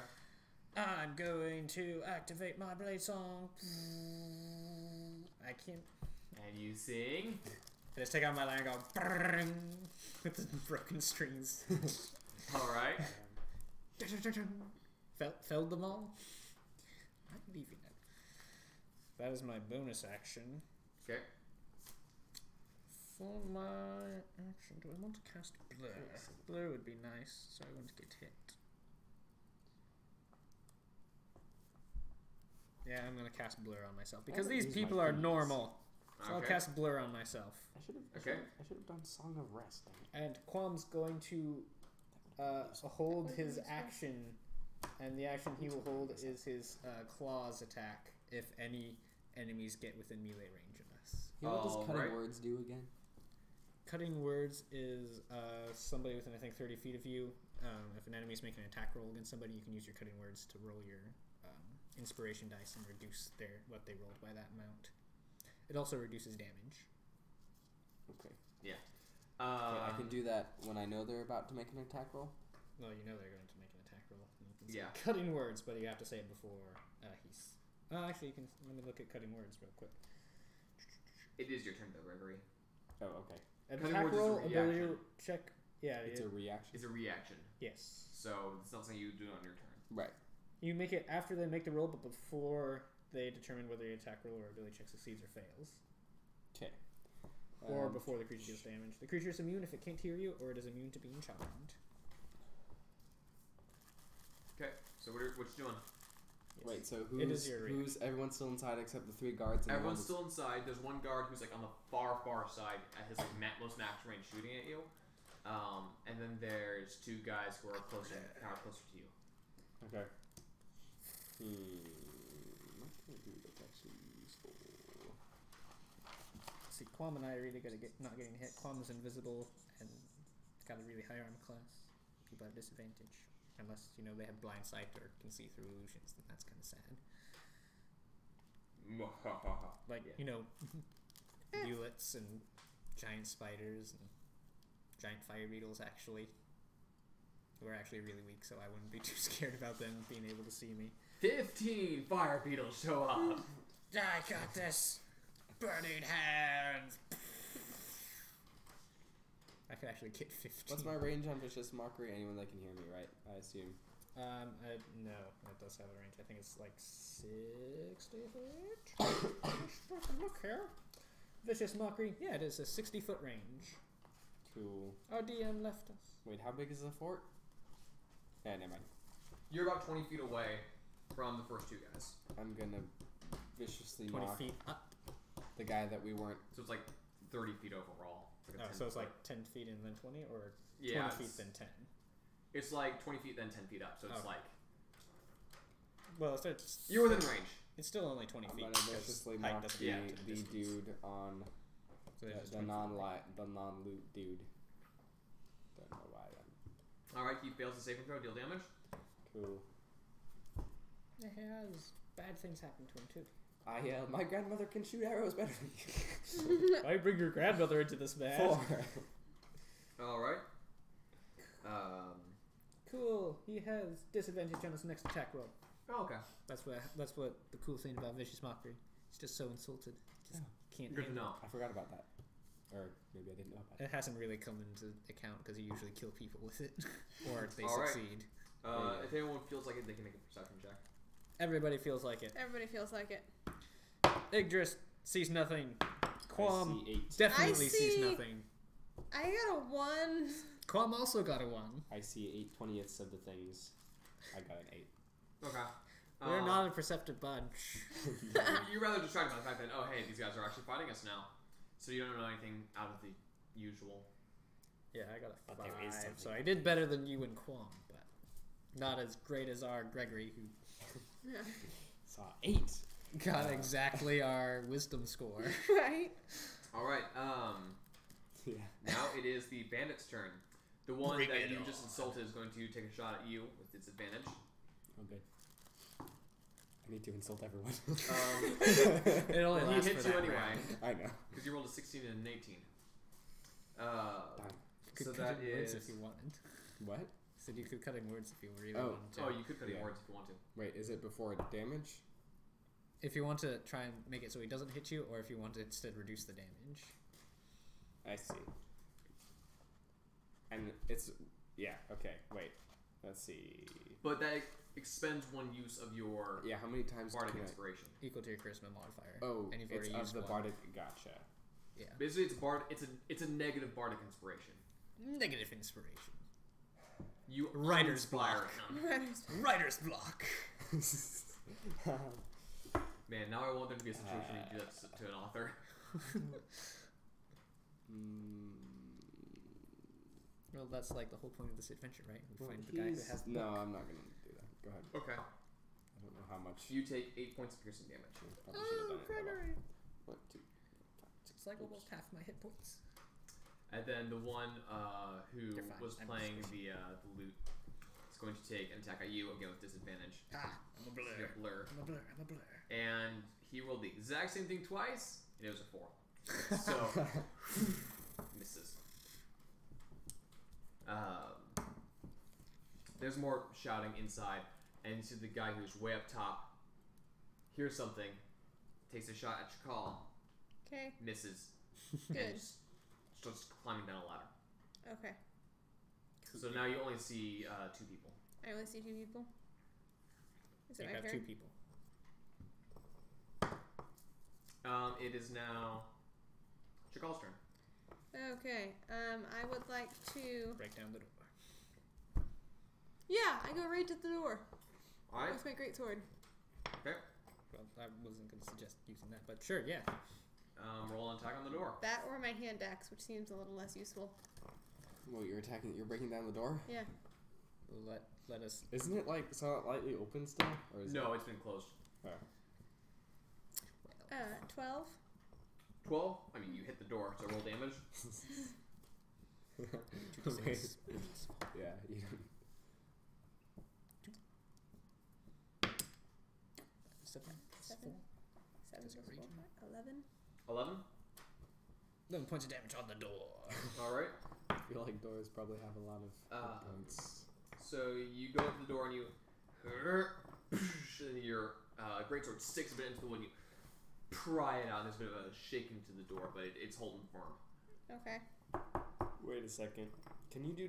I'm going to activate my blade song. I can't. And you sing. I just take out my lyre and go brrrring with the broken strings. All right. Felled them all? I'm leaving it. That is my bonus action. Okay. For my action, do I want to cast Blur? Blur would be nice, so I won't get hit. Yeah, I'm gonna cast Blur on myself because haven't these used my people are fingers. normal. So I'll Okay. cast Blur on myself. I should have. Okay. I should have done Song of Rest. And Quam's going to hold his action, and the action he will hold is his claws attack if any enemies get within melee range of us. What does cutting Alright. words do again? Cutting words is somebody within, I think, 30 feet of you. If an enemy's making an attack roll against somebody, you can use your cutting words to roll your inspiration dice and reduce what they rolled by that amount. It also reduces damage. Okay. I I can do that when I know they're about to make an attack roll. Well, you know they're going to make an attack roll. You can say Yeah. cutting words, but you have to say it before he's... actually, you can... Let me look at cutting words real quick. It is your turn, though, Gregory. Oh, okay. An Cutting attack words is a roll, ability reaction. check... Yeah, It's a reaction. It's a reaction, yes. so it's not something you do on your turn. Right. You make it after they make the roll, but before they determine whether the attack roll or ability check succeeds or fails. Okay. Or before the creature deals damage. The creature is immune if it can't hear you, or it is immune to being charmed. Okay, so what you doing? Yes. Wait, so It is your who's everyone's still inside except the 3 guards? And Everyone's the one still inside. There's one guard who's like on the far side at his like most max range shooting at you. And then there's 2 guys who are closer to you. Okay. What can I do that's actually useful? See, Quam and I are really good at not getting hit. Quam is invisible and got a really high armor class. People have disadvantage. Unless, they have blind sight or can see through illusions, then that's kind of sad. Like, Mulets and giant spiders and giant fire beetles, actually. Who are actually really weak, so I wouldn't be too scared about them being able to see me. 15 fire beetles show up. I got this! Burning hands! I could actually get 15. What's my range on Vicious Mockery? Anyone that can hear me, right? I assume. No, it does have a range. I think it's like 60 feet. Look here. Vicious Mockery. Yeah, it is a 60-foot range. Cool. Our DM left us. Wait, how big is the fort? Yeah, never mind. You're about 20 feet away from the first 2 guys. I'm gonna viciously 20 mock feet up. the guy that we weren't. So it's like 30 feet overall. It's like a 10 So it's foot. like 10 feet and then 20, or 20 Yeah, feet then 10? It's like 20 feet then 10 feet up. So it's Oh. like Well, it's you're within range. It's still only 20 I'm feet. gonna because viciously height mock doesn't the, count to the the distance. dude on So it's just the 20 non-loot dude. Don't know why then. All right, he fails the saving throw. Deal damage. Cool. It has bad things happen to him too. My grandmother can shoot arrows better than you. Why bring your grandmother into this man? 4. All right. Cool. He has disadvantage on his next attack roll. Oh, okay. That's what the cool thing about Vicious Mockery. He's just so insulted. He just can't. Good to handle know. I forgot about that. Or maybe I didn't know about it. It hasn't really come into account because you usually kill people with it, or they All right. succeed. If anyone feels like it, they can make a perception check. Everybody feels like it. Everybody feels like it. Yggdrasil sees nothing. Quam I see 8. definitely I sees see- nothing. I got a 1. Quam also got a 1. I see 8/20ths of the things. I got an 8. Okay. We're not a perceptive bunch. You rather distracted by the fact that hey, these guys are actually fighting us now, so you don't know anything out of the usual. Yeah, I got a But 5, there is something. so I did better than you and Quam, but not as great as our Gregory, who Yeah. Saw 8. got exactly our wisdom score. Right? All right. Yeah. Now it is the bandit's turn. The one Bring that it you on. just insulted is going to take a shot at you with disadvantage. Oh, good. I need to insult everyone. It only He lasts hits for you that anyway round. I know. because you rolled a 16 and an 18. Darn. Could So cut that in words is. if you wanted. What? Said you could cut in words if you really Oh. wanted to. Oh, you could cut in Yeah. words if you want to. Wait, is it before damage? If you want to try and make it so he doesn't hit you, or if you want to instead reduce the damage. I see. And it's... Yeah, okay. Wait. Let's see. But that expends 1 use of your Yeah, how many times bardic can I... inspiration. Equal to your charisma modifier. Oh, and you've it's already of used the one. bardic... Gotcha. Yeah. Basically, it's a negative bardic inspiration. Negative inspiration. You Writer's uninspire block. him. Writer's block. Man, now I want there to be a situation where you do that to an author. Well, that's like the whole point of this adventure, right? We Well, find the guy who has the No, book. I'm not going to do that. Go ahead. Okay. I don't know how much. You take 8 points of piercing damage. Probably should have done it. Gregory. 1, 2. It's like almost half my hit points. And then the one who You're fine. was I'm playing just- the loot is going to take an attack at you again with disadvantage. Ah, I'm a So you blur. have blur. I'm a blur. I'm a blur. And he rolled the exact same thing twice, and it was a 4. So misses. There's more shouting inside, and you see the guy who's way up top hears something, takes a shot at your call, Okay. misses, and Good. just starts climbing down a ladder. Okay. So now you only see 2 people. I only see 2 people. Is You it my have turn? 2 people. It is now Chakal's turn. Okay. I would like to. Break down the door. Yeah, I go right to the door All right. with my great sword. Okay. Well, I wasn't going to suggest using that, but sure, yeah. Roll an attack on the door. That or my hand axe, which seems a little less useful. Well, you're attacking. You're breaking down the door. Yeah. Let us. Isn't it like lightly open still? Or is No, it's been closed. Oh. 12. 12. I mean, you hit the door, so roll damage. Okay. Yeah. You Seven. 7 Does it plus reach 4, me? 11. 11. 11 points of damage on the door. All right. I feel like doors probably have a lot of hit points. So you go up to the door and you, and your greatsword sticks a bit into the wood. And you pry it out. There's a bit of a shaking to the door, but it's holding firm. Okay. Wait a second. Can you do?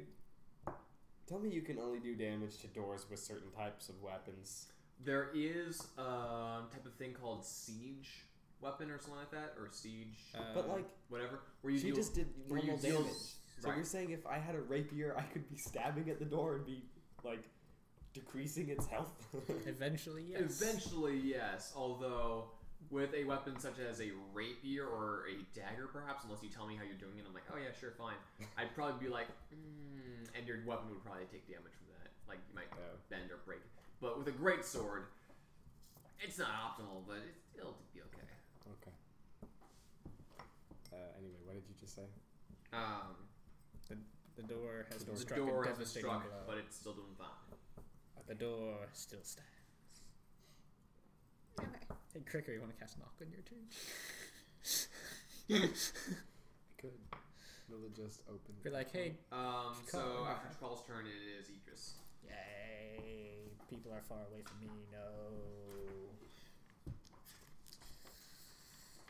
Tell me you can only do damage to doors with certain types of weapons. There is a type of thing called siege weapon or something like that, or siege, But like, whatever. Where you she deal, just did where you normal deal- damage. So right. you're saying if I had a rapier, I could be stabbing at the door and be like decreasing its health? Eventually, yes. Eventually, yes. Although with a weapon such as a rapier or a dagger, perhaps, unless you tell me how you're doing it, I'm like, oh yeah, sure, fine. I'd probably be like, and your weapon would probably take damage from that. Like you might bend or break. But with a great sword, it's not optimal, but it'll be okay. Okay. Anyway, what did you just say? The door has been The struck door a has been devastating struck, blow. but it's still doing fine. The door still stands. Okay. Hey, Cricker, you want to cast Knock on your turn? I could. It'll just open. Be like, hey, So Call. after Call's turn, it is Idris. yay, people are far away from me, no.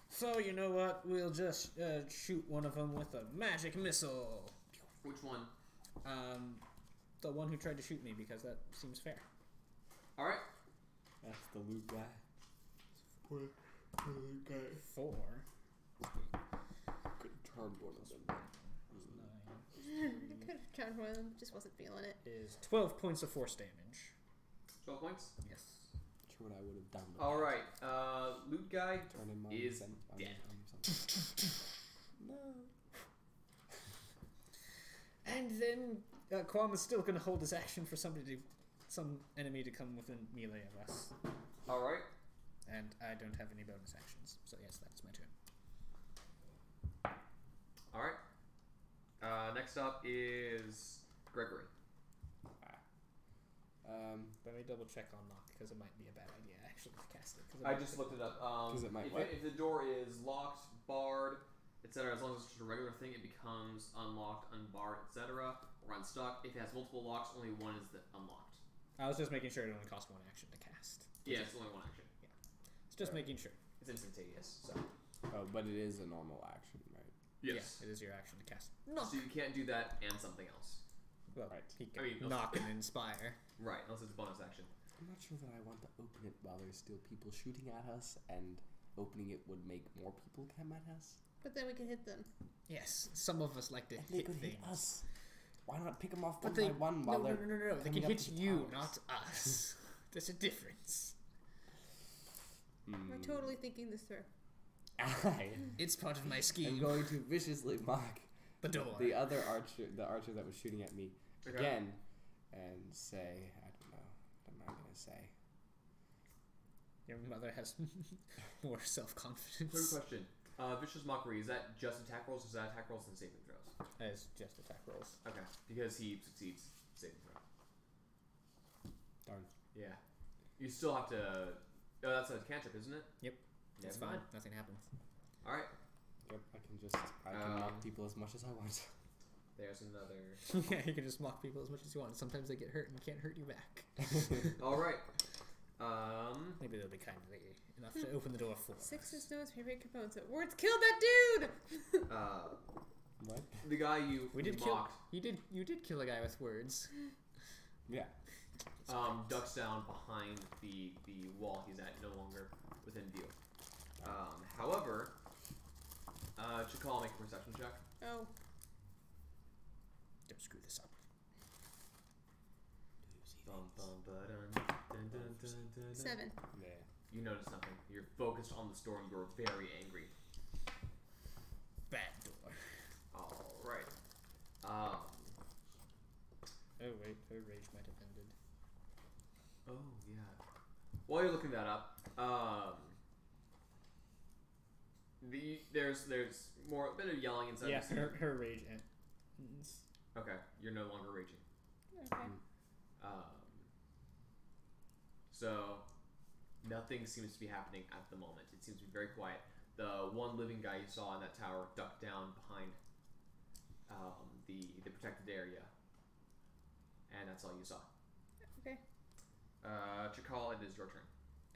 So, you know what? We'll just shoot one of them with a magic missile. Which one? The one who tried to shoot me, because that seems fair. All right. That's the loot guy. Poor loot guy. 4. Could charm one of them. 9 I could have tried one of them, just wasn't feeling it. is 12 points of force damage. 12 points. Yes. Sure what I would have done. with All that. right. Loot guy Turn him on is on dead. No. And then Quam is still going to hold his action for some enemy to come within melee of us. All right. And I don't have any bonus actions, so yes, that's my turn. All right. Next up is Gregory. Let me double check on Knock, because it might be a bad idea actually to cast it. I just looked it up. 'Cause it might if, what? if the door is locked, barred, etc., as long as it's just a regular thing, it becomes unlocked, unbarred, etc., or unstuck. If it has multiple locks, only one is unlocked. I was just making sure it only costs 1 action to cast. Yeah, it's only one action. It's just making sure. It's instantaneous. So Oh, but it is a normal action, right? yes. Yeah, it is your action to cast. So you can't do that and something else. Well, Right. he can I mean, knock and inspire. Right, unless it's a bonus action. I'm not sure that I want to open it while there's still people shooting at us, and opening it would make more people come at us. But then we can hit them. Yes, some of us like to And they hit could things. hit us. Why not pick them off But one they by one no, while no, they're no, no, no. They coming can up hit to the you, towers? not us. There's a difference. We're totally thinking this through. I It's part of my am scheme. going to viciously mock The door. the other archer, the archer that was shooting at me Okay. again, and say, I don't know, what am I gonna say? Your mother has more Quick self-confidence. question. Vicious Mockery, is that just attack rolls or is that attack rolls and saving throws? As just attack rolls. Okay, because he succeeds saving throw. Darn. Yeah. You still have to... Oh, that's a cantrip, isn't it? Yep. Yeah, It's fine. Nothing happens. Alright, Yep, I can mock people as much as I want. there's another... Yeah, you can just mock people as much as you want. Sometimes they get hurt and can't hurt you back. Alright. Maybe they'll be kindly enough to open the door for us. 6 is Noah's favorite component. So words killed that dude! What? The guy you We did kill. mocked You did kill a guy with words. Yeah. ducks down behind the wall he's at, no longer within view. However, Chakal, make a perception check. Oh. Don't screw this up. 7. Yeah. You notice nothing. You're focused on the storm. You're very angry. Bad door. All right. Oh wait, her rage might have ended. Oh yeah. While you're looking that up, there's more a bit of yelling inside. Yeah, the her rage ends. Okay, you're no longer raging. Okay. So nothing seems to be happening at the moment. It seems to be very quiet. The one living guy you saw in that tower ducked down behind the protected area, and that's all you saw. Okay. Chakal, it is your turn.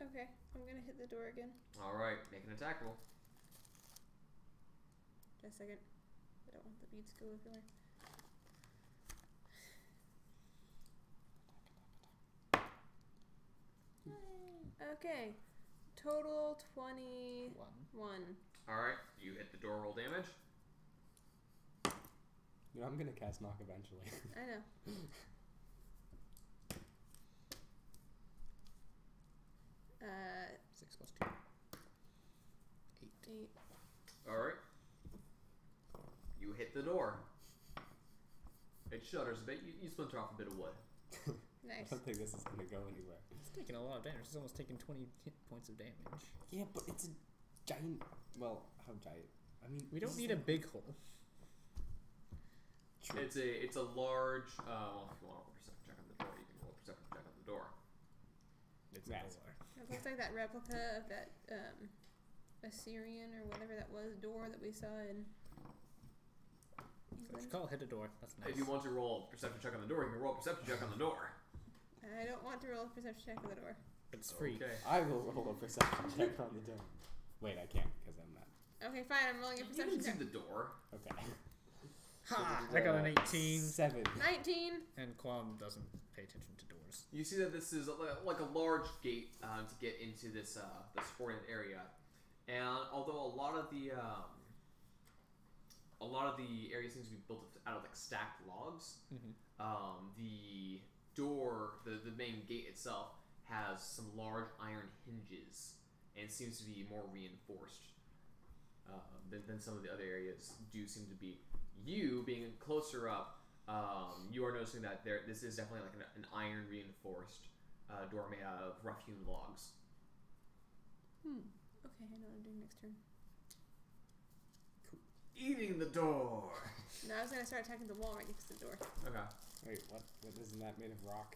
Okay. I'm gonna hit the door again. All right, make an attack roll. Just a second. I don't want the beads to go everywhere. Okay. Total 21. All right, you hit the door. Roll damage. You know, I'm gonna cast knock eventually. I know. 6 plus 2. 8. All right. You hit the door. It shudders a bit. You splinter off a bit of wood. I Nice. don't think this is gonna go anywhere. It's taking a lot of damage. It's almost taking 20 hit points of damage. Yeah, but it's a giant. Well, how giant? I mean, We don't this need is a big hole. True. It's a large. Well, if you want to roll a perception check on the door, you can roll a perception check on the door. It's Yes. a door. It looks like that replica of that Assyrian or whatever that was door that we saw in So England. Chakal hit a door. That's nice. If you want to roll a perception check on the door, you can roll a perception check on the door. I don't want to roll a perception check on the door. It's free. Okay. I will roll a perception check on the door. Wait, I can't because I'm not. Okay, fine. I'm rolling a You perception can see check. the door. Okay. Ha! I got an 18. 7. 19. And Quam doesn't pay attention to doors. You see that this is like a large gate to get into this foreign area, and although a lot of the area seems to be built out of like stacked logs, the door, the main gate itself, has some large iron hinges and seems to be more reinforced than some of the other areas do seem to be. You being closer up, you are noticing that this is definitely like an iron reinforced door made out of rough hewn logs. Okay, I know what I'm doing next turn. Eating the door. No, I was gonna start attacking the wall right next to the door. Okay, Wait, what? What isn't that made of rock?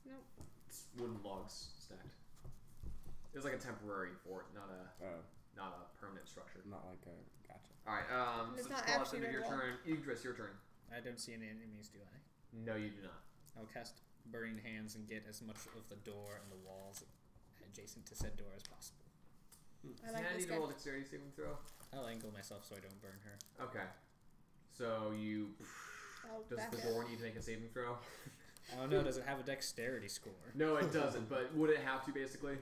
Nope. it's wooden logs stacked. It's like a temporary fort, not a permanent structure. Not like a. Gotcha. All right, It's so not Squall, actually it's red your wall. turn. Idris, your turn. I don't see any enemies, do I? No, you do not. I'll cast Burning Hands and get as much of the door and the walls adjacent to said door as possible. I like I this need to guy. roll a dexterity saving throw. I'll angle myself so I don't burn her. Okay. So you I'll does back the up. door need to make a saving throw? I don't know, does it have a dexterity score? No, it doesn't. But would it have to basically?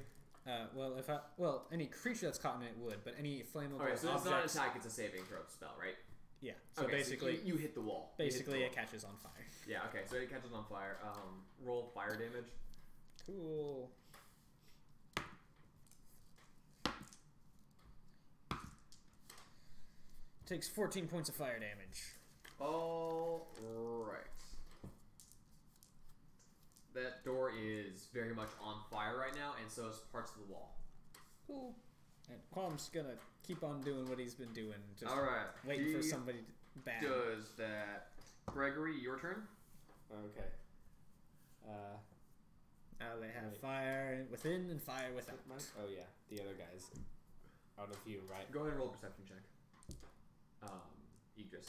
Well, any creature that's caught in it would, but any flammable Okay, so it's not an objects. attack; it's a saving throw spell, right? Yeah. So Okay, basically, you hit the wall. You hit the basically it wall. catches on fire. Yeah. Okay, so it catches on fire. Roll fire damage. Cool. Takes 14 points of fire damage. All right. That door is very much on fire right now, and so is parts of the wall. Cool. And Qualm's gonna keep on doing what he's been doing, just All right. waiting he for somebody to bang. does that. Gregory, your turn. Okay. Now they have Right. fire within and fire without. Oh yeah, the other guys out of view, right? Go ahead and roll a perception check. Idris.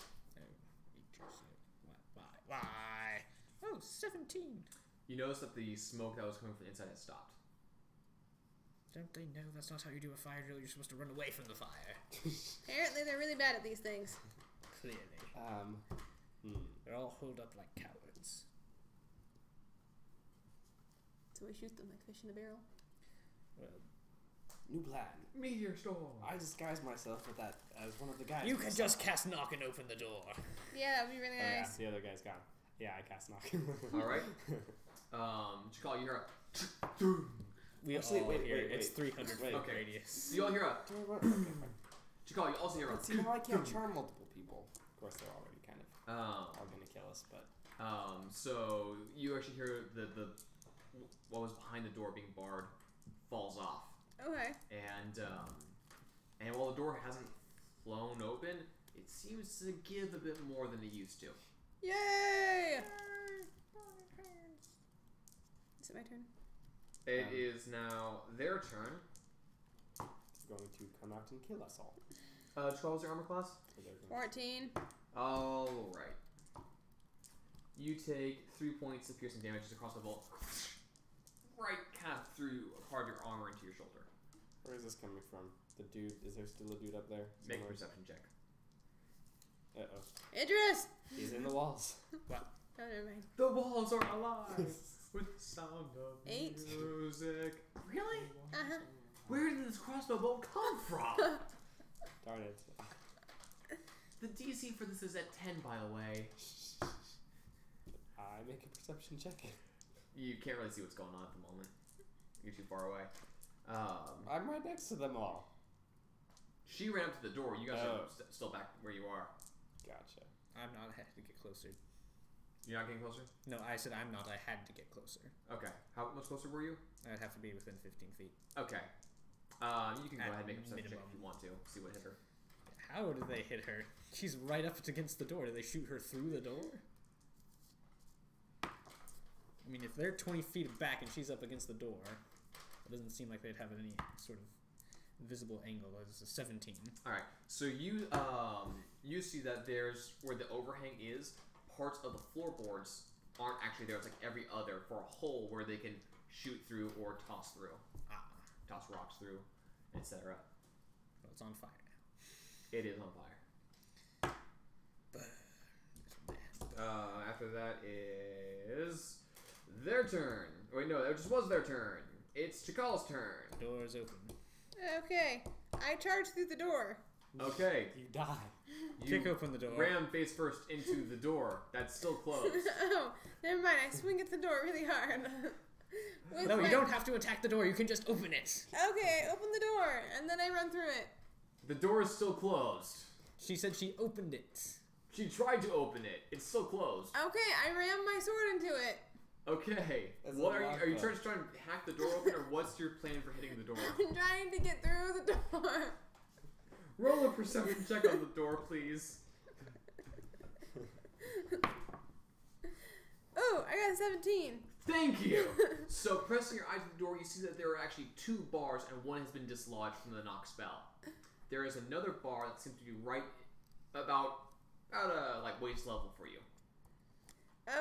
Oh, why? Oh, 17. You notice that the smoke that was coming from the inside has stopped. Don't they know that's not how you do a fire drill? You're supposed to run away from the fire. Apparently they're really bad at these things. Clearly. They're all holed up like cowards. So we shoot them like fish in a barrel. Well, New plan. Meteor storm. I disguised myself with that as one of the guys. you can just cast knock and open the door. Yeah, that would be really Oh yeah, nice. the other guy's gone. Yeah, I cast knock. All right. Chakal, you hear a. We Actually, all wait, hear wait, it. It's wait. 300 Wait. feet Okay. radius. You all hear a. Do I run? Okay, fine. Chakal, you also hear a. But see, now I can't charm multiple people. Of course, they're already kind of all gonna kill us, but So you actually hear the what was behind the door being barred falls off, Okay. and while the door hasn't flown open, it seems to give a bit more than it used to. Yay! Is it my turn? It is now their turn. it's going to come out and kill us all. Charles, your armor class? So they're gonna- 14. All right. You take 3 points of piercing damage just across the bolt, right kind of through a part of your armor into your shoulder. Where is this coming from? The dude, is there still a dude up there? Make a somewhere? perception check. Uh-oh. Idris! He's in the walls. Oh, never mind. The walls are alive with the sound of 8. music. Really? Uh-huh. Where did this crossbow bolt come from? Darn it. The DC for this is at 10, by the way. I make a perception check. You can't really see what's going on at the moment. You're too far away. I'm right next to them all. She ran up to the door. You guys Oh. are still back where you are. Gotcha. I'm not. I had to get closer. You're not getting closer? No, I said I'm not. I had to get closer. Okay. How much closer were you? I'd have to be within 15 feet. Okay. You can go At ahead and make a perception check minimum. if you want to. See what hit her. How did they hit her? She's right up against the door. Did they shoot her through the door? I mean, if they're 20 feet back and she's up against the door, it doesn't seem like they'd have any sort of visible angle. It's a 17. All right. So you see that there's where the overhang is. Parts of the floorboards aren't actually there. It's like every other for a hole where they can shoot through or toss through, toss rocks through, etc. Well, it's on fire It is on fire. now. After that is their turn. Wait, no, that just was their turn. It's Chakal's turn. Door's open. Okay. I charge through the door. Okay. You die. You Kick open the door. ram face first into the door. That's still closed. Oh, never mind. I swing at the door really hard. With No, my- you don't have to attack the door. You can just open it. Okay, open the door, and then I run through it. The door is still closed. She said she opened it. She tried to open it. It's still closed. Okay, I ram my sword into it. Okay. That's What a are you? lot, Are you though. trying to hack the door open, or what's your plan for hitting the door? I'm trying to get through the door. Roll a perception check on the door, please. Oh, I got a 17. Thank you. So, pressing your eyes to the door, you see that there are actually 2 bars, and one has been dislodged from the knock spell. There is another bar that seems to be right about like waist level for you.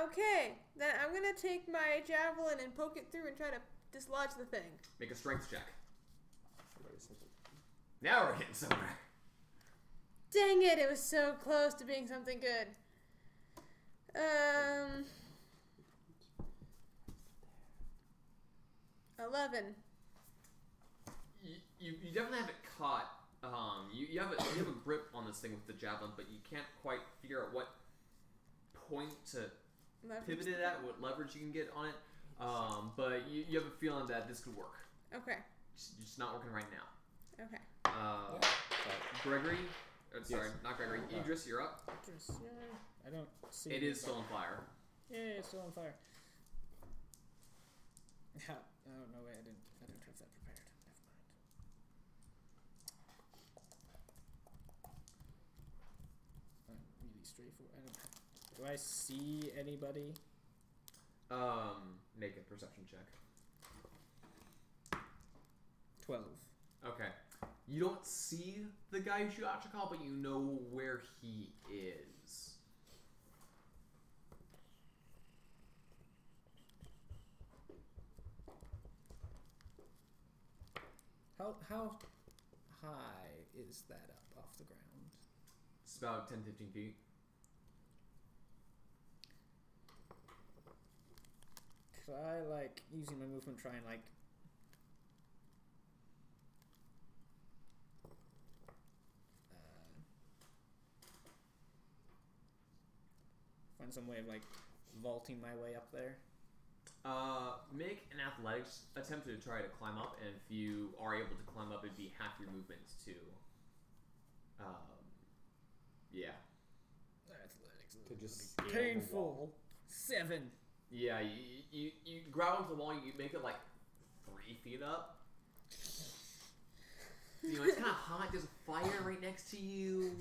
Okay, then I'm gonna take my javelin and poke it through and try to dislodge the thing. Make a strength check. Wait a second. Now we're getting somewhere. Dang it, it was so close to being something good. 11. You definitely have it caught. You have a grip on this thing with the javelin, but you can't quite figure out what point to Leverage. pivot it at, what leverage you can get on it. But you have a feeling that this could work. Okay, It's just not working right now. okay. Gregory, sorry, Yes. not Gregory. Idris, you're up. I don't see It is still on fire. Yeah, it's still on fire. How? Oh no, wait, I don't have that prepared. Never mind. Really straightforward. Do I see anybody? Make a perception check. 12. Okay. You don't see the guy who shot Chakal, but you know where he is. How high is that up off the ground? It's about 10-15 feet. Could I, like, using my movement, try and, like, find some way of, like, vaulting my way up there? Make an athletics attempt to try to climb up, and if you are able to climb up, it'd be half your movements too. Yeah. Athletics. To just Be scale the wall. painful. 7. Yeah, you grab onto the wall, you make it like 3 feet up. You know, it's kind of hot. There's a fire right next to you.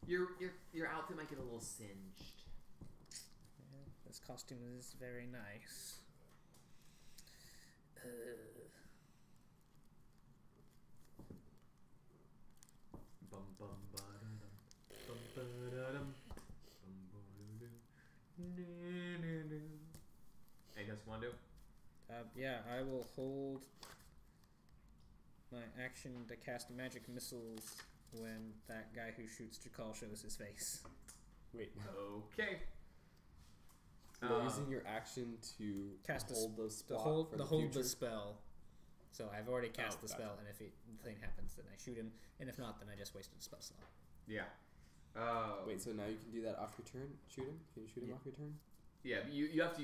Your outfit might get a little singed. Yeah, this costume is very nice. Bum bum ba-da-dum, bum ba-da-dum, bum ba-da-dum, do-do-do. Anything else you want to do? Yeah, I will hold my action to cast magic missiles when that guy who shoots Jakal shows his face. Wait. Okay. You're using your action to Cast a hold the To spot hold, for to the hold future? the spell. So I've already cast the gotcha. spell, and if the thing happens, then I shoot him, and if not, then I just wasted a spell slot. Yeah. Wait, so now you can do that off your turn? Shoot him? Can you shoot him Yeah. off your turn? Yeah, but you have to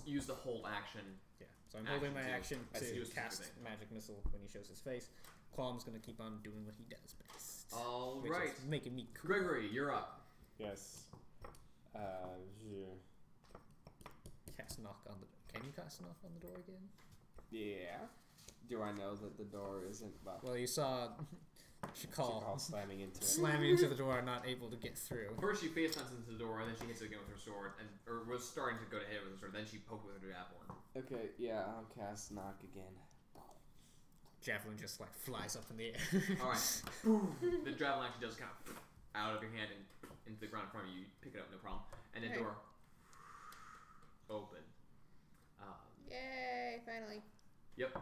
use the whole action. Yeah. So I'm holding my action I see to what you're cast saying. magic missile when he shows his face. Qualm's gonna keep on doing what he does best. All which right. is making me cool. Gregory, you're up. Yes. Cast knock on the. Can you cast knock on the door again? Yeah. Do I know that the door isn't Well, you saw Shakal slamming into it? slamming into the door, not able to get through. First, she face plants into the door, and then she hits it again with her sword, or was starting to go to hit it with her sword. Then she poked with her javelin. Okay, yeah, I'll cast knock again. Javelin just like flies up in the air. All right. Boom. The javelin actually does kind of out of your hand and into the ground in front of you. You pick it up, no problem. And the Okay. door open. Yay! Finally. Yep.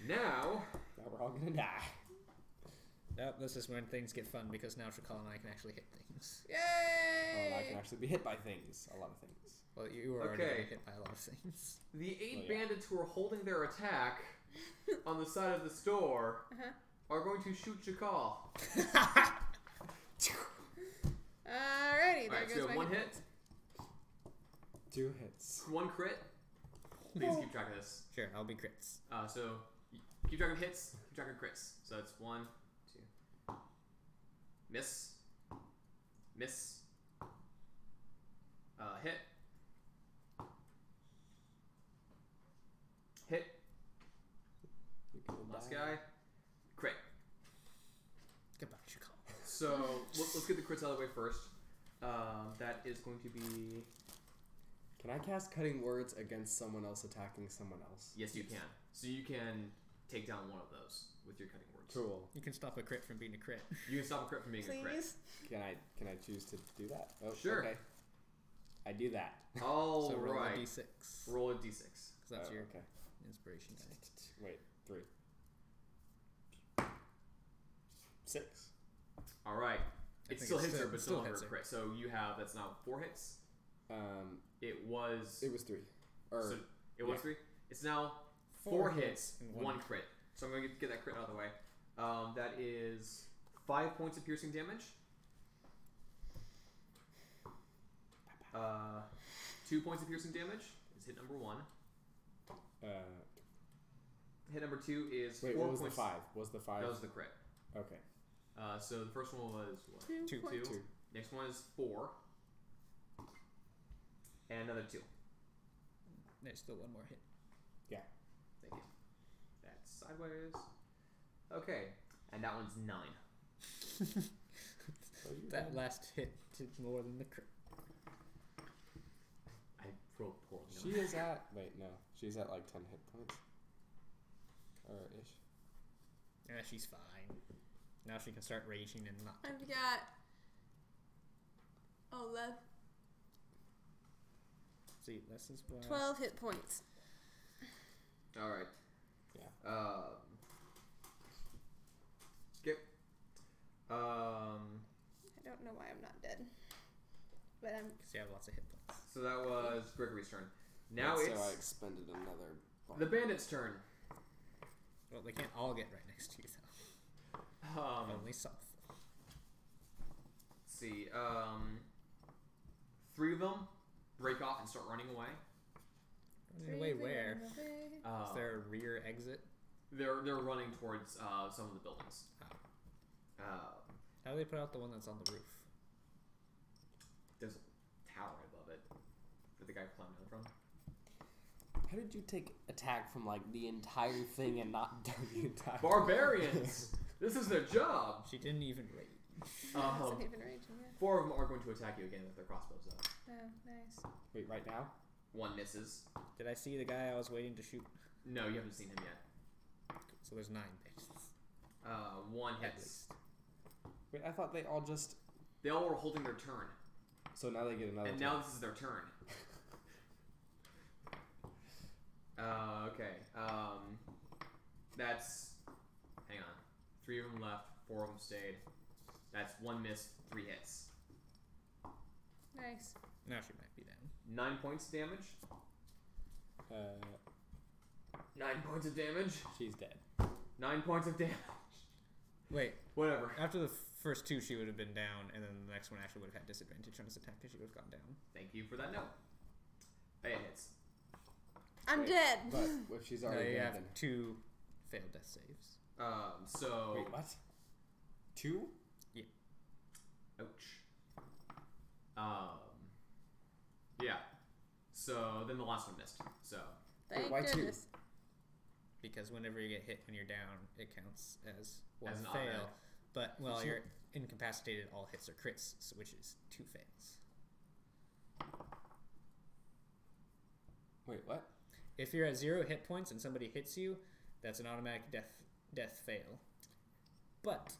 Now. Now we're all gonna die. Yep, this is when things get fun because now Shakal and I can actually hit things. Yay! Oh, I can actually be hit by things. A lot of things. Well, you were already Okay. getting hit by a lot of things. The 8 Oh, yeah. bandits who are holding their attack on the side of the store Uh-huh. are going to shoot Shakal. Alrighty, there Alright, so goes you have my 1 hit hit, points. 2 hits. 1 crit. Please keep track of this. Sure, I'll be crits. So keep track of hits, keep track of crits. So that's 1, 2. Miss. Miss. Hit. Hit. You're gonna Last die. guy. Crit. Goodbye, Shakal. So let's get the crits out of the way first. That is going to be. Can I cast cutting words against someone else attacking someone else? Yes, you can. So you can take down one of those with your cutting words. Cool. You can stop a crit from being a crit. You can stop a crit from being a crit. Please. Can I choose to do that? Oh, Sure. Okay. I do that. All So roll right. a d6. Roll a d6. Because that's Oh, your okay. inspiration die. Wait, 3. 6. All right. I It think still it's hits her, still- but still still under a hits her. crit. So you have that's now 4 hits. It was. It was 3. Or So it was yeah. 3. It's now 4 hits, 1 crit. So I'm going to get that crit out of the way. That is 5 points of piercing damage. 2 points of piercing damage is hit number 1. Hit number 2 is wait, 4 what was points. the 5? Was the 5? That was the crit. Okay. So the first one was what? 2 points. 2. Next one is 4. And another 2. There's still one more hit. Yeah. Thank you. That's sideways. Okay. And that one's 9. So you That had- last hit did more than the crit. I rolled poorly. She is at. Wait, no. She's at like 10 hit points. Or ish. Yeah, she's fine. Now she can start raging and not. I've got 11, See, this is why. 12 hit points. All right. Yeah. Skip. I don't know why I'm not dead. But I'm. Because you have lots of hit points. So that was Gregory's turn. Now Wait, it's So I expended another. the bandit's turn. Well, they can't all get right next to you, though. Only some. Let's see. 3 of them break off and start running away. In a way, where? Is Uh, there a rear exit? they're running towards some of the buildings. How do they put out the one that's on the roof? There's a tower above it that the guy climbed down from. How did you take attack from like the entire thing and not down the entire? Barbarians! This is their job! She didn't even rate. Doesn't even range him yet. 4 of them are going to attack you again with their crossbows though. Oh, nice. Wait, right now? 1 misses. Did I see the guy I was waiting to shoot? No, you haven't seen him yet. So there's 9 bases. 1 At hits. least. Wait, I thought they all just. They all were holding their turn. So now they get another. And now this is their turn. Okay. That's. Hang on. 3 of them left. 4 of them stayed. That's 1 miss, 3 hits. Nice. Now she might be down. 9 points of damage. 9 points of damage. She's dead. 9 points of damage. Wait, Whatever. after the first 2, she would have been down, and then the next one actually would have had disadvantage on his attack because she would have gone down. Thank you for that note. It hits. I'm Wait, dead. But if she's No, already you dead, have then. 2 failed death saves. So. Wait, what? 2? Ouch. Yeah. So then the last one missed. So. Thank why 2? goodness. Because whenever you get hit when you're down, it counts as one As an fail. automatic. But while So- you're incapacitated, all hits are crits, which is 2 fails. Wait, what? If you're at 0 hit points and somebody hits you, that's an automatic death fail. But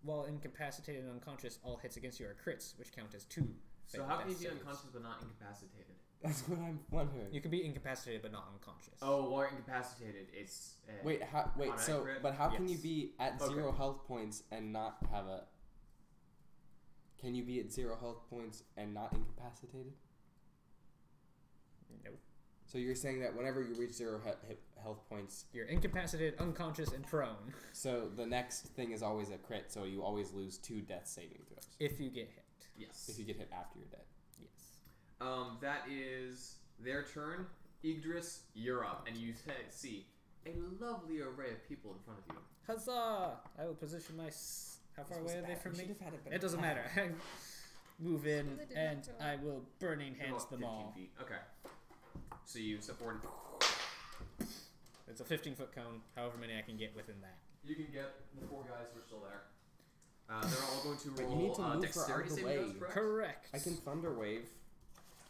while incapacitated and unconscious, all hits against you are crits, which count as 2 So failed how death can you be saves. unconscious but not incapacitated? That's what I'm wondering. You can be incapacitated but not unconscious. Oh, while you're incapacitated, it's. Wait, automatic so, crit? but how can you Yes. be at Okay. 0 health points and not have a. Can you be at 0 health points and not incapacitated? Nope. So you're saying that whenever you reach 0 health points, You're incapacitated, unconscious, and prone so the next thing is always a crit, so you always lose 2 death saving throws if you get hit. Yes. if you get hit after you're dead. Yes. That is their turn. Yggdrasil, you're up, and you see a lovely array of people in front of you. Huzzah! I will position my. How far away are they from me? It doesn't matter. I move in Well, they did not and go up. I will burning They're hands about them 15 all. feet. Okay. So you step forward. It's a 15-foot cone. However many I can get within that. You can get the 4 guys who are still there. They're all going to But roll you need to move her out dexterity of the saving throws, way. correct? Correct. I can thunder wave.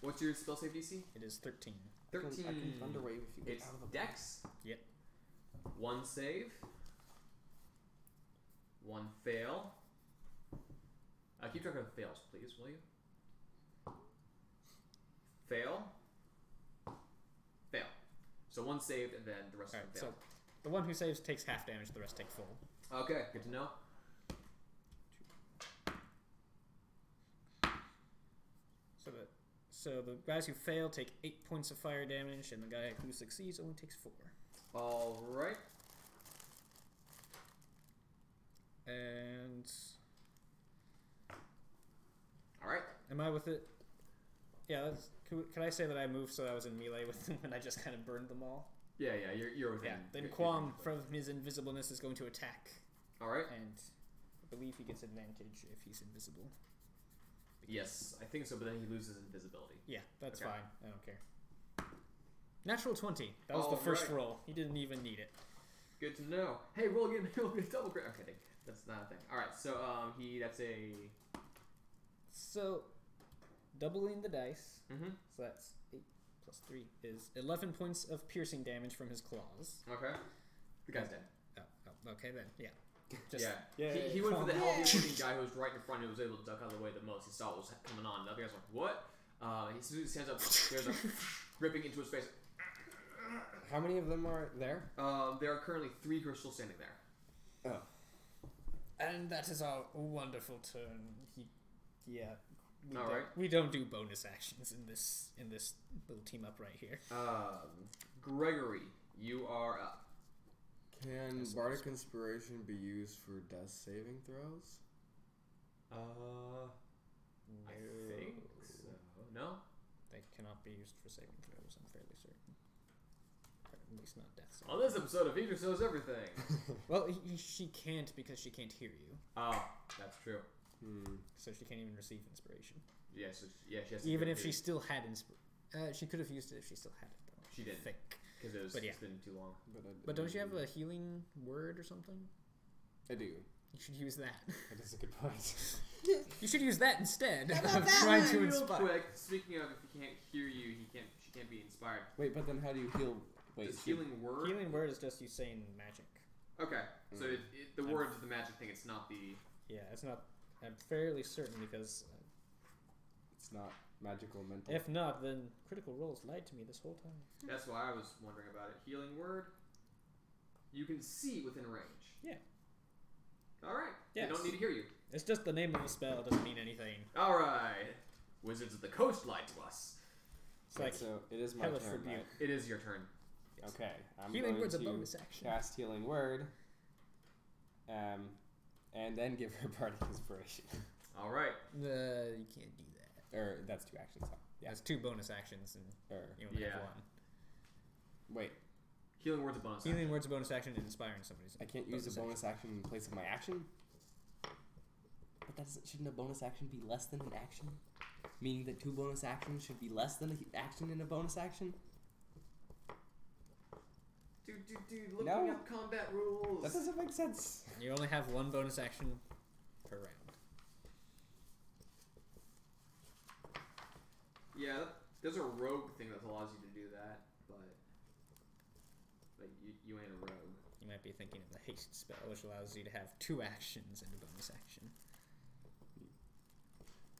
What's your spell save DC? It is 13. 13. I can thunder wave if you get It's out of the way. dex. Yep. 1 save. 1 fail. Keep track of the fails, please, will you? Fail. Fail. So 1 saved, and then the rest Alright, of them so fail. the one who saves takes half damage, the rest take full. Okay, good to know. So the guys who fail take 8 points of fire damage, and the guy who succeeds only takes 4. All right. And All right. am I with it? Yeah. Can I say that I moved so I was in melee with them and I just kind of burned them all? Yeah, you're within. Yeah. Then you're Quam, within. from his invisibleness, is going to attack, All right. and I believe he gets advantage if he's invisible. Yes, I think so, but then he loses invisibility. Yeah, that's Okay. fine. I don't care. Natural 20. That was the first Alright. roll. He didn't even need it. Good to know. Hey, roll again. Roll again. Double crit. I'm kidding. That's not a thing. All right. So that's a. So, doubling the dice. Mm-hmm. So that's 8 plus 3 is 11 points of piercing damage from his claws. Okay. The guy's dead. Oh, okay then. Yeah. Yeah. He went for the healthy looking guy who was right in front, who was able to duck out of the way the most. He saw what was coming on. The other guy's like, what? He stands up. There's a ripping into his face. How many of them are there? There are currently 3 who are still standing there. Oh. And that is our wonderful turn. All right. We don't do bonus actions in this little team up right here. Gregory, you are up. Can Bardic Inspiration be used for death saving throws? I think so. No? They cannot be used for saving throws, I'm fairly certain. at least not death saving. On this episode of Feature Shows Everything. Well, she can't because she can't hear you, Oh, that's true. so she can't even receive inspiration. Yeah, so she has to Even go if she through- still had she could have used it if she still had it though. She didn't. I think. Because But yeah. it's been too long. But don't you have a healing word or something? I do. You should use that. That is a good point. You should use that instead How of about that trying one? to Real inspire. quick, speaking of if he can't hear you, she can't be inspired. Wait, but then how do you heal? Wait, Does healing word? Healing word is just you saying magic. Okay, so the word is the magic thing. It's not the. Yeah, it's not. I'm fairly certain because it's not magical mental. if not, then Critical Role's lied to me this whole time. That's why I was wondering about it. Healing word. You can see within range. Yeah. All right. Yes. They don't need to hear you. It's just the name of the spell. It doesn't mean anything. All right. Wizards of the Coast lied to us. It's like so it is my hellish turn, rebuke. right? It is your turn. Okay, I'm Healing going word's a to bonus action. cast healing word, and then give her bardic inspiration. All right. You can't do that. Or that's 2 actions. Huh? Yeah. That's 2 bonus actions, and you only have Yeah. 1. Wait, Healing word's a bonus. Healing action. word's a bonus action, and inspiring somebody's. I can't use a bonus action in place of my action. But shouldn't a bonus action be less than an action? Meaning that 2 bonus actions should be less than an action in a bonus action? Dude, looking No. up combat rules. That doesn't make sense. You only have 1 bonus action per round. Yeah, there's a rogue thing that allows you to do that, but you ain't a rogue. You might be thinking of the haste spell, which allows you to have 2 actions and a bonus action.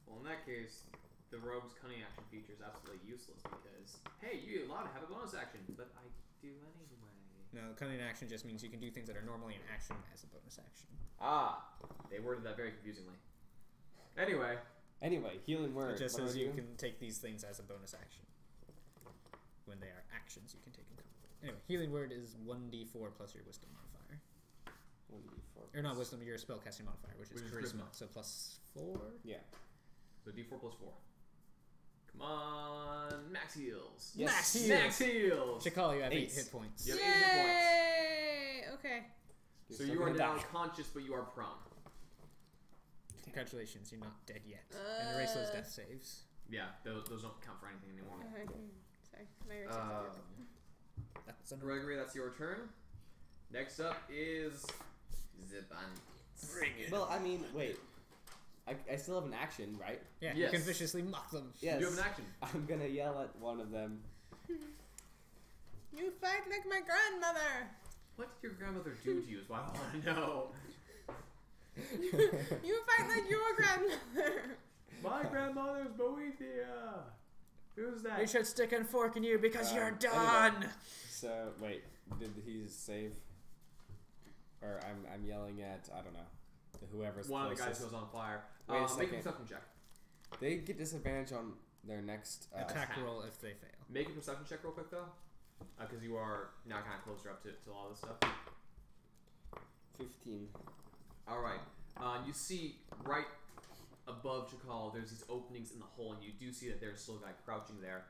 Well, in that case, the rogue's cunning action feature is absolutely useless because, hey, you're allowed to have a bonus action, but I do anyway. No, cunning action just means you can do things that are normally an action as a bonus action. Ah, they worded that very confusingly. Anyway, Healing word. It just what says do I you do? can take these things as a bonus action. When they are actions, you can take in combat. Anyway, healing word is 1d4 plus your wisdom modifier. 1d4. Or not wisdom, your spellcasting modifier, which is Which is charisma. charisma. So plus 4? Yeah. so D4 plus 4. Come on, max heals. Yes. Max heals! Max heals! Chakal, you have 8 8. hit points. You have 8 hit points. Yay! Okay. So still you are gonna now die. conscious, but you are prone. Congratulations, you're not dead yet. And erase those death saves. Yeah, those don't count for anything anymore. Okay. Sorry, my erase That's a Gregory, that's your turn. Next up is The bandits. Bring it. Well, I mean, wait. I still have an action, right? Yeah, Yes. you can viciously mock them. Yes. You have an action. I'm gonna yell at one of them. You fight like my grandmother. What did your grandmother do to you? Is what I want to know. You fight like your grandmother. My grandmother's Boethia. Who's that? We should stick and fork in you because you're Anyway. done! So wait, did he save? Or I'm yelling at I don't know, whoever's One of the closest. guys goes on fire. Wait a Make a second. perception check. They get disadvantage on their next Attack attack. roll if they fail. Make a perception check real quick though, because you are now kind of closer up to all this stuff. 15. All right. You see right above Chakal, there's these openings in the hole, and you do see that there's still a guy crouching there,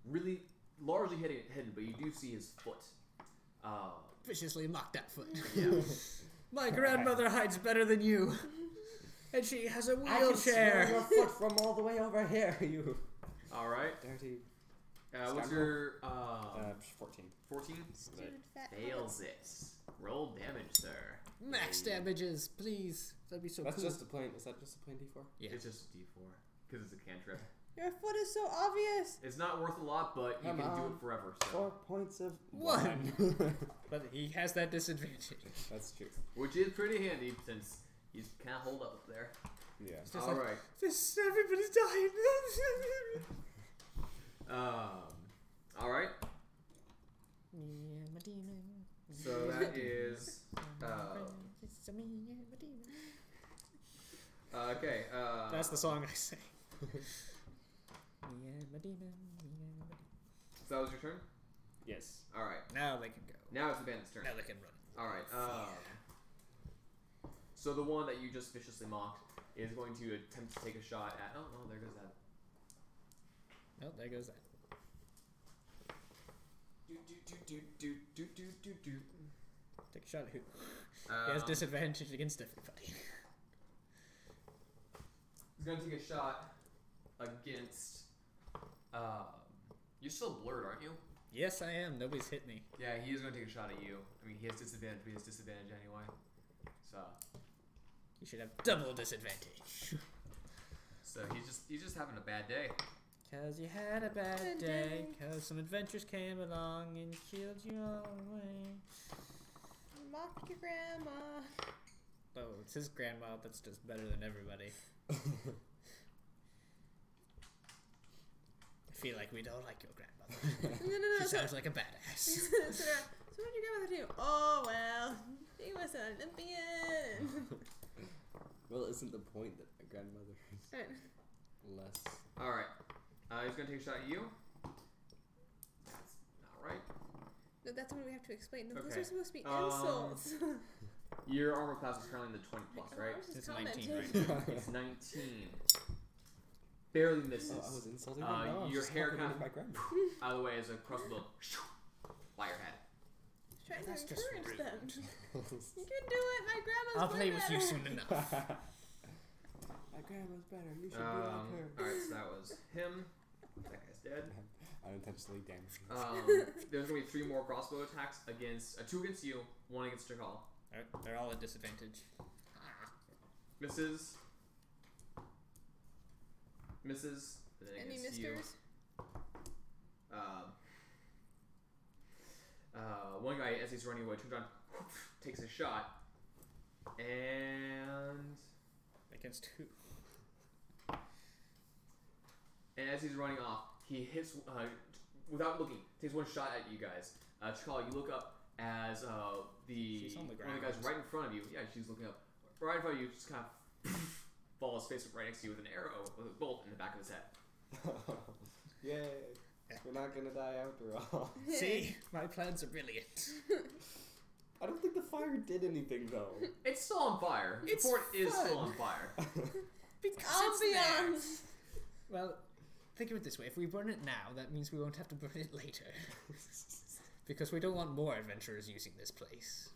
really largely hidden, but you do see his foot. Viciously mock that foot. Yeah. My grandmother hides better than you. And she has a I can smell wheelchair. your foot from all the way over here, you All right. dirty. What's Scoundrel. your 14. 14? Stupid fat Fails it. Roll damage, sir. Max damages, please. That'd be so That's cool. just a plain. Is that just a plain D4? Yeah. It's just a D4 because it's a cantrip. Your foot is so obvious. It's not worth a lot, but you Come can do on. it forever. 4 So. points of One. But he has that disadvantage. That's true. Which is pretty handy since he's kind of holed up there. Yeah. It's just All like, right. this, everybody's dying. All right. Me and my demon. So that is It's me and my demon. okay. That's the song I sing. Me and my demon. Me and my demon. So that was your turn. Yes. All right. Now they can go. Now it's the bandit's turn. Now they can run. All right. So the one that you just viciously mocked is going to attempt to take a shot at. Oh no, there goes that. Oh, there goes that. Shot at who? He has disadvantage against everybody. He's gonna take a shot against. You're still blurred, aren't you? Yes, I am. Nobody's hit me. Yeah, he is gonna take a shot at you. I mean, he has disadvantage, but he has disadvantage anyway. So. You should have double disadvantage. So he's just having a bad day. Cause you had a bad day. Cause some adventures came along and killed you all away. Mock your grandma. Oh, it's his grandma that's just better than everybody. I feel like we don't like your grandmother. No. She sounds like a badass. So what did your grandmother do? Oh, well, she was an Olympian. Well, isn't the point that my grandmother is less? Alright. He's gonna take a shot at you. That's not right. No, that's when we have to explain. No, those Okay. are supposed to be insults. Your armor class is currently in the 20 plus, right? I was just It's 19 commenting. right now. It's 19. Barely misses. Oh, I was insulting my mom. Your She's hair complimenting kind my grandma. out of the way as a crossbow by your head. Trying That's to just encourage rude. them. You can do it. My grandma's I'll play way with you better. soon enough. My grandma's better. You should be like her. Alright, so that was him. That guy's dead. Unintentionally damaged. There's gonna be 3 more crossbow attacks against 2 against you, 1 against Chakal. They're all at disadvantage. Misses. Misses. And then Any against you. misters? One guy, as he's running away, turns around, takes a shot, and Against who? as he's running off, he hits without looking, takes 1 shot at you guys. Chakal, you look up as She's on the one of the guys ground. right in front of you. Yeah, she's looking up. Right in front of you, just kind of falls face right next to you with an arrow with a bolt in the back of his head. Yay. We're not gonna die after all. See? My plans are brilliant. I don't think the fire did anything though. It's still on fire. It's the fort is fun. still on fire. Because it's there. Ambiance. Well, think of it this way. If we burn it now, that means we won't have to burn it later. Because we don't want more adventurers using this place.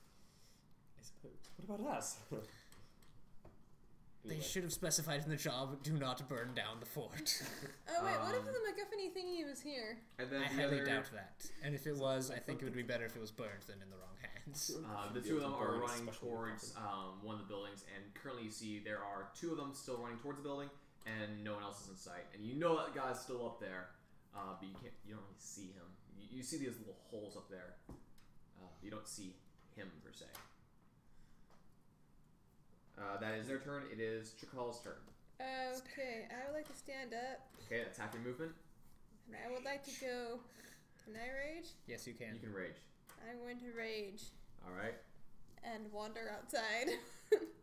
I suppose. What about us? They Anyway. should have specified in the job, do not burn down the fort. Oh wait, what if the McGuffin thingy was here? And then I the highly other, doubt that. And if it was, I think it would be better if it was burned than in the wrong hands. the 2 of them are running towards one of the buildings, and currently you see there are 2 of them still running towards the building, and no one else is in sight. And you know that guy's still up there, but you don't really see him. You see these little holes up there. You don't see him per se. That is their turn. It is Chakal's turn. Okay, I would like to stand up, Okay, that's half your movement. and I would like to go. Can I rage? Yes, you can. You can rage. I'm going to rage All right. and wander outside.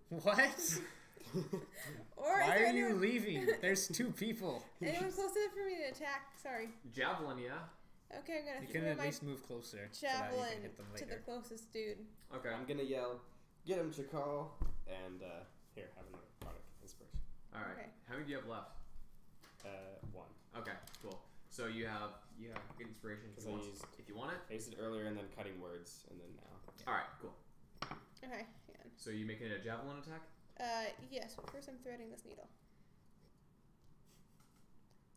What? Or Why is are there you anyone, leaving? There's 2 people. anyone close enough for me to attack? Sorry. Javelin, yeah. Okay, I'm gonna You can throw at my least move closer so that you javelin can hit them to the later. closest dude. Okay. I'm gonna yell, "Get him, Chakal!" And here, have another product inspiration. All right. Okay. How many do you have left? 1. Okay, cool. So you have inspiration if Because you, I want, used- if you want it. I used it earlier, and then cutting words, and then now. All right, cool. Okay, hang on. So you making it a javelin attack? Yes, but first I'm threading this needle.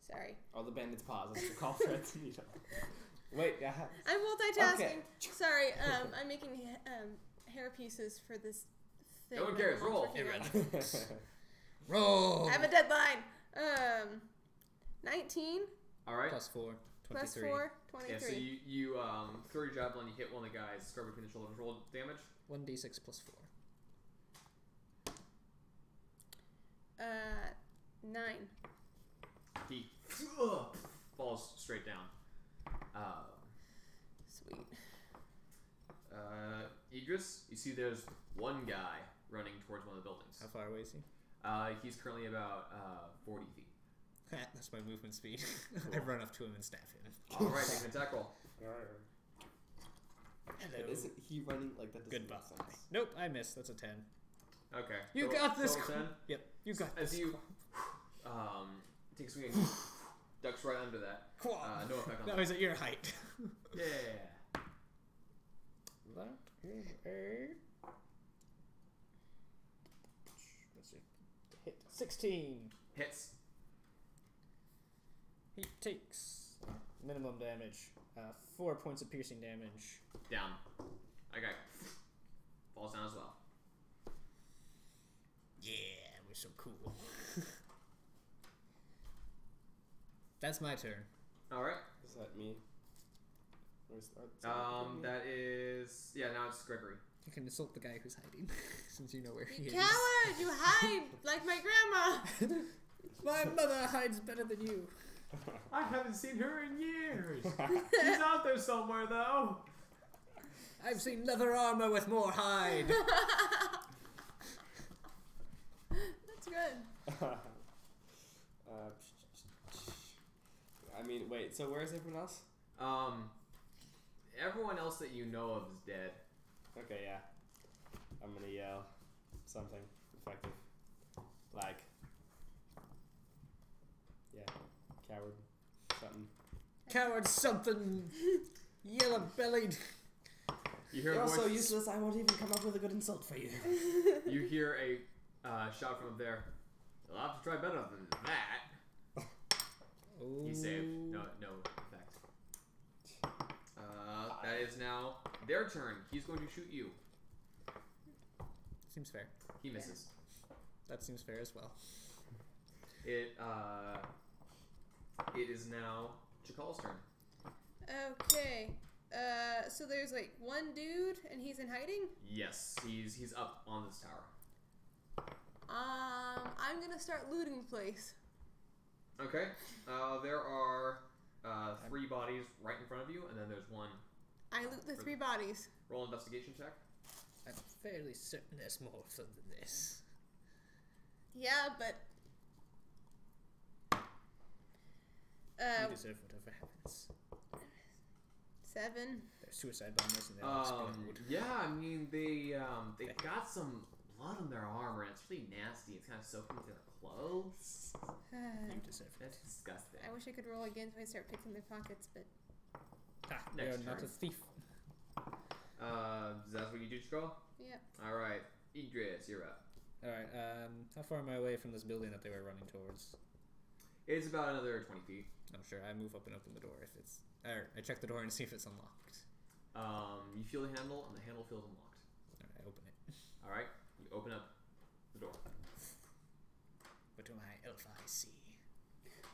Sorry. All the bandits pause. That's Chakal threads needle. Wait, I'm multitasking. Okay. Sorry, I'm making hair pieces for this thing. No one that cares, I'm roll. working on. Roll! I have a deadline. 19 All right. Plus 4, 23. plus 4, Yeah. 23. So you throw your javelin, you hit one of the guys, square between the shoulders, roll damage. 1d6 plus 4. 9. He falls straight down. Sweet. Idris, you see there's one guy running towards one of the buildings. How far away is he? He's currently about 40 feet. That's my movement speed. I run up to him and stab him. All right, make an attack roll. Hello. But isn't he running like that? Doesn't Goodbye. make sense. Nope, I missed. That's a 10. Okay. You Total- got this. total 10. Yep, you got As this. you take a swing, and ducks right under that. No effect on That that. was at your height. Yeah. That Let's see. Hit 16. Hits. He takes minimum damage. 4 points of piercing damage. Down. Okay. Falls down as well. Yeah, we're so cool. That's my turn. All right. Is that me? Where's That is now it's Gregory. You can insult the guy who's hiding, since you know where he You is. coward! You hide like my grandma! My mother hides better than you. I haven't seen her in years. She's out there somewhere though. I've seen leather armor with more hide. That's good. I mean, wait. So where's everyone else? Everyone else that you know of is dead. Okay, yeah. I'm gonna yell something effective, like, yeah, coward, something. Coward something. Yellow-bellied. You hear You're a so voice. useless. I won't even come up with a good insult for you. You hear a shout from up there. You'll have to try better than that. Oh. He saved. No effect. That is now their turn. He's going to shoot you. Seems fair. He misses. That seems fair as well. It is now Chakal's turn. Okay. So there's like one dude and he's in hiding? Yes, he's up on this tower. I'm gonna start looting the place. Okay. There are 3 bodies right in front of you, and then there's one. I loot the 3 bodies. Roll an investigation check. I'm fairly certain there's more than this. Yeah, but You deserve whatever happens. 7. There's suicide bombers and they'll explode. Yeah, I mean they got some blood on their armor, and it's really nasty. It's kind of soaking into their clothes. You deserve it. That's disgusting. I wish I could roll again so I start picking their pockets, but Ah, Next you're not turn. a thief. That's what you do, Chakal? yeah. All right, Idris, you're up. Alright, how far am I away from this building that they were running towards? It's about another 20 feet. I'm sure I move up and open the door if it's... Or I check the door and see if it's unlocked. You feel the handle, and the handle feels unlocked. Alright, I open it. All right, you open up the door. What do my elf eyes see?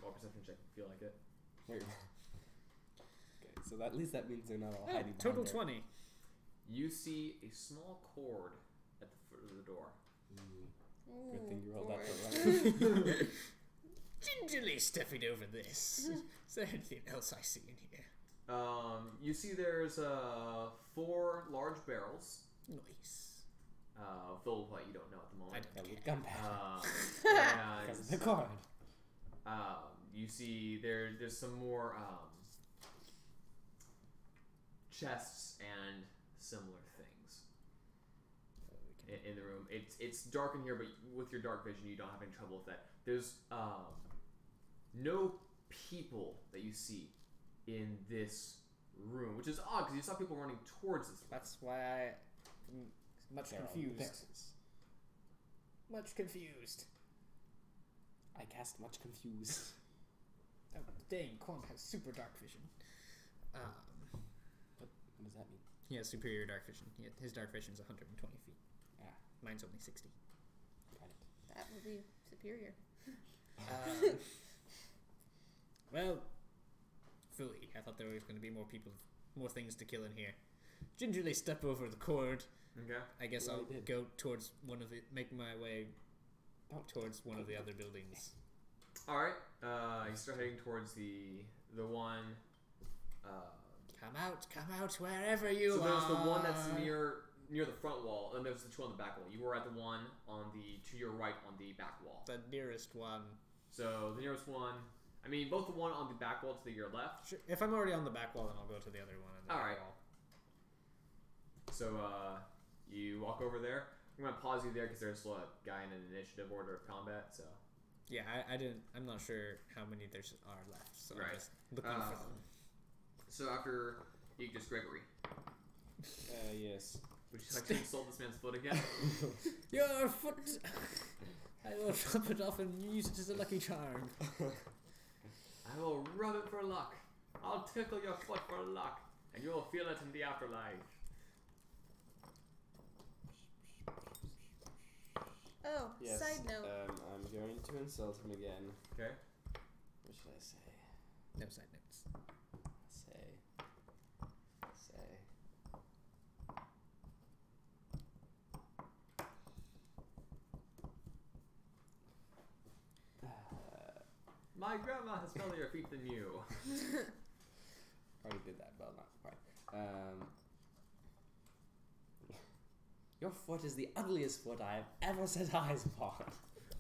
Roll a perception check if you feel like it. Wait. Okay, so at least that means they're not all hiding. Total behind 20. You see a small cord at the foot of the door. there. Ooh, Good thing you rolled that boy. for right. Gingerly stepping over this. Is there anything else I see in here? You see there's 4 large barrels Nice. filled with what you don't know at the moment. I Yeah, don't with care. gunpowder. Because of the card. You see there's some more chests and similar things in the room. It's dark in here, but with your dark vision, you don't have any trouble with that. There's no people that you see in this room, which is odd because you saw people running towards this room. That's why I'm much They're all confused. barrels. Much confused. I cast much confused. Oh, dang, Quan has super dark vision. What does that mean? He has superior dark vision. His dark vision is 120 feet. Ah, Mine's only 60. got it. That would be superior. Well, fully. I thought there was going to be more things to kill in here. Gingerly step over the cord. Okay. I guess You I'll already did. go towards make my way towards one of the other buildings. All right. You start heading towards the one. Come out, wherever you So are. there's the one that's near the front wall, and there's the 2 on the back wall. You were at the one to your right on the back wall. The nearest one. So the nearest one. I mean, both the one on the back wall to your left. Sure. If I'm already on the back wall, then I'll go to the other one on the All back right. wall. So you walk over there. I'm gonna pause you there because there's a guy in an initiative order of combat. So Yeah, I didn't. I'm not sure how many there are left, so Right. I'm just looking for them. so after Ignis Gregory. Yes. Would you like to insult this man's foot again? Your foot! I will chop it off and use it as a lucky charm. I will rub it for luck. I'll tickle your foot for luck, and you will feel it in the afterlife. Oh, Yes. side note. I'm going to insult him again. Okay. What should I say? No side notes. Say. My grandma has smellier feet than you. Already did that, well, not quite. Your foot is the ugliest foot I have ever set eyes upon.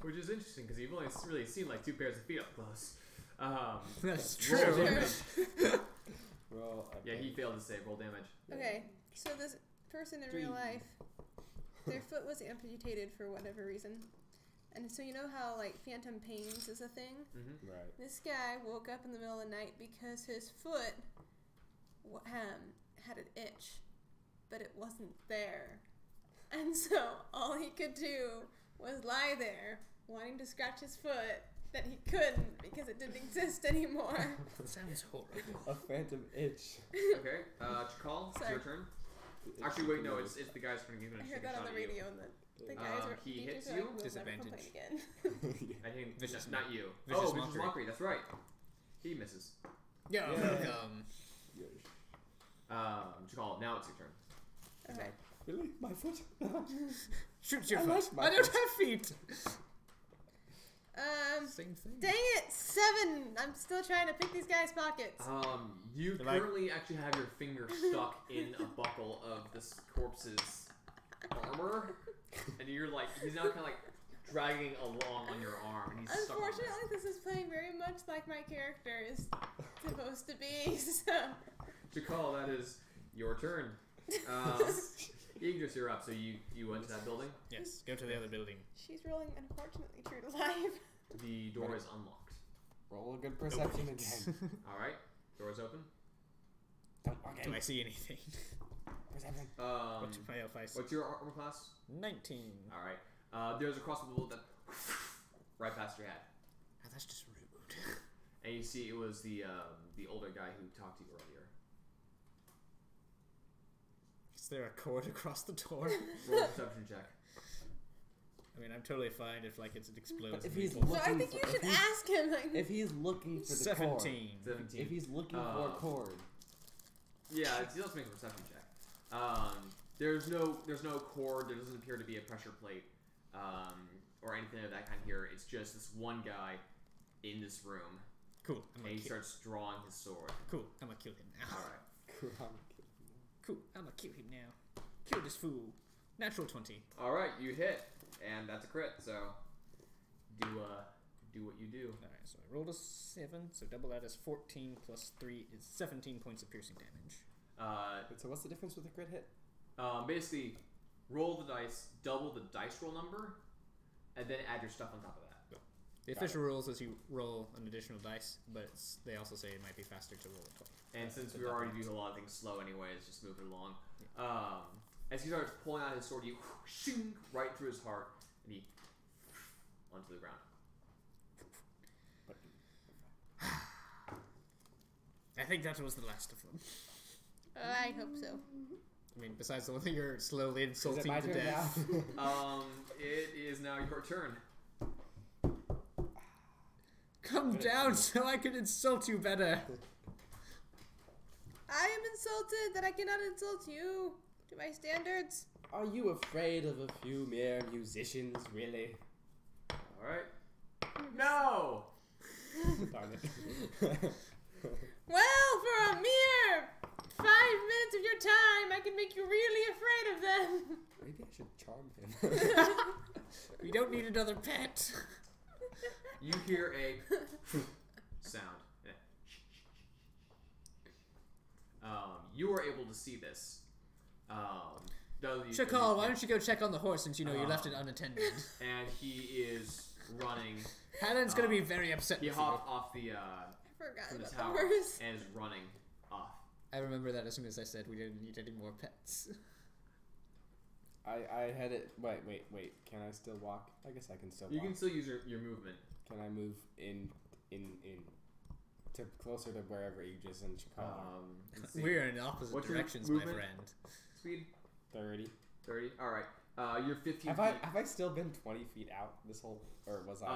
Which is interesting because you've only really seen like 2 pairs of feet up close. That's Roll true. damage. Roll. Yeah, he failed to save. Roll damage. Okay, so this person in real life, their foot was amputated for whatever reason. And so you know how like phantom pains is a thing? Mm-hmm. Right. This guy woke up in the middle of the night because his foot had an itch, but it wasn't there. And so all he could do was lie there, wanting to scratch his foot, that he couldn't because it didn't exist anymore. That sounds horrible. A phantom itch. Okay, Chakal, it's Sorry. your turn. Actually, wait, no, it's the guy's turn. He's gonna I shoot heard a that shot on the at you. radio, and the guys were he teachers hits were you? like, "We'll never Disadvantage. complain again." I think Vicious not you. Vicious Vicious mockery. mockery. That's right. He misses. Yo, Yeah. welcome. Chakal, now it's your turn. Okay. Really? My foot? Shoot your I foot. like my I don't foot. have feet. Same thing. Dang it, 7! I'm still trying to pick these guys' pockets. You Am I- currently actually have your finger stuck in a buckle of this corpse's armor, and you're like, he's now kind of like dragging along on your arm, and he's stuck on Unfortunately, there. this is playing very much like my character is supposed to be, so... Chakal, that is your turn. Yggdrasil, you're up. So you went to that building. Yes, go to the other building. She's rolling unfortunately true to life. The door is unlocked. Roll a good perception again. All right, door is open. Don't walk Do in. I see anything? Perception. What's my elf eyes? What's your armor class? 19. All right. There's a crossbow that right past your head, Oh, that's just rude. and you see it was the older guy who talked to you earlier. Is there a cord across the door? Roll a perception check. I mean, I'm totally fine if like it explodes. But if and he's people- So I think you should ask him, like... If he's looking for the cord. 17. 17. If he's looking for a cord. Yeah, let's make a perception check. There's no cord. There doesn't appear to be a pressure plate, or anything of that kind here. It's just this one guy in this room, Cool. I'm and gonna he kill. starts drawing his sword. Cool. I'm gonna kill him now. All right. Cool. I'm gonna kill him now. Kill this fool. Natural 20. All right, you hit, and that's a crit. So do what you do. Alright, so I rolled a 7, so double that is 14 plus 3 is 17 points of piercing damage. So what's the difference with a crit hit? Basically, roll the dice, double the dice roll number, and then add your stuff on top of that. The official rules is you roll an additional dice, but they also say it might be faster to roll it twice. And since so we already double. do a lot of things slow anyways, just move it along. As he starts pulling out his sword, you shing right through his heart, and he onto the ground. I think that was the last of them. I hope so. I mean, besides the one that you're slowly insulting my to turn death. It is now your turn. Come down so I can insult you better. I am insulted that I cannot insult you to my standards. Are you afraid of a few mere musicians, really? All right. No. Darn it. Well, for a mere 5 minutes of your time, I can make you really afraid of them. Maybe I should charm him. We don't need another pet. You hear a sound. You are able to see this. Chakal, why don't you go check on the horse since you know you left it unattended? And he is running. Hannon's gonna be very upset He with you. hopped off the I forgot from the about tower the horse. and is running off. I remember that as soon as I said we didn't need any more pets. I had it. Wait. Can I still walk? I guess I can still walk. You can still use your movement. Can I move in to closer to wherever Aegis and Chakala are? Let's see. We're in opposite What's your directions, my movement? friend. Speed 30. 30. All right. You're 15 Have feet. I still been 20 feet out this whole, or was I?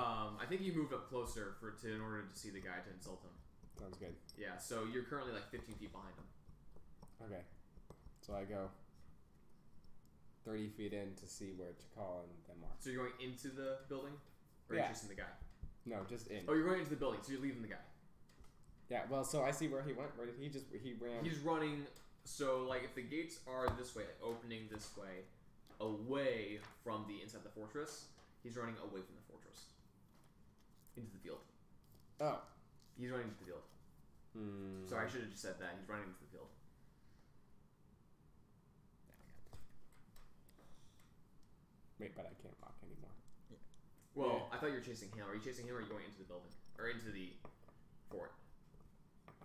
I think you moved up closer in order to see the guy to insult him. Sounds good. Yeah. So you're currently like 15 feet behind him. Okay. So I go 30 feet in to see where Chakal and them are. So you're going into the building, or Yeah. you're chasing the guy? No, just in. Oh, you're going into the building. So you're leaving the guy. Yeah. Well, so I see where he went. Where did he ran? He's running. So like, if the gates are this way, like opening this way, away from the inside the fortress, he's running away from the fortress into the field. Oh. He's running into the field. So I should have just said that. He's running into the field. Wait, but I can't walk anymore. Well, I thought you were chasing him. Are you chasing him, or are you going into the building or into the fort?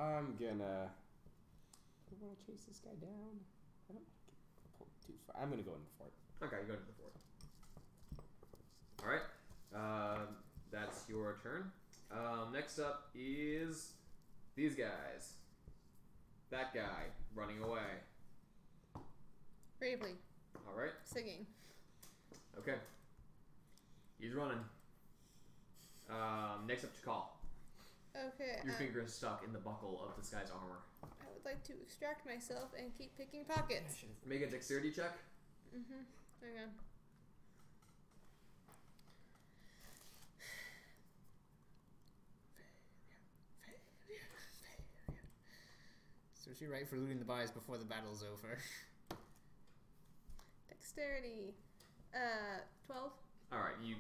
I'm gonna. I want to chase this guy down. I don't want to get pulled too far. I'm gonna go in the fort. Okay, you're going to the fort. All right. That's your turn. Next up is these guys. That guy running away. Bravely. All right. Singing. Okay. He's running. Next up, Chakal. Okay. Your finger is stuck in the buckle of this guy's armor. I would like to extract myself and keep picking pockets. Make a dexterity check. Mm-hmm. Hang on. So is she right for looting the buys before the battle's over? Dexterity. 12. All right, you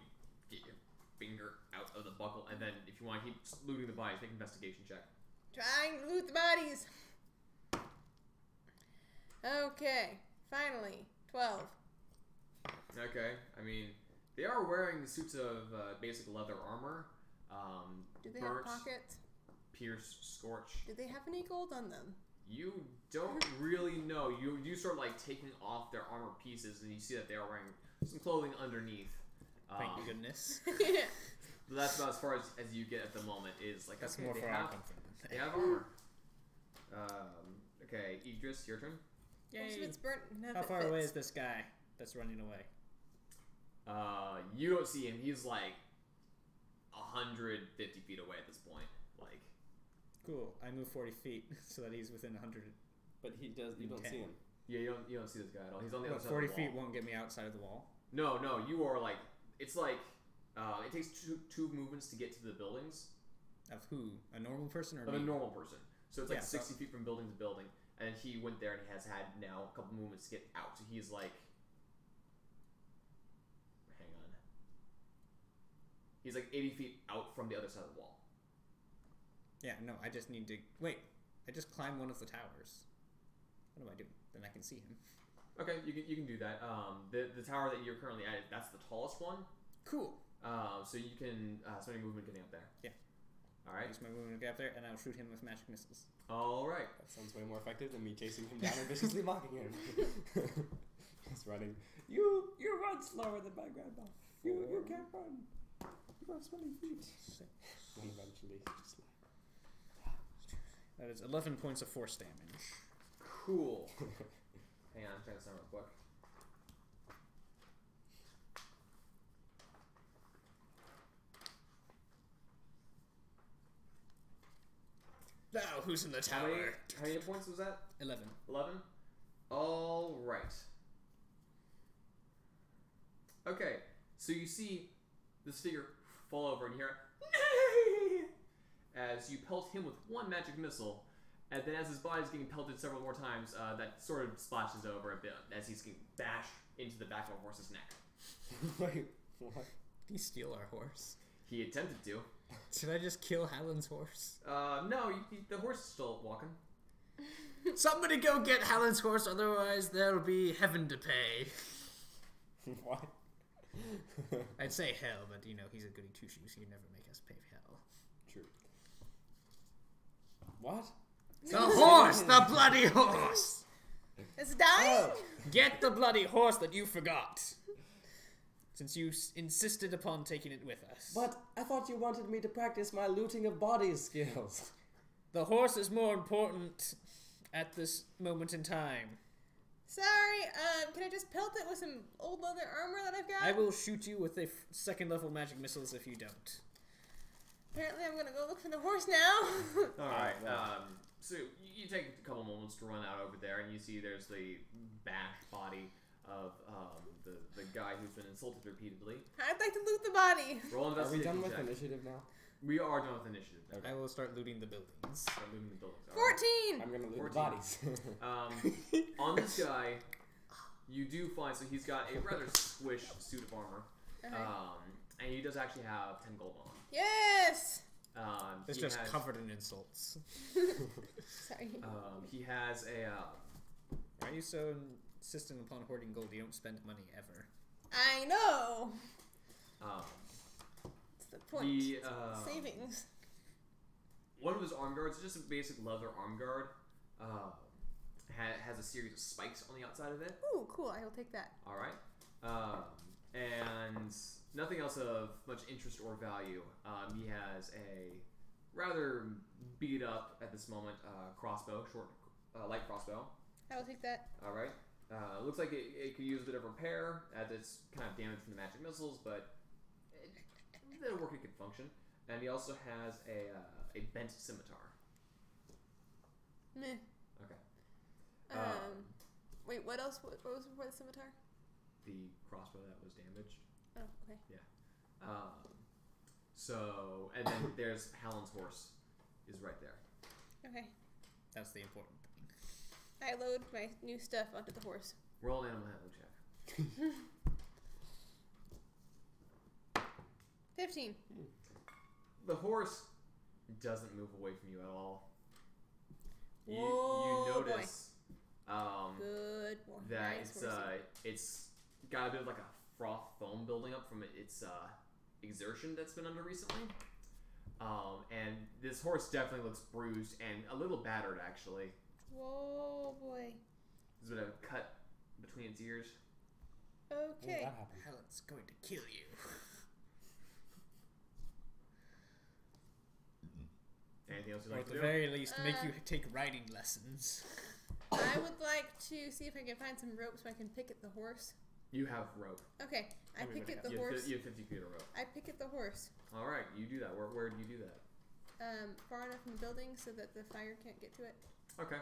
get your finger out of the buckle, and then if you want to keep looting the bodies, make an investigation check. Trying to loot the bodies. Okay. Finally. 12. Okay, I mean, they are wearing suits of basic leather armor. Do they burnt, have pockets? pierced, scorch. Do they have any gold on them? You don't really know. You start like taking off their armor pieces, and you see that they are wearing some clothing underneath. Thank goodness. That's about as far as you get at the moment. Is like That's okay, more they for our have, comfort. They have armor. Okay, Idris, your turn. Most of it's burnt. None How of it far away fits. is this guy that's running away? You don't see him. He's like 150 feet away at this point. Like, Cool. I move 40 feet so that he's within 100. But he does. You don't Okay. see him. yeah, you don't see this guy at all. He's on the other But side 40 of the feet wall. won't get me outside of the wall. No, you are like it's like it takes two movements to get to the buildings Of who? A normal person or of me? a normal person. So it's like Yeah, so- 60 feet from building to building, and he went there and he has had now a couple movements to get out. So he's like, hang on, he's like 80 feet out from the other side of the wall. Yeah, no, I just need to... Wait, I just climb one of the towers. What do I do? Then I can see him. Okay, you can do that. The tower that you're currently at, that's the tallest one. Cool. So you can spend your movement getting up there. Yeah. All right. Use my movement to get up there, and I'll shoot him with magic missiles. All right. That sounds way more effective than me chasing him down and viciously mocking him. Just running. You run slower than my grandma. You can't run. You have 20 feet. And eventually, just like. That is 11 points of force damage. Cool. Hang on, I'm trying to sound real quick. Now, who's in the How tower? many points was that? 11. 11? All right. Okay, so you see this figure fall over and hear "Nay!" as you pelt him with one magic missile, and then as his body's getting pelted several more times, that sort of splashes over a bit as he's getting bashed into the back of a horse's neck. Wait, what? Did he steal our horse? He attempted to. Should I just kill Hallin's horse? No, the horse is still walking. Somebody go get Hallin's horse, otherwise there'll be heaven to pay. What? I'd say hell, but you know, he's a goody two-shoes. He'd never make us pay hell. True. What? The horse! The bloody horse! It's dying? Get the bloody horse that you forgot. Since you insisted upon taking it with us. But I thought you wanted me to practice my looting of bodies skills. The horse is more important at this moment in time. Sorry, can I just pelt it with some old leather armor that I've got? I will shoot you with a second level magic missiles if you don't. Apparently I'm gonna go look for the horse now. Alright, so you take a couple moments to run out over there, and you see there's the bashed body of the guy who's been insulted repeatedly. I'd like to loot the body. Roll Are we investigation done with check. initiative now? We are done with initiative. Okay. I will start looting the buildings. Start moving the buildings. All right. 14! I'm gonna loot the 14. bodies. On this guy, you do find, so he's got a rather squished suit of armor, Okay. and he does actually have 10 gold on. Yes! It's He just has, covered in insults. Sorry. he has a, Why are you so insistent upon hoarding gold? You don't spend money ever. I know! It's the point. he, Savings. one of his arm guards, just a basic leather arm guard, has a series of spikes on the outside of it. Ooh, cool. I will take that. All right, and nothing else of much interest or value. He has a rather beat up at this moment crossbow, light crossbow. I will take that. All right, looks like it could use a bit of repair as it's kind of damaged from the magic missiles, but it'll work. It could function. And he also has a bent scimitar. Meh. Okay. Wait, what else? What was before the scimitar? The crossbow that was damaged. Oh, okay. So, and then there's Hallen's horse is right there. Okay. That's the important thing. I load my new stuff onto the horse. Roll an animal handling check. 15. The horse doesn't move away from you at all. You Whoa, boy. notice Good boy. that Nice it's got a bit of like a froth foam building up from its exertion that's been under recently. And this horse definitely looks bruised and a little battered actually. Whoa, boy. There's a bit of a cut between its ears. Okay. That happened. Helen's going to kill you. Anything else you'd Or like at to the do? very least, make you take riding lessons. I would like to see if I can find some rope so I can picket the horse. You have rope. Okay. I Everybody picket has. the horse. You have 50 feet of rope. I picket the horse. All right, you do that. Where do you do that? Far enough from the building so that the fire can't get to it. Okay.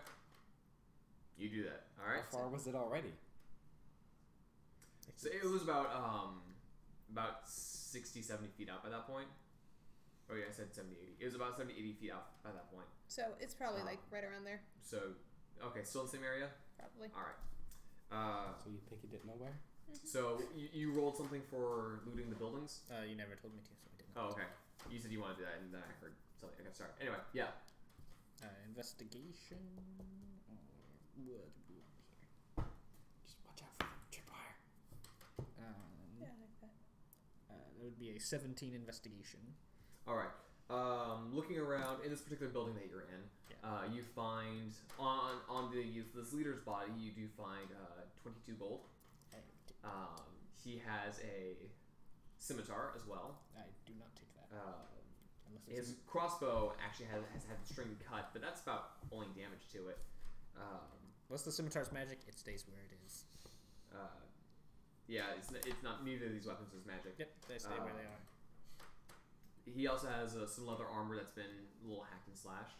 You do that. All right. How far was it already? So it was about 60, 70 feet out by that point. Oh yeah, I said 70, 80. It was about 70, 80 feet out by that point. So it's probably like right around there. So, okay, still in the same area? Probably. All right. So you think it did nowhere? So you rolled something for looting the buildings? You never told me to, so I didn't. Oh, okay. You said you wanted to do that, and then I heard something. Okay, sorry. Anyway, yeah. Investigation. What do we want here? Just watch out for the tripwire. Yeah, like that. That would be a 17 investigation. All right. Looking around in this particular building that you're in, you find on this leader's body, you do find 22 gold. He has a scimitar as well. I do not take that. Unless His it's crossbow actually has had the string cut, but that's about only damage to it. what's the scimitar's magic? It stays where it is. Yeah, it's not. Neither of these weapons is magic. Yep, they stay where they are. He also has some leather armor that's been a little hacked and slashed.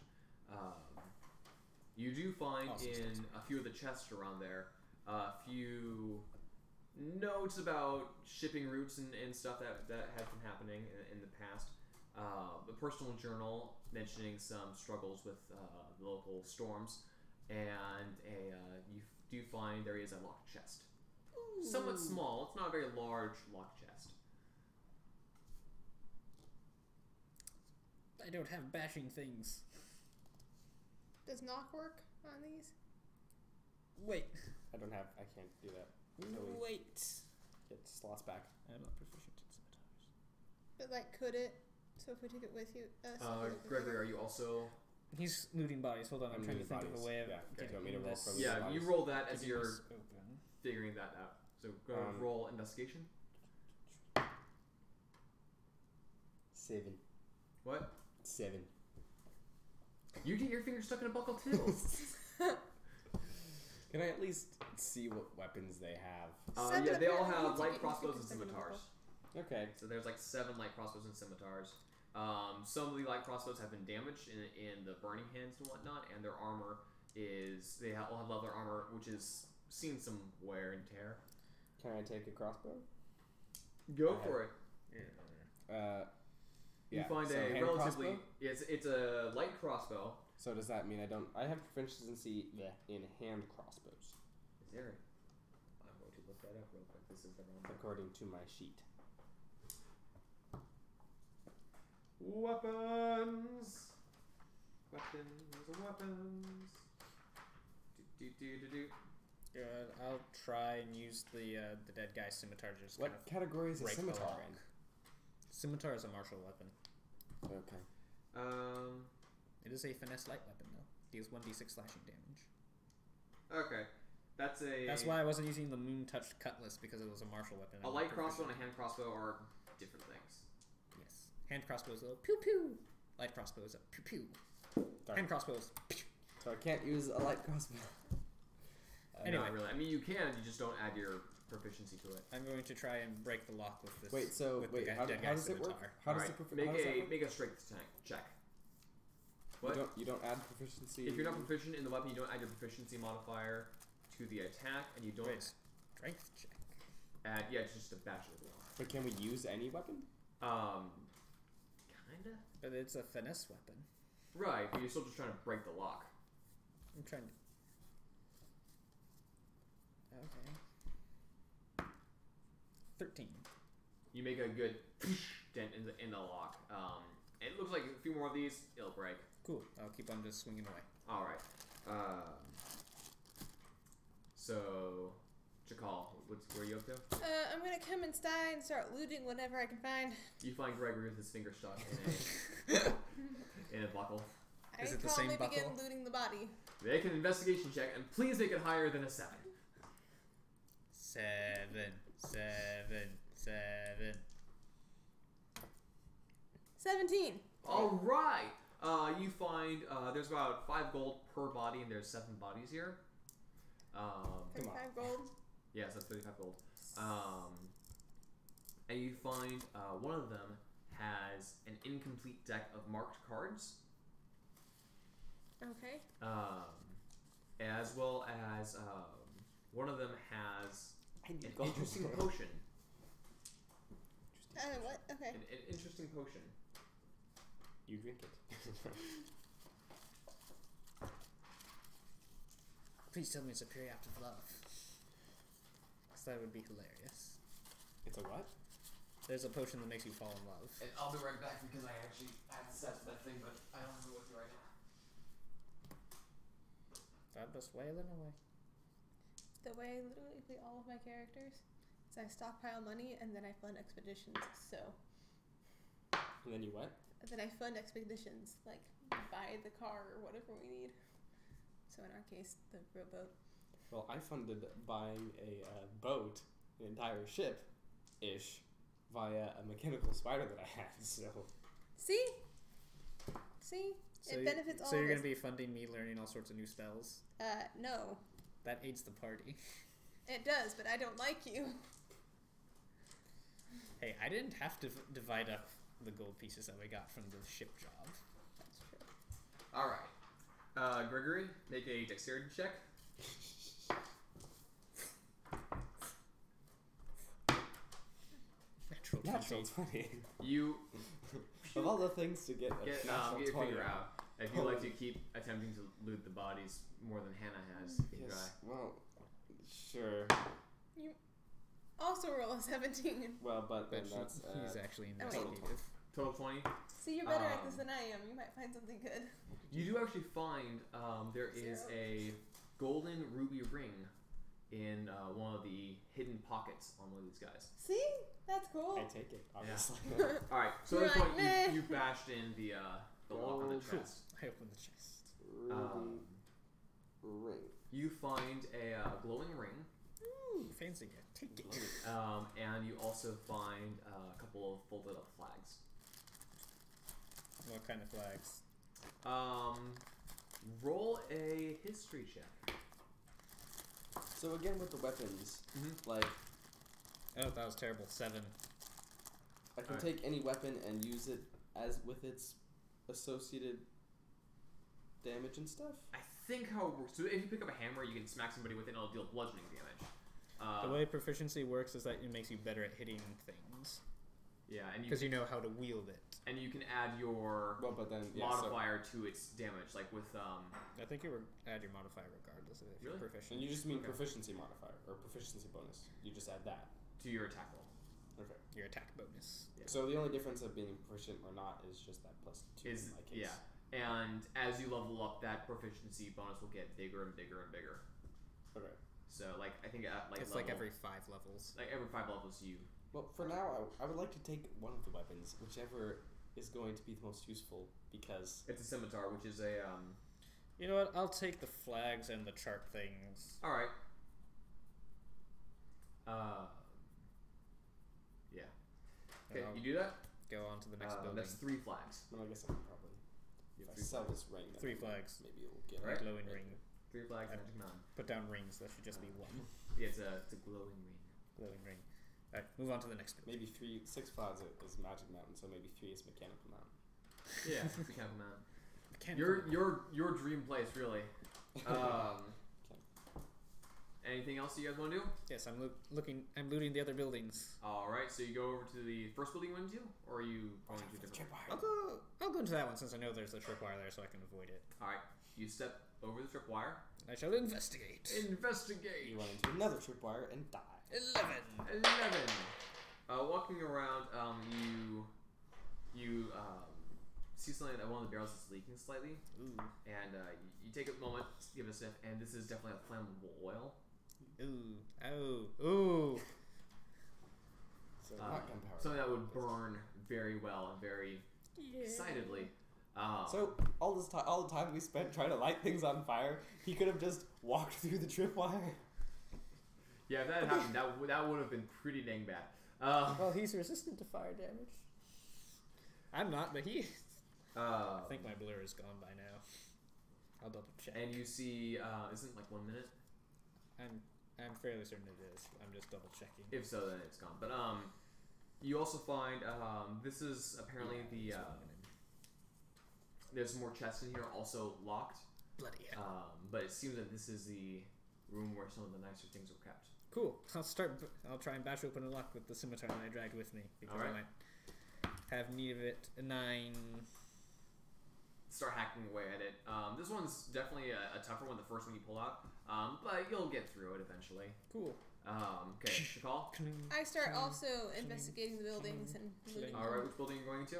You do find Also in stays a few of the chests around there a few notes about shipping routes and stuff that have been happening in the past. A personal journal mentioning some struggles with the local storms, and you do find there is a locked chest. Somewhat small. It's not a very large locked chest. I don't have bashing things. Does knock work on these? Wait. I can't do that. So we Wait. get slots back. I'm not proficient in scimitars. But like, could it? So if we took it with you, Gregory, are you also He's looting bodies. Hold on, I'm trying to looting think of a bodies. way of Yeah. getting Do you want me to roll this. for looting Yeah, you bodies? roll that as getting you're this open. figuring that out. So go ahead and roll investigation. 7. What? 7. You get your finger stuck in a buckle too. Can I at least see what weapons they have? Yeah, they all Apparently have to light get your crossbows and fingers stuck in a scimitars. Okay. So there's like 7 light crossbows and scimitars. Some of the light crossbows have been damaged in the burning hands and whatnot, and their armor is all have leather armor, which is seen some wear and tear. Can I take a crossbow? Go for it. You Yeah. find so a hand relatively crossbow? it's a light crossbow. So does that mean I have proficiency in hand crossbows, Is there? I'm going to look that up real quick. This is the wrong book. according to my sheet. Weapons. Do. Good. I'll try and use the dead guy's scimitar to just What kind of category is a break the scimitar lock. in? Scimitar is a martial weapon. Okay. It is a finesse light weapon though. Deals 1d6 slashing damage. Okay. That's why I wasn't using the moon touched cutlass, because it was a martial weapon. A light crossbow and a hand crossbow are different things. Yes. Hand crossbow is a pew pew. Light crossbow is a pew pew. Sorry. Hand crossbow is pew. So I can't use a light crossbow. Anyway. Not really. I mean, you can. You just don't add your proficiency to it. I'm going to try and break the lock with this. Wait. So with wait. the How dead does guy's it work? scimitar. How does Alright, the make how does that work? make a strength check. What? You don't add proficiency. If you're not proficient in the weapon, you don't add your proficiency modifier to the attack, and you don't Wait, strength check. add. Yeah, it's just a bachelor block. But can we use any weapon? Kinda. But it's a finesse weapon. Right, but you're still just trying to break the lock. I'm trying to. Okay. 13. You make a good dent in the lock. It looks like a few more of these, it'll break. Cool. I'll keep on just swinging away. All right. So, Chakal, where are you up to? I'm gonna come inside and start looting whatever I can find. You find Gregory with his finger stuck in a in a buckle. Is I it the calmly same begin buckle? looting the body. Make an investigation check, and please make it higher than a 7. 7. 17. All right. You find there's about 5 gold per body, and there's 7 bodies here. 35 gold. Yes, that's 35 gold. And you find one of them has an incomplete deck of marked cards, Okay. as well as one of them has an gold. interesting potion. What? Okay. An interesting potion. You drink it. Please tell me it's a periaptive love. Because that would be hilarious. It's a what? There's a potion that makes you fall in love. And I'll be right back because I actually have the stats for that thing, but I don't know what to right now. I'm just wailing away. The way I literally play all of my characters is I stockpile money and then I fund expeditions. So. And then you what? Then I fund expeditions, like buy the car or whatever we need. So in our case, the rowboat. Well, I funded buying a boat, an entire ship-ish, via a mechanical spider that I had, so... See? It benefits all So you're of going us. to be funding me learning all sorts of new spells? No. That aids the party. It does, but I don't like you. Hey, I didn't have to divide up the gold pieces that we got from the ship job. That's true. All right. Gregory, make a dexterity check. Natural 20. You Of all the things to get a get natural your 20 figure out. If you like to keep attempting to loot the bodies more than Hannah has, you can Yes, try. well, sure. You also roll a 17. Well, but then But that's... he's actually Oh, wait. investigative. Total 20. See, you're better at this Um, than I am. You might find something good. You do actually find there is 0. a golden ruby ring in one of the hidden pockets on one of these guys. See? That's cool. I take it, obviously. All right. So You're at this like, point, "Meh." you bashed in the the lock on the Gold. chest. I open the chest. Ruby ring. You find a glowing ring, Ooh, fancy it. Take it. and you also find a couple of folded up flags. What kind of flags? Roll a history check. So again with the weapons, like Oh, that was terrible. 7. I can Alright. take any weapon and use it as with its associated damage and stuff. I think how it works. So if you pick up a hammer, you can smack somebody with it, and it'll deal bludgeoning damage. The way proficiency works is that it makes you better at hitting things. Yeah, and you Because you know how to wield it. and you can add your Well, but then yeah, modifier to its damage, like with I think you add your modifier regardless of if Really? you're proficient. and you just mean Okay. proficiency modifier or proficiency bonus. You just add that. to your attack roll. Okay. Your attack bonus. Yeah. So the only difference of being proficient or not is just that +2 Is in my case. yeah, and as you level up, that proficiency bonus will get bigger and bigger and bigger. Okay. So like I think at like It's level, like every 5 levels. like every 5 levels you. Well, for now, I would like to take one of the weapons, whichever is going to be the most useful, because It's a scimitar, which is a You know what? I'll take the flags and the chart things. All right. Yeah. Okay, And I'll you do that. go on to the next building. That's 3 flags. well, I guess I can probably You if have I 3 sell flags. this ring, then 3 flags. maybe it'll get Right. Glowing ring. 3 flags, I- Magic Mountain. Put down rings. That should just be 1. Yeah, it's a glowing ring. Glowing ring. Alright, move on to the next building. Maybe 6 flags is Magic Mountain, so maybe 3 is Mechanical Mountain. Yeah, Mechanical Mountain. Mechanical. Your dream place, really. Anything else you guys want to do? Yes, I'm I'm looting the other buildings. All right, so you go over to the first building you went to, or are you going to a different? I'll go into that one since I know there's a tripwire there, so I can avoid it. All right, you step over the tripwire. I shall investigate. Investigate. You run into another tripwire and die. 11. 11. Walking around, you see something that one of the barrels is leaking slightly, Ooh. and you take a moment to give it a sniff, and this is definitely a flammable oil. Ooh. Oh. Ooh. So not gunpowder. Something that would burn very well and very excitedly. So all the time we spent trying to light things on fire, he could have just walked through the tripwire. Yeah, if that had happened, that would have been pretty dang bad. Well, he's resistant to fire damage. I'm not, but he is. I think my blur is gone by now. I'll double check. And you see, isn't it like 1 minute? I'm fairly certain it is. I'm just double checking. If so, then it's gone. But you also find this is apparently the there's more chests in here, also locked. Bloody hell. But it seems that this is the room where some of the nicer things were kept. Cool. I'll try and bash open a lock with the scimitar that I dragged with me because Alright. I might have need of it. 9. Start hacking away at it. This one's definitely a tougher one, the first one you pull out. But you'll get through it eventually. Cool. Okay, Shakal. I start also investigating the buildings and looting All right, them. which building are you going to?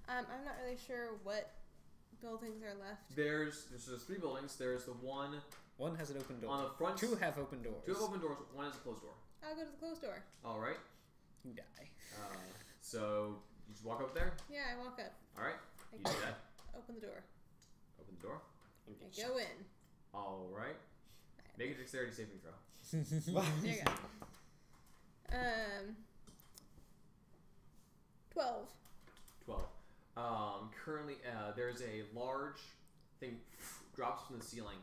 I'm not really sure what buildings are left. There's 3 buildings. There's the one One has an open door. on the front. 2 have open doors. 2 have open doors. 1 has a closed door. I'll go to the closed door. All right. You die. So you just walk up there. Yeah, I walk up. All right. I You do that. open the door. Open the door. And I get go in. All right. Make a dexterity saving throw. There you go. 12. 12. Currently, there's a large thing drops from the ceiling,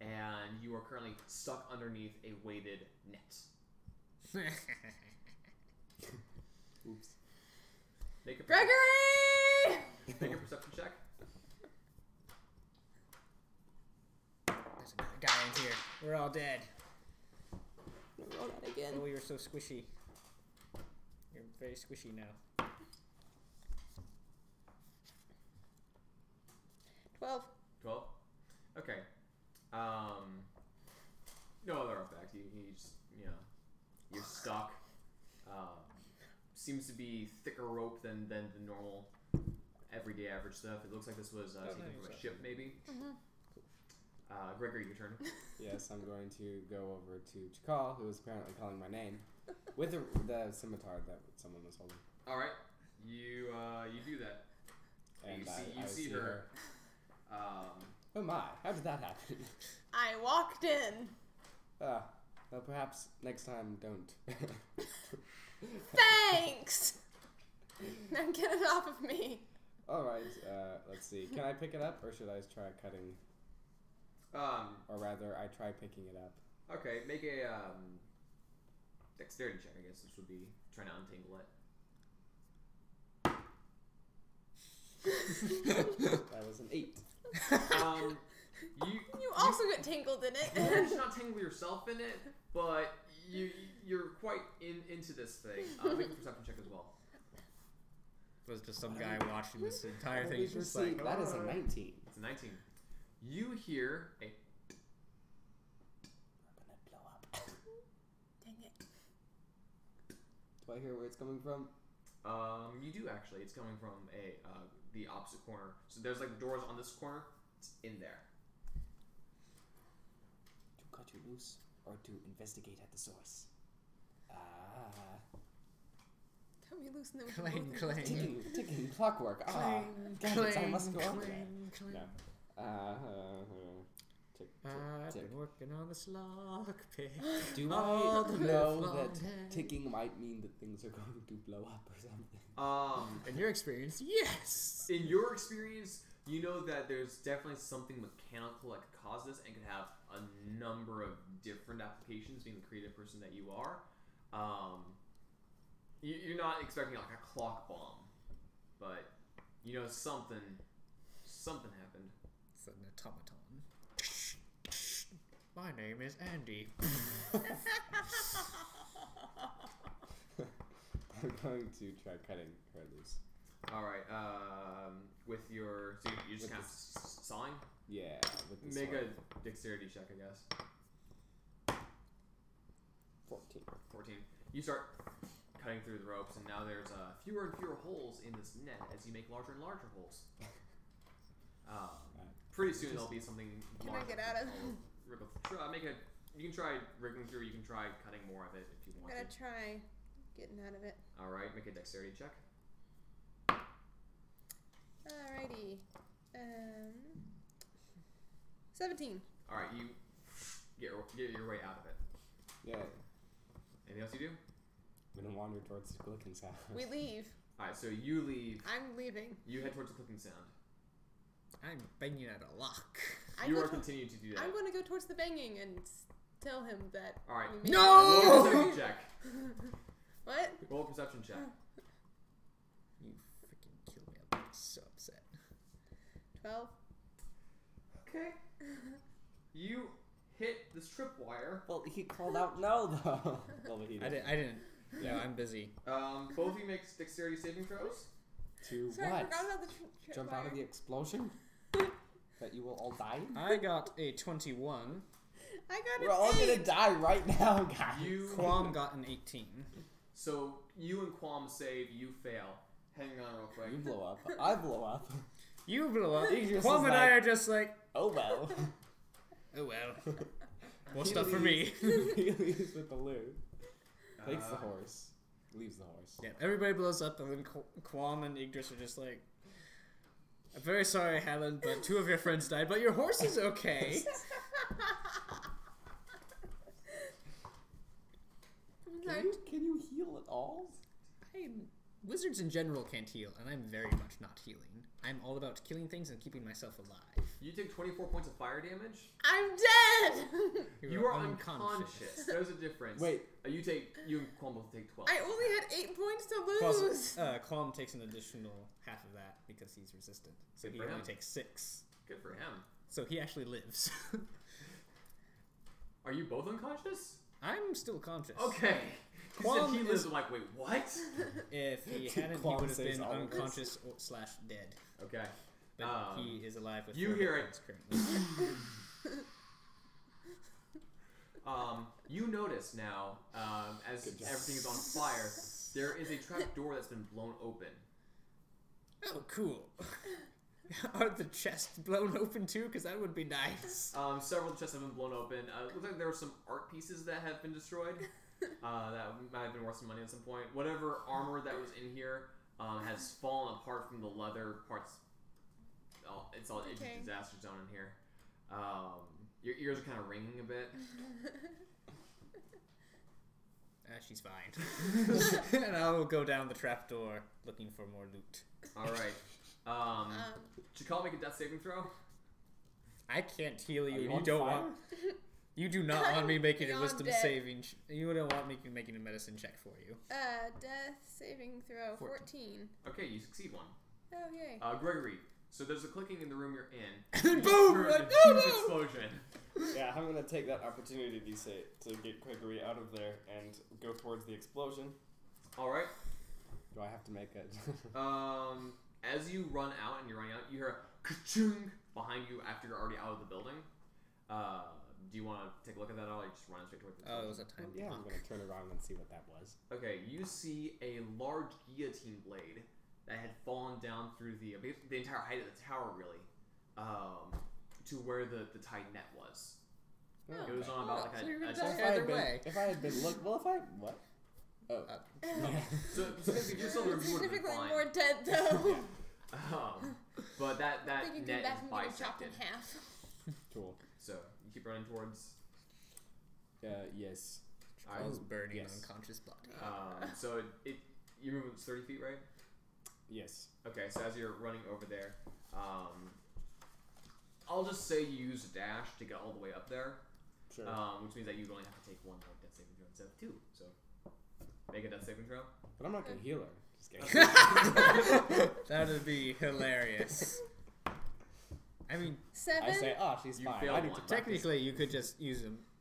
and you are currently stuck underneath a weighted net. Oops. Make a Gregory! Make a perception check. There's another guy in here. We're all dead. I'm gonna roll that again. Oh, you're so squishy. You're very squishy now. 12. 12. Okay. No other effect. You just you're stuck. Seems to be thicker rope than the normal everyday average stuff. It looks like this was taken from a ship, maybe. Gregory, your turn. Yes, I'm going to go over to Chakal, who is apparently calling my name, with the scimitar that someone was holding. All right, you do that. And You see her. Oh my! How did that happen? I walked in. Well, perhaps next time don't. Thanks. Now get it off of me. All right. Let's see. Can I pick it up, or should I try cutting? Or rather, I try picking it up. Okay, make a dexterity check. I guess this would be trying to untangle it. That was an 8. You also get tangled in it. You managed not tangle yourself in it, but you're quite into this thing. Make a perception check as well. Was just some guy watching this entire thing. We He's should just see. like, That is a 19. It's a 19. You hear a We're gonna blow up. Dang it. Do I hear where it's coming from? You do actually. It's coming from the opposite corner. So there's like doors on this corner. It's in there. To cut you loose, or to investigate at the source? Cut me loose and then we Clang, can both clang. Ticking clockwork. Clang, Gadgets, I clang, must go on clang, clang. No. Tick, I've tick. been working on this lock pick. Do all I the know livelong that day. ticking might mean that things are going to blow up or something? In your experience, yes. In your experience, you know that there's definitely something mechanical that could cause this and could have a number of different applications, being the creative person that you are. You're not expecting like a clock bomb, but you know something happened. It's an automaton. My name is Andy. I'm going to try cutting her loose. All right. With your so you just With kind of sawing. Yeah, with the Make sword. a dexterity check, I guess. 14. 14. You start cutting through the ropes, and now there's fewer and fewer holes in this net as you make larger and larger holes. Pretty soon there'll be something. Can I larger get out of? You can try rigging through. You can try cutting more of it if you I'm want gonna to. try getting out of it. All right, make a dexterity check. Alrighty. 17. All right, you get your way out of it. Yeah. Anything else you do? I'm gonna wander towards the clicking sound. We leave. All right, so you leave. I'm leaving. You head towards the clicking sound. I'm banging at a lock. You are continuing to do that. I'm going to go towards the banging and tell him that. All right. we made No! Roll a perception check. What? Roll a perception check. You freaking kill me. I'm so upset. 12. Okay. You hit this tripwire. Well, he called out no, though. Well, but he I didn't. Yeah, I'm busy. Both of you make dexterity saving throws. To Sorry, I what? forgot about the Jump out of the explosion? That you will all die? I got a 21. I got We're all an 8. gonna die right now, guys. Quam got an 18. So you and Quam save. You fail. Hang on real quick. You blow up. I blow up. You blew up. Ignis Quam is and like- I are just like, Oh well. oh well. More He stuff for me. leaves- He leaves with the loot. Takes the Uh, horse. Leaves the horse. Yeah, everybody blows up, and then Quam and Ignis are just like, I'm very sorry, Helen, but 2 of your friends died, but your horse is okay. Can you heal at all? Wizards in general can't heal, and I'm very much not healing. I'm all about killing things and keeping myself alive. You take 24 points of fire damage. I'm dead! You are unconscious. There's a difference. Wait. You and Quam both take 12. I only had 8 points to Plus, lose. Quam takes an additional half of that because he's resistant. So Good he for only him. takes 6. Good for him. So he actually lives. Are you both unconscious? I'm still conscious. Okay. He Quam said he lives. is- I'm like, wait, what? If he hadn't, he Quam would have saves been all of this. unconscious / dead. Okay. But he is alive with you 4 hear hit it. points currently. You notice now, as Good job. everything is on fire, there is a trap door that's been blown open. Oh, cool. Are the chests blown open too? Because that would be nice. Several chests have been blown open. It looks like there were some art pieces that have been destroyed. That might have been worth some money at some point. Whatever armor that was in here has fallen apart from the leather parts it's all it's Okay. a disaster zone in here. Your ears are kind of ringing a bit. She's fine. And I will go down the trapdoor looking for more loot. All right. Chakal, make a death saving throw. I can't heal you. Are you You on don't fire? want. You do not want me making a Beyond wisdom dead. saving. You don't want me making a medicine check for you. Death saving throw 14. Okay, you succeed one. Oh yay. Gregory. So there's a clicking in the room you're in. And then You boom! heard Like, a oh, huge no! explosion. Yeah, I'm gonna take that opportunity to get Gregory out of there and go towards the explosion. All right. Do I have to make it? As you run out and you're running out, you hear a ka-chung behind you after you're already out of the building. Do you want to take a look at that at all, or you just run straight towards the Oh, it explosion? was a time Yeah, I'm block. gonna turn around and see what that was. Okay, you see a large guillotine blade that had fallen down through the entire height of the tower, really, to where the tied net was. Oh, It was on about like so you're a gonna So die if I either had been, way. if I had been what? Oh, So if you're still there, you would have been Significantly fine. more dead though. But that I think you net can back is and get it chopped in bisected. half. cool. So you keep running towards. Yes. Alright. Charles burning Yes. unconscious body. So your movement's 30 feet, right? Yes. Okay, so as you're running over there, I'll just say you use a dash to get all the way up there, Sure. which means that you only have to take one more death saving throw instead of two. So make a death saving throw. But I'm not gonna heal her. Just kidding. That would be hilarious. I mean, 7. I say, oh, she's You fine. failed I need one. to practice. technically, you could just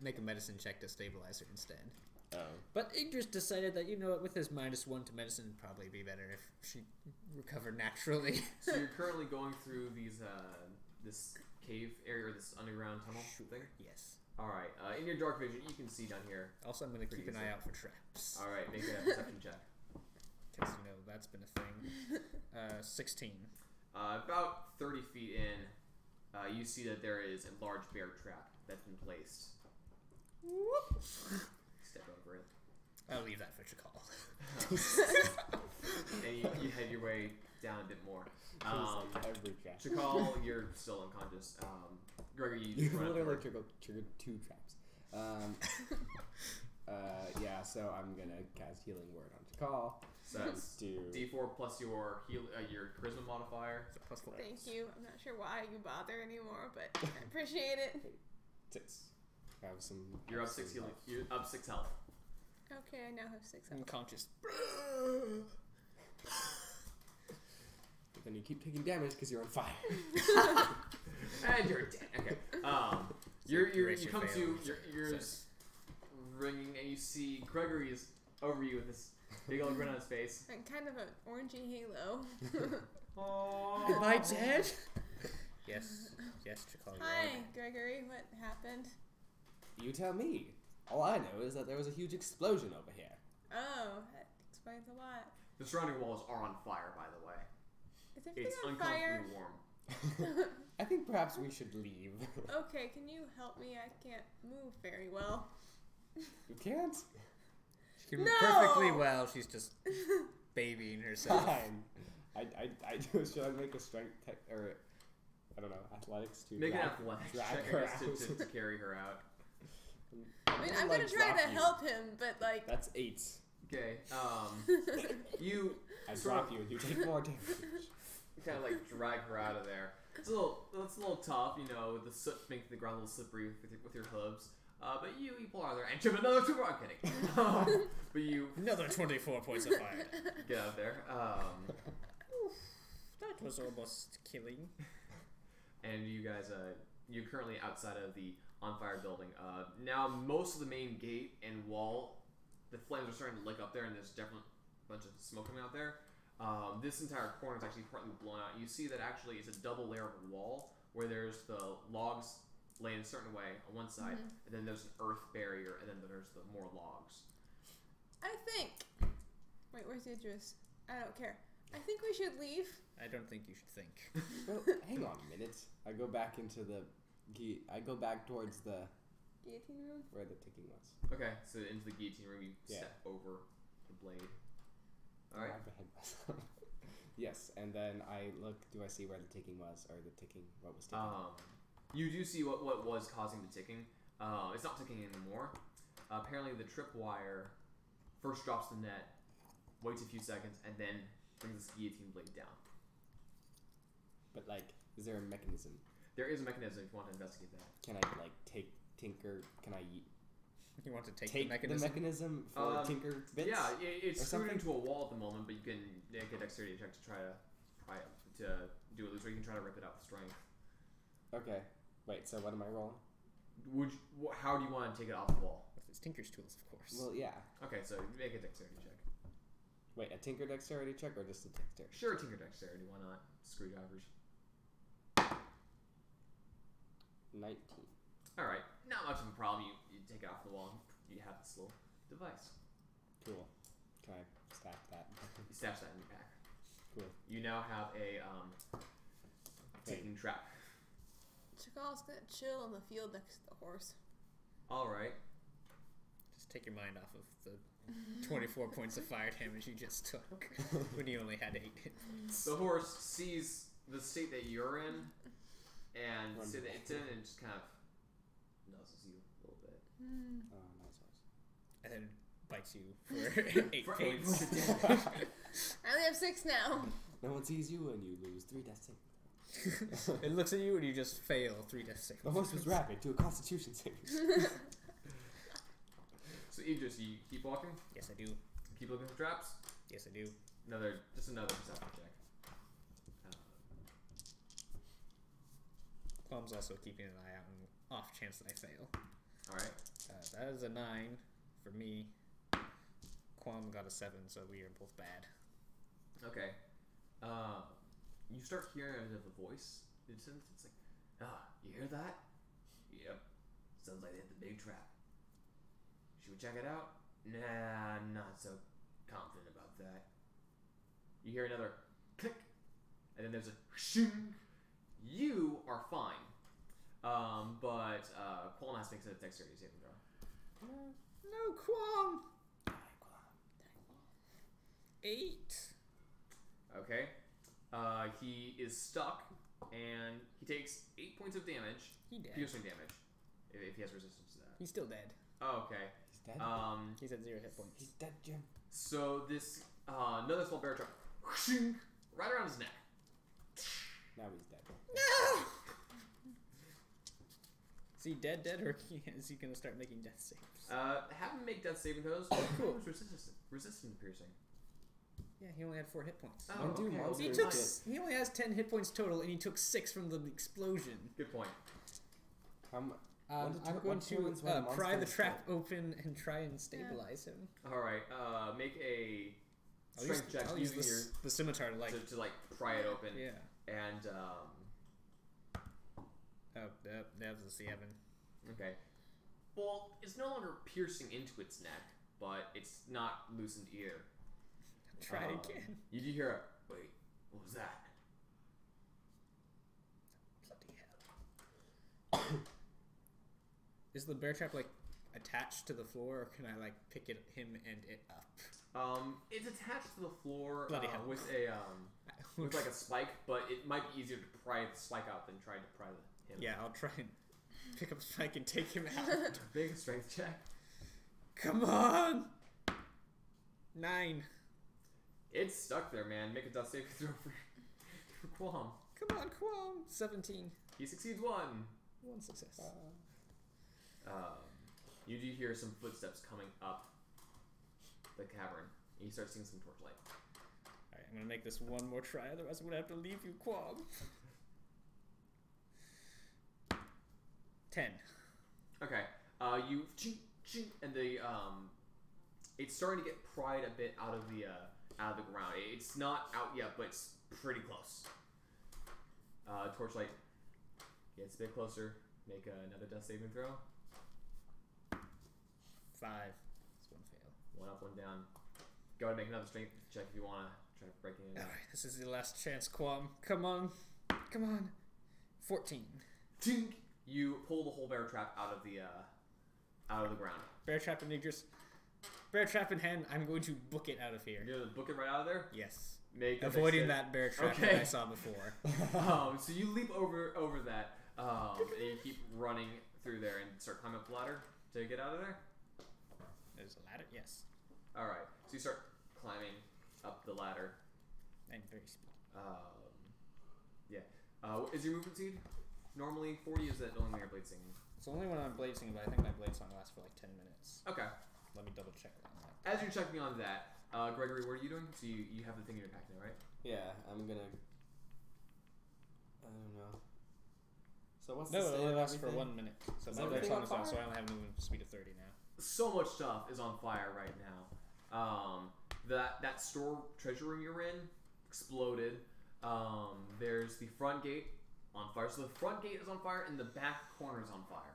make a medicine check to stabilize her instead. Oh. But Idris decided that, you know what, with his -1 to medicine, it'd probably be better if she recovered naturally. So you're currently going through these this cave area or this underground tunnel thing. Yes. All right. In your dark vision, you can see down here. Also, I'm going to keep an Pretty eye easy. out for traps. All right, make a perception check. Because, you know, that's been a thing. 16. About 30 feet in, you see that there is a large bear trap that's been placed. Step over it. I'll leave that for Chakal. And you head your way down a bit more. It's like every trap. Chakal, you're still unconscious. Gregory, you You run up literally there. triggered 2 traps. Yeah, so I'm gonna cast Healing Word on Chakal. So that's Do D4 plus your your charisma modifier. So +4. Thank you. I'm not sure why you bother anymore, but I appreciate it. 6. Have some. You're up have 6 some healing. health. You're up 6 health. Okay, I now have 6 health. Unconscious. But then you keep taking damage because you're on fire. And you're dead. Okay. You Eraser come to fails. your ears ringing, and you see Gregory is over you with this big old grin on his face. And kind of an orangey halo. Am I dead? Yes. Yes, Chakal, you Hi, are. Gregory. What happened? You tell me. All I know is that there was a huge explosion over here. Oh, that explains a lot. The surrounding walls are on fire, by the way. Is everything It's on fire? uncomfortably warm. I think perhaps we should leave. Okay, can you help me? I can't move very well. You can't? She can move No! perfectly well. She's just babying herself. Fine. I do. Should I make a strength tech or I don't know, athletics to Make an drag, athletics drag check, her I guess, out? to carry her out. I mean, I'm gonna try to help him, but like, That's 8. Okay. You I sort drop of- you and you take more damage. kind of like drag her out of there. It's a little tough, you know, with the soot making the ground a little slippery with your hooves. But you pull her out of there and chip another 2 more. I'm kidding. But you Another 24 points of fire. get out of there. That was almost killing. And you guys, you're currently outside of the on fire building. Now most of the main gate and wall, the flames are starting to lick up there, and there's definitely a bunch of smoke coming out there. This entire corner is actually partly blown out. You see that actually it's a double layer of wall where there's the logs laid a certain way on one side, and then there's an earth barrier, and then there's the more logs. I think. Wait, where's Idris? I don't care. I think we should leave. I don't think you should think. Well, hang on a minute. I go back into the I go back towards the Guillotine room? where the ticking was. Okay, so into the guillotine room, you Yeah. step over the blade. I Alright. have to head myself. Yes, and then I look. Do I see where the ticking was, or the ticking? What was ticking? You do see what was causing the ticking. It's not ticking anymore. Apparently, the tripwire first drops the net, waits a few seconds, and then brings the guillotine blade down. But like, is there a mechanism? There is a mechanism if you want to investigate that. Can I like take Tinker? Can I You want to take take the mechanism? for Tinker bits? Yeah, it's or screwed something? into a wall at the moment, but you can make a dexterity check to try to do it loose, or you can try to rip it out with strength. Okay. Wait. So what am I rolling? How do you want to take it off the wall? With his Tinker's tools, of course. Well, yeah. Okay, so make a dexterity check. Wait, a Tinker dexterity check or just a dexterity? Sure, tinker dexterity. Why not? Screwdrivers. 19. All right, not much of a problem. You take it off the wall. You have this little device. Cool. Can I stack that? You stash that in your pack. Cool. You now have a ticking trap. Chakal's gonna chill on the field next to the horse. All right. Just take your mind off of the 24 points of fire damage you just took when you only had 8 hit points. The horse sees the state that you're in and the state that it's in, and just kind of nuzzles you a little bit. Oh, nice horse. And then bites you for 8 For points. 8 points of damage. I only have 6 now. No one sees you and you lose 3 death saves. It looks at you and you just fail 3 death saves. The horse was rapid. Do a Constitution save. So Idris, you keep walking? Yes, I do. Keep looking for traps? Yes, I do. Another perception check. Qualm's also keeping an eye out on off chance that I fail. Alright. That is a 9 for me. Qualm got a 7, so we are both bad. Okay. You start hearing a bit of a voice. It's like, you hear that? Yep. Sounds like they hit the big trap. Should we check it out? Nah, I'm not so confident about that. You hear another click, and then there's a shing. You are fine. But Qualm has to make a dexterity saving throw. No, Qualm! 8. Okay. He is stuck, and he takes 8 points of damage. He dead. Piercing damage. If he has resistance to that. He's still dead. Oh, okay. He's dead. He's at 0 hit points. He's dead, Jim. So this another small bear trap whooshing, right around his neck. Now he's dead. No! Is he dead, or is he going to start making death saves? Have him make death saving throws. Cool. Resistant to piercing. Yeah, he only had 4 hit points. Oh, And do okay. monsters He only has 10 hit points total, and he took 6 from the explosion. Good point. When I'm deter- going what to determines when a pry the monster is trap dead? open and try and stabilize him. All right. Make a I'll use, strength check I'll use using the scimitar to like. to pry it open. Yeah. And Oh, that was a 7. okay. Well, it's no longer piercing into its neck, but it's not loosened either. Try again. You do hear a wait. What was that? Bloody hell. Is the bear trap like attached to the floor, or can I like pick him and it up? It's attached to the floor Bloody hell. with a with like a spike, but it might be easier to pry the spike out than trying to pry him. Yeah, I'll try and pick up Spike and take him out. Big strength check. Come on! 9. It's stuck there, man. Make a death saving throw for Qualm. Come on, Qualm! 17. He succeeds one. 1 success. You do hear some footsteps coming up the cavern. And you start seeing some torchlight. Alright, I'm gonna make this one more try, otherwise I'm gonna have to leave you, Qualm. 10. Okay. You chink, chink, and the it's starting to get pried a bit out of the ground. It's not out yet, but it's pretty close. Torchlight gets a bit closer. Make another death saving throw. 5. That's 1 fail. 1 up, 1 down. Go ahead and make another strength check if you want to try breaking it. Alright, this is the last chance, Qualm. Come on. Come on. 14. Tink! You pull the whole bear trap out of the ground. Bear trap in Idris. Bear trap in hand. I'm going to book it out of here. You're gonna book it right out of there. Yes. Make a Avoiding dexterity- that bear trap Okay. that I saw before. So you leap over that, and you keep running through there and start climbing up the ladder to get out of there. There's a ladder? Yes. All right. So you start climbing up the ladder. I'm very speedy. Yeah. Is your movement speed normally 40? Is that only when you're blade singing? It's only when I'm blade singing, but I think my blade song lasts for like 10 minutes. Okay. Let me double check that. As you're checking on that, Gregory, what are you doing? So you have the thing in your pack now, right? Yeah, I'm gonna. I don't know. So what's No, the it state only of lasts for everything? 1 minute. So Is my blade everything song on is out, so fire? I only have movement speed of 30 now. So much stuff is on fire right now. That store treasure room you're in exploded. There's the front gate on fire. So the front gate is on fire and the back corner is on fire.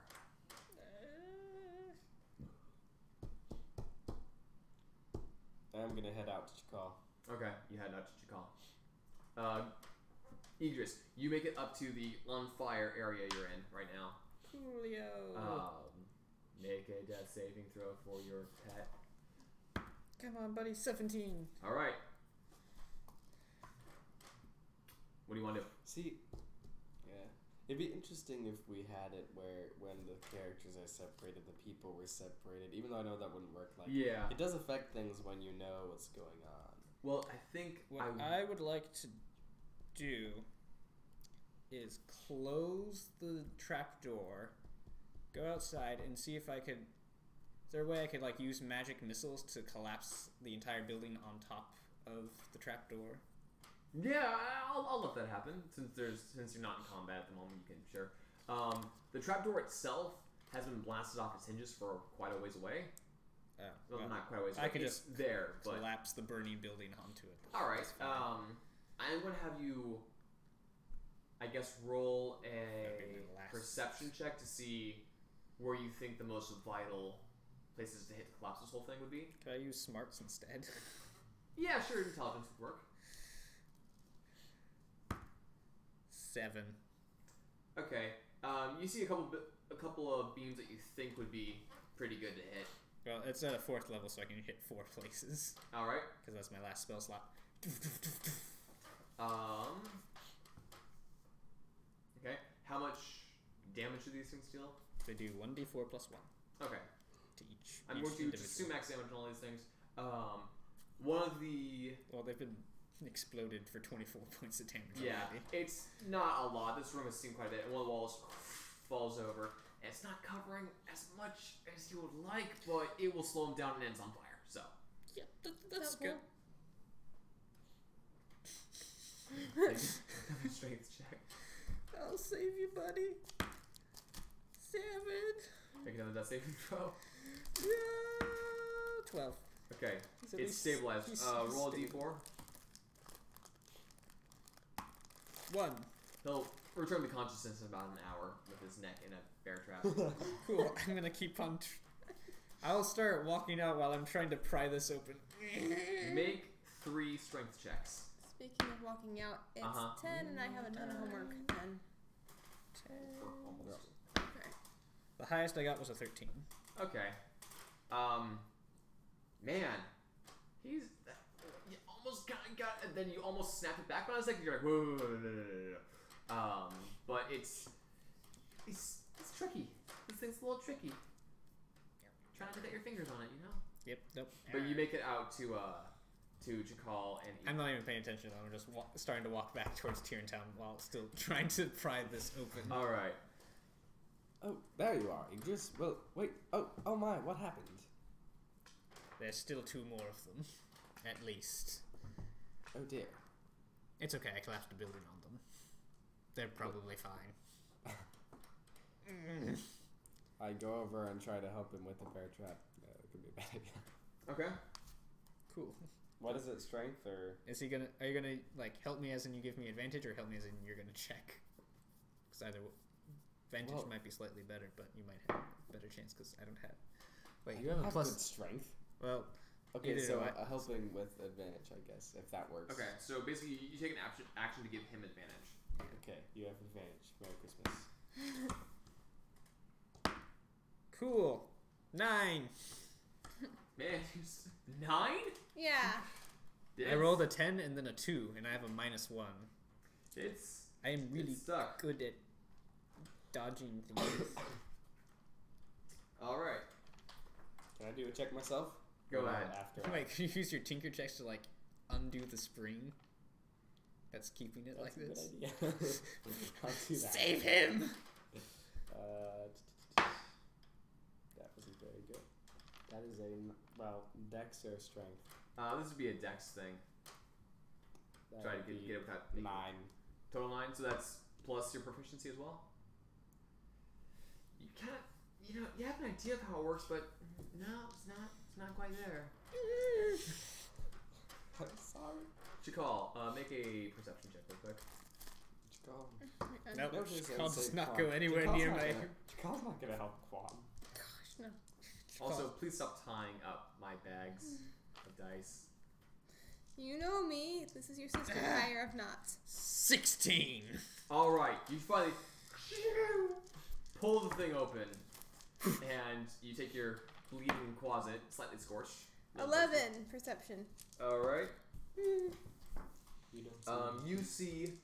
I'm gonna head out to Chakal. Okay, you head out to Chakal. Idris, you make it up to the on fire area you're in right now. Coolio. Make a death saving throw for your pet. Come on, buddy. 17. All right. What do you want to do? See, yeah, it'd be interesting if we had it where when the characters are separated, the people were separated. Even though I know that wouldn't work. Like, Yeah. it does affect things when you know what's going on. Well, I think What I would like to do is close the trapdoor, go outside, and see if I could. Is there a way I could like use magic missiles to collapse the entire building on top of the trapdoor? Yeah, I'll let that happen since you're not in combat at the moment. You can sure. The trapdoor itself has been blasted off its hinges for quite a ways away. Well, not quite a ways away. I could It's just there, but collapse the burning building onto it. all right. That's fine. I'm gonna have you, I guess, roll That'd be a my last. perception check to see where you think the most vital places to hit to collapse this whole thing would be. Could I use smarts instead? Yeah, sure. Intelligence would work. 7. Okay. You see a couple of beams that you think would be pretty good to hit. Well, it's at a 4th level, so I can hit 4 places. All right. Because that's my last spell slot. Okay. How much damage do these things deal? They do 1d4 plus 1 Okay. to each. I'm each going to individual. assume max damage on all these things. One of the Well, they've been exploded for 24 points of damage yeah, already. it's not a lot. This room has seen quite a bit. One of the walls falls over. And it's not covering as much as you would like, but it will slow him down and ends on fire. So Yeah, that's Cool. good. strength check. I'll save you, buddy. 7. Make another death saving throw. Yeah. 12. Okay, He's at it's least- stabilized. he's Roll a stable. d4. 1. He'll return to consciousness in about an hour with his neck in a bear trap. Cool. I'm gonna keep on. I'll start walking out while I'm trying to pry this open. Make 3 strength checks. Speaking of walking out, it's 10 and I have a ton of homework. 10. For almost. Okay. The highest I got was a 13. Okay. Man, he's you almost got, and then you almost snap it back. But I was like, you're like, whoa, no. But it's tricky. This thing's a little tricky. Try not to get your fingers on it, you know. Yep. Nope. But you make it out to Jakal and I'm not even paying attention. I'm just starting to walk back towards Tierentown while still trying to pry this open. All right. Oh, there you are. Idris. Well, wait. Oh my. What happened? There's still 2 more of them, at least. Oh dear. It's okay. I collapsed a building on them. They're probably fine. I go over and try to help him with the bear trap. No, it could be a bad idea. Okay. Cool. What is it, strength or? Is he gonna? Are you gonna like help me as in you give me advantage, or help me as in you're gonna check? Because either advantage Well- might be slightly better, but you might have a better chance because I don't have. Wait, I you have a good plus. strength. Well, Okay, Either so do I. helping with advantage, I guess, if that works. Okay. So basically, you take an action to give him advantage. Okay, you have advantage. Merry Christmas. cool. 9. Man, 9? Yeah. I rolled a 10 and then a 2, and I have a -1. I am really stuck. good at dodging things. All right. Can I do a check myself? Go Or ahead. After. Wait, can you use your tinker checks to like undo the spring that's keeping it like That's this? a good idea. I'll do that. Save him! That wasn't very good. That is dex or strength. This would be a dex thing. That Try to would get be it without 9. total 9. So that's plus your proficiency as well. You kind of, you have an idea of how it works, but no, it's not quite there. I'm sorry. Chakal, make a perception check real quick. Chakal. Nope, No, please don't I'll say just not Quan. go anywhere Chakal's near not my... gonna- Chakal's not gonna help Quan. Gosh, no. Also, please stop tying up my bags of dice. You know me. This is your sister tire of knots. 16! All right, you finally pull the thing open, and you take your bleeding closet, slightly scorched. 11 perception. All right. You don't see You see,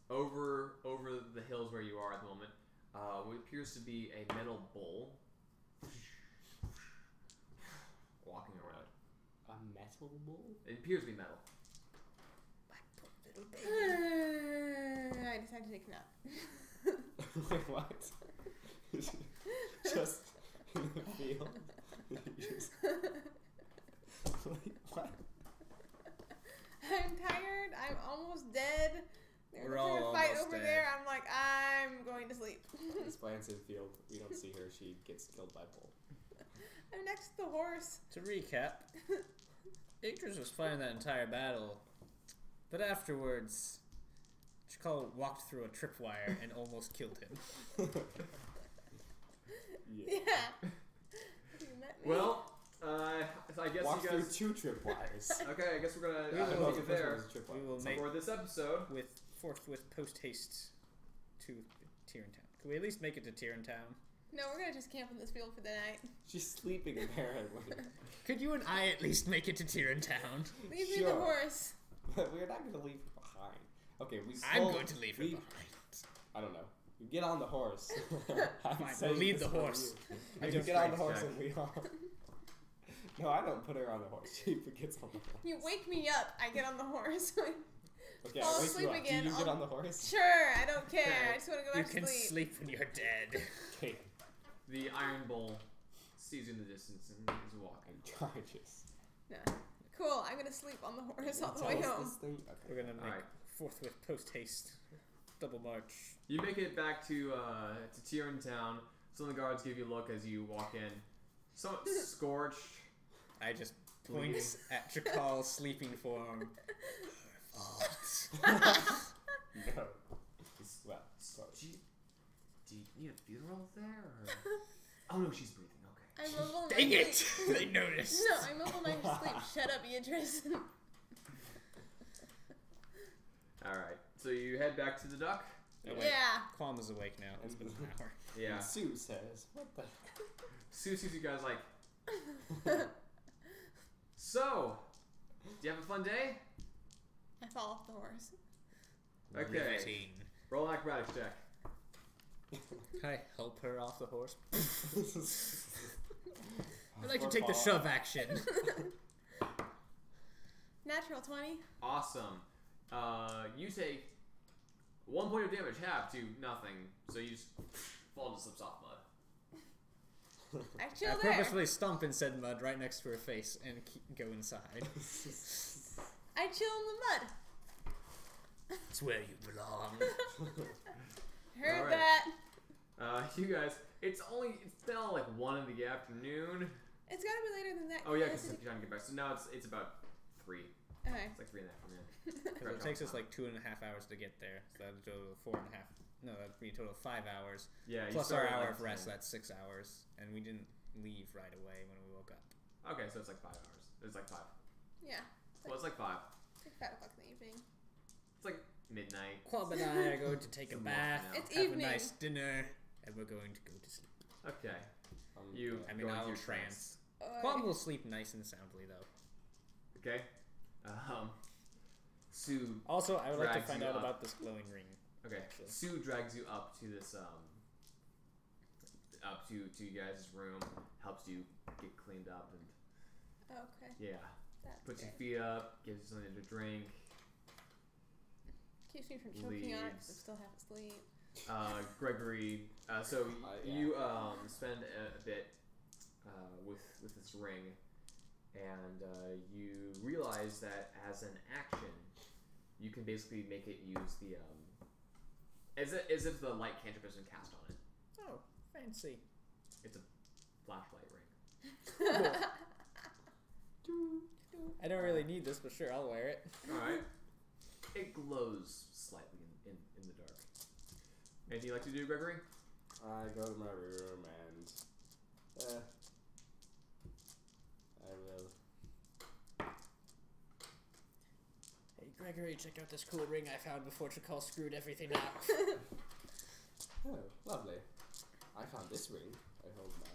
over the hills where you are at the moment, what appears to be a metal bull walking around. a metal bull? It appears to be metal. I decided to take a nap. Wait, what? Just in the field. You just... Wait, what? I'm tired. I'm almost dead. There's We're a all fight almost over dead. there. I'm like, I'm going to sleep. This plant's in the field. We don't see her. She gets killed by bull. I'm next to the horse. To recap, Yggdrasil was fighting that entire battle, but afterwards, Chakal walked through a tripwire and almost killed him. Yeah. You met me. Well, so I guess Walk you through guys. 2 tripwires. Okay, I guess we're gonna We will leave make it there We will make for this episode. with forthwith post haste to Tierentown. Can we at least make it to Tierentown? No, we're gonna just camp in this field for the night. She's sleeping apparently. Could you and I at least make it to Tierentown? Leave me Sure. the horse. But we're not gonna leave her behind. Okay, I'm going to leave her behind. I don't know. You get on the horse. I'm Fine, saying we'll lead this the for horse. you. I You don't get on the strength horse check. and we all. No, I don't put her on the horse. She gets on the horse. You wake me up. I get on the horse. Okay, fall I wake asleep you up. again, Do you get I'll- on the horse? Sure, I don't care. Okay. I just want to go You back can to sleep. sleep when you're dead. Okay. The Iron Bull sees you in the distance and is walking. And charges. No. Cool. I'm gonna sleep on the horse all the Tell way us home. this thing? Okay. We're gonna make Alright. forthwith post haste double march. You make it back to Tierentown. Some of the guards give you a look as you walk in. Somewhat scorched. I just point at Chakal's sleeping form. No. Well, sorry. Do you need a funeral there? Or? Oh no, she's breathing. Okay. I mumble Dang my it! sleep. They noticed. No, I mumble my sleep. Shut up, Beatrice. All right. So you head back to the duck. Oh, wait. Yeah. Qualm is awake now. It's been an hour. Yeah. And Sue says, "What the?" Sue sees you guys like. So, do you have a fun day? I fall off the horse. Okay. 15. Roll an acrobatics check. Can I help her off the horse? I'd like to take the shove action. Natural 20. Awesome. You take 1 point of damage, half to nothing. So you just fall into some soft mud. I I chill there. purposefully stomp in said mud right next to her face and go inside. I chill in the mud. It's where you belong. Heard Alright. that. You guys, it's now like 1 in the afternoon. It's gotta be later than that. Oh yeah, I because have you're trying to get back. So now it's about 3. to- Okay. It's like 3 in the afternoon. Because it takes us like 2.5 hours to get there. So that'd total 4.5. No, that'd be a total of 5 hours. Yeah. Plus our started at, hour like, of rest, 10. that's 6 hours. And we didn't leave right away when we woke up. Okay, so it's like 5 hours. It's like 5. Yeah. Well, it's like 5. It's like 5 o'clock in the evening. It's like midnight. Quab and I are going to take a Some bath, walking out. It's have evening. a nice dinner, and we're going to go to sleep. Okay. You. I mean, go into I'll your trance. Oi. Quab will sleep nice and soundly, though. Okay. Sue. Also, I would like to Drags find you out up. about this glowing ring. Okay. Actually. Sue drags you up to this up to you guys' room, helps you get cleaned up, and Okay. yeah, That's puts your good. feet up, gives you something to drink. Keeps me from choking on it because I leaves. still have to sleep. Gregory. So Yeah. you spend a bit with this ring, and you realize that as an action, you can basically make it use the as if the light cantrip has been cast on it. Oh, fancy. It's a flashlight ring. I don't really need this, but sure, I'll wear it. All right. It glows slightly in the dark. Anything you like to do, Gregory? I go to my room and I will. Hey, Gregory, check out this cool ring I found before Chakal screwed everything up. Oh, lovely. I found this ring. I hold my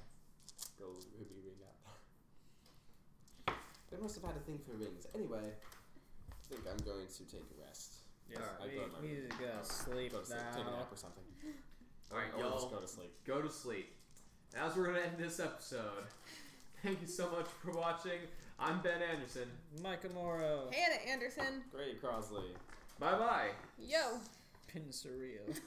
gold ruby ring up. They must have had a thing for rings. Anyway, I think I'm going to take a rest. Yes, I go to my we room. need to go sleep Go to sleep. now. Take a nap or something. All right, Or y'all. just go to sleep. Go to sleep. As we're gonna end this episode, thank you so much for watching. I'm Ben Anderson. Micah Morrow. Hannah Anderson. Grady Crosley. Bye bye. Yo. Pin surreal.